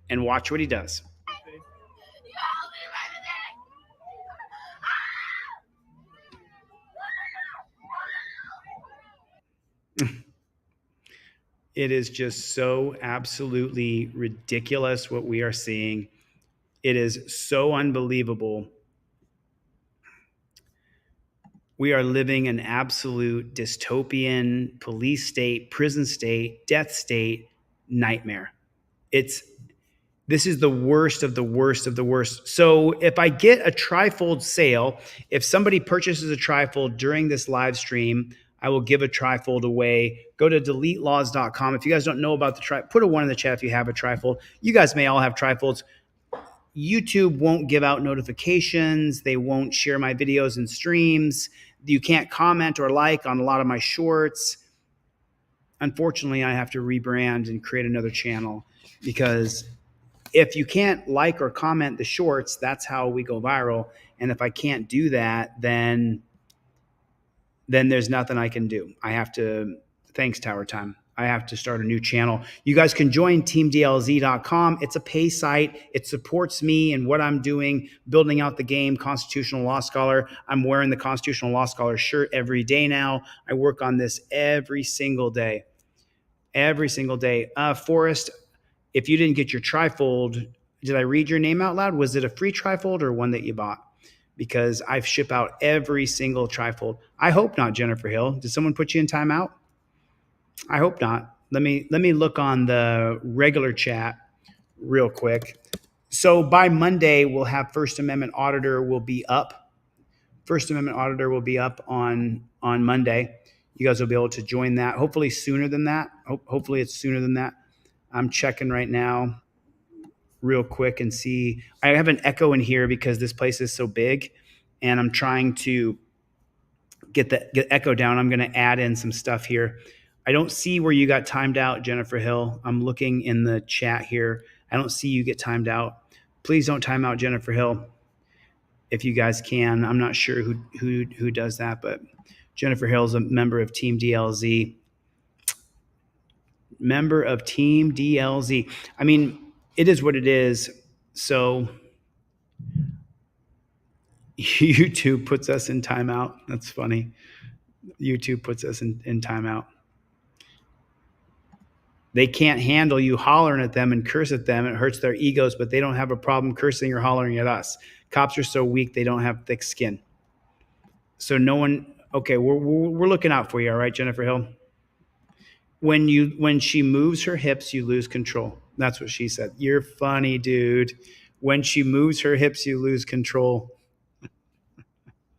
And watch what he does. It is just so absolutely ridiculous what we are seeing. It is so unbelievable. We are living an absolute dystopian police state, prison state, death state nightmare. This is the worst of the worst of the worst. So if I get a trifold sale, if somebody purchases a trifold during this live stream, I will give a trifold away. Go to deletelaws.com. If you guys don't know about the trifold, put a 1 in the chat if you have a trifold. You guys may all have trifolds. YouTube won't give out notifications. They won't share my videos and streams. You can't comment or like on a lot of my shorts. Unfortunately, I have to rebrand and create another channel because if you can't like or comment the shorts, that's how we go viral. And if I can't do that, then there's nothing I can do. I have to, thanks Tower Time, I have to start a new channel. You guys can join teamdlz.com. It's a pay site. It supports me and what I'm doing, building out the game, Constitutional Law Scholar. I'm wearing the Constitutional Law Scholar shirt every day now. I work on this every single day. Every single day. Forrest, if you didn't get your trifold, did I read your name out loud? Was it a free trifold or one that you bought? Because I ship out every single trifold. I hope not, Jennifer Hill. Did someone put you in timeout? I hope not. Let me look on the regular chat real quick. So by Monday, we'll have First Amendment Auditor will be up. First Amendment Auditor will be up on Monday. You guys will be able to join that. Hopefully sooner than that. Hopefully it's sooner than that. I'm checking right now real quick and see. I have an echo in here because this place is so big and I'm trying to get the echo down. I'm going to add in some stuff here. I don't see where you got timed out, Jennifer Hill. I'm looking in the chat here. I don't see you get timed out. Please don't time out Jennifer Hill if you guys can. I'm not sure who does that, but Jennifer Hill is a member of Team DLZ. Member of Team DLZ. I mean, it is what it is. So YouTube puts us in timeout. That's funny. YouTube puts us in timeout. They can't handle you hollering at them and curse at them. It hurts their egos, but they don't have a problem cursing or hollering at us. Cops are so weak, they don't have thick skin. So no one, okay, we're looking out for you, all right, Jennifer Hill? When she moves her hips, you lose control. That's what she said. You're funny, dude. When she moves her hips, you lose control.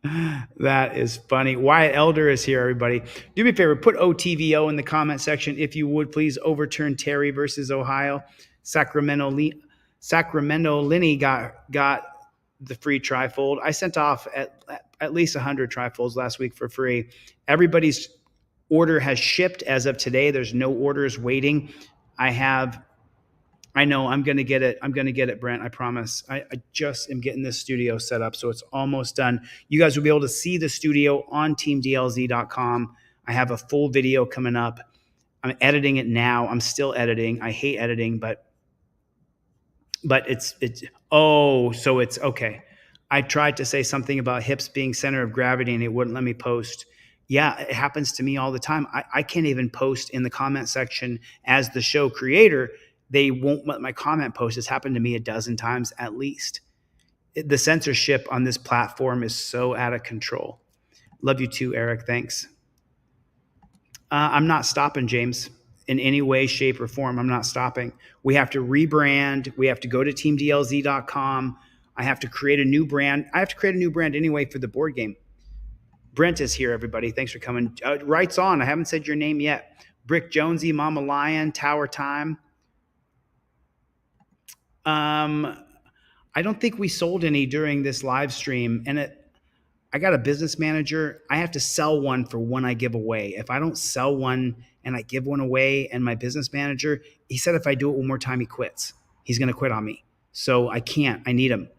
That is funny. Wyatt Elder is here, everybody. Do me a favor, put OTVO in the comment section if you would, please. Overturn Terry versus Ohio. Sacramento Lenny got the free trifold. I sent off at least 100 trifolds last week for free. Everybody's order has shipped as of today. There's no orders waiting. I know I'm going to get it. I'm going to get it, Brent. I promise. I just am getting this studio set up, so it's almost done. You guys will be able to see the studio on teamdlz.com. I have a full video coming up. I'm editing it now. I'm still editing. I hate editing, but it's so it's okay. I tried to say something about hips being center of gravity, and it wouldn't let me post. Yeah, it happens to me all the time. I can't even post in the comment section as the show creator. They won't let my comment post. It's happened to me a dozen times at least. The censorship on this platform is so out of control. Love you too, Eric. Thanks. I'm not stopping, James, in any way, shape, or form. I'm not stopping. We have to rebrand. We have to go to teamdlz.com. I have to create a new brand. I have to create a new brand anyway for the board game. Brent is here, everybody. Thanks for coming. Writes on. I haven't said your name yet. Brick Jonesy, Mama Lion, Tower Time. I don't think we sold any during this live stream, and I got a business manager. I have to sell one for one I give away. If I don't sell one and I give one away, and my business manager, he said if I do it one more time, he quits. He's going to quit on me. So I can't. I need him.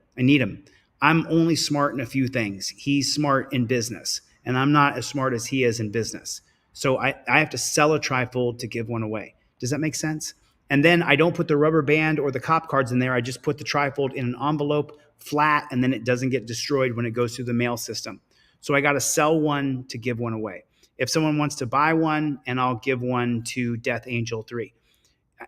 I'm only smart in a few things. He's smart in business, and I'm not as smart as he is in business. So I have to sell a trifold to give one away. Does that make sense? And then I don't put the rubber band or the cop cards in there. I just put the trifold in an envelope flat, and then it doesn't get destroyed when it goes through the mail system. So I got to sell one to give one away. If someone wants to buy one, and I'll give one to Death Angel 3.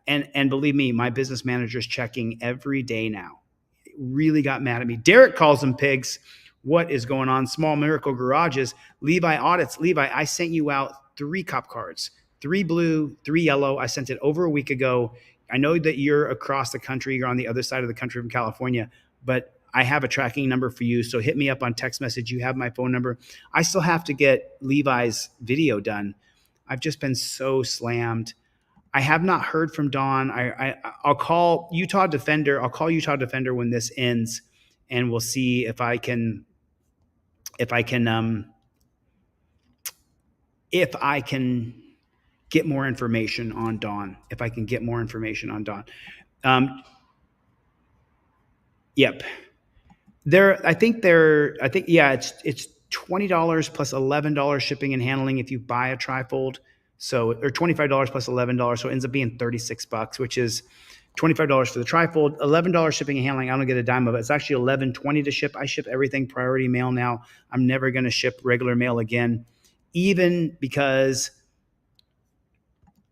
And believe me, my business manager is checking every day now. It really got mad at me. Derek calls them pigs. What is going on? Small Miracle Garages. Levi Audits. Levi, I sent you out 3 cop cards. 3 blue, 3 yellow. I sent it over a week ago. I know that you're across the country. You're on the other side of the country from California, but I have a tracking number for you. So hit me up on text message. You have my phone number. I still have to get Levi's video done. I've just been so slammed. I have not heard from Dawn. I'll call Utah Defender. I'll call Utah Defender when this ends, and we'll see if I can get more information on Dawn. Yep. It's $20 plus $11 shipping and handling if you buy a trifold. So, or $25 plus $11. So it ends up being $36, which is $25 for the trifold, $11 shipping and handling. I don't get a dime of it. It's actually $11.20 to ship. I ship everything priority mail now. I'm never going to ship regular mail again, even because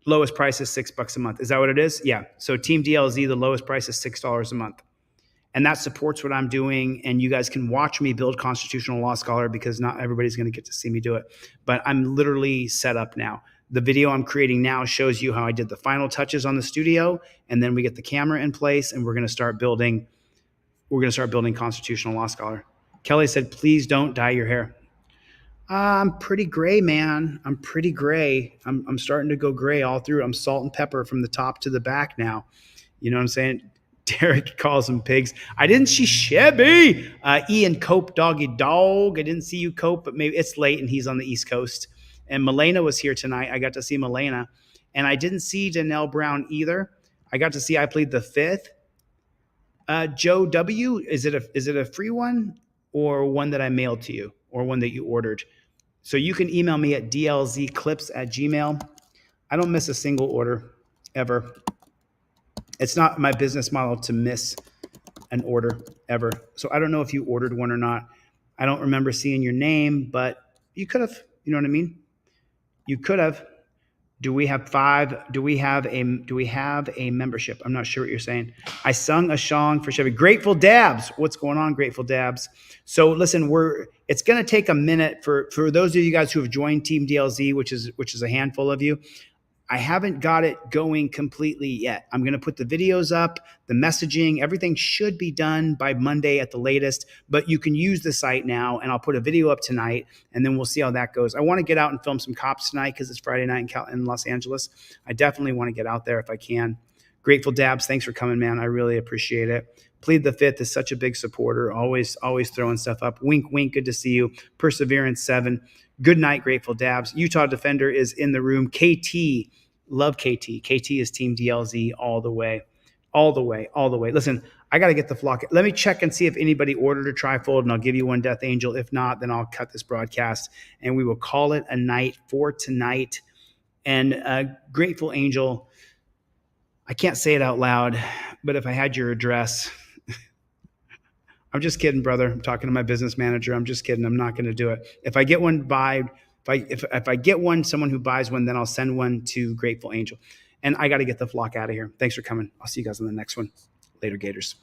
lowest price is $6 a month. Is that what it is? Yeah. So Team DLZ, the lowest price is $6 a month. And that supports what I'm doing. And you guys can watch me build Constitutional Law Scholar, because not everybody's going to get to see me do it. But I'm literally set up now. The video I'm creating now shows you how I did the final touches on the studio. And then we get the camera in place, and we're going to start building Constitutional Law Scholar. Kelly said, please don't dye your hair. I'm pretty gray, man. I'm pretty gray. I'm starting to go gray all through. I'm salt and pepper from the top to the back now. You know what I'm saying? Derek calls them pigs. I didn't see Chevy. Ian Cope, doggy dog. I didn't see you, Cope, but maybe it's late and he's on the East Coast. And Milena was here tonight. I got to see Milena. And I didn't see Danelle Brown either. I got to see I Plead the Fifth. Joe W., is it a free one or one that I mailed to you or one that you ordered? So you can email me at dlzclips@gmail.com. I don't miss a single order ever. It's not my business model to miss an order ever. So I don't know if you ordered one or not. I don't remember seeing your name, but you could have. You know what I mean? You could have. Do we have a membership? I'm not sure what you're saying. I sung a song for Chevy. Grateful Dabs. What's going on, Grateful Dabs? So listen, it's going to take a minute for those of you guys who have joined Team DLZ, which is a handful of you. I haven't got it going completely yet. I'm going to put the videos up, the messaging, everything should be done by Monday at the latest, but you can use the site now, and I'll put a video up tonight, and then we'll see how that goes. I want to get out and film some cops tonight because it's Friday night in Los Angeles. I definitely want to get out there if I can. Grateful Dabs, thanks for coming, man. I really appreciate it. Plead the Fifth is such a big supporter, always throwing stuff up. Wink, wink, good to see you. Perseverance 7. Good night, Grateful Dabs. Utah Defender is in the room. KT, love KT. KT is Team DLZ all the way. All the way, all the way. Listen, I got to get the flock. Let me check and see if anybody ordered a trifold, and I'll give you one Death Angel. If not, then I'll cut this broadcast, and we will call it a night for tonight. And Grateful Angel, I can't say it out loud, but if I had your address, I'm just kidding, brother. I'm talking to my business manager. I'm just kidding. I'm not going to do it. If I get one if I get one, someone who buys one, then I'll send one to Grateful Angel. And I got to get the flock out of here. Thanks for coming. I'll see you guys on the next one. Later, Gators.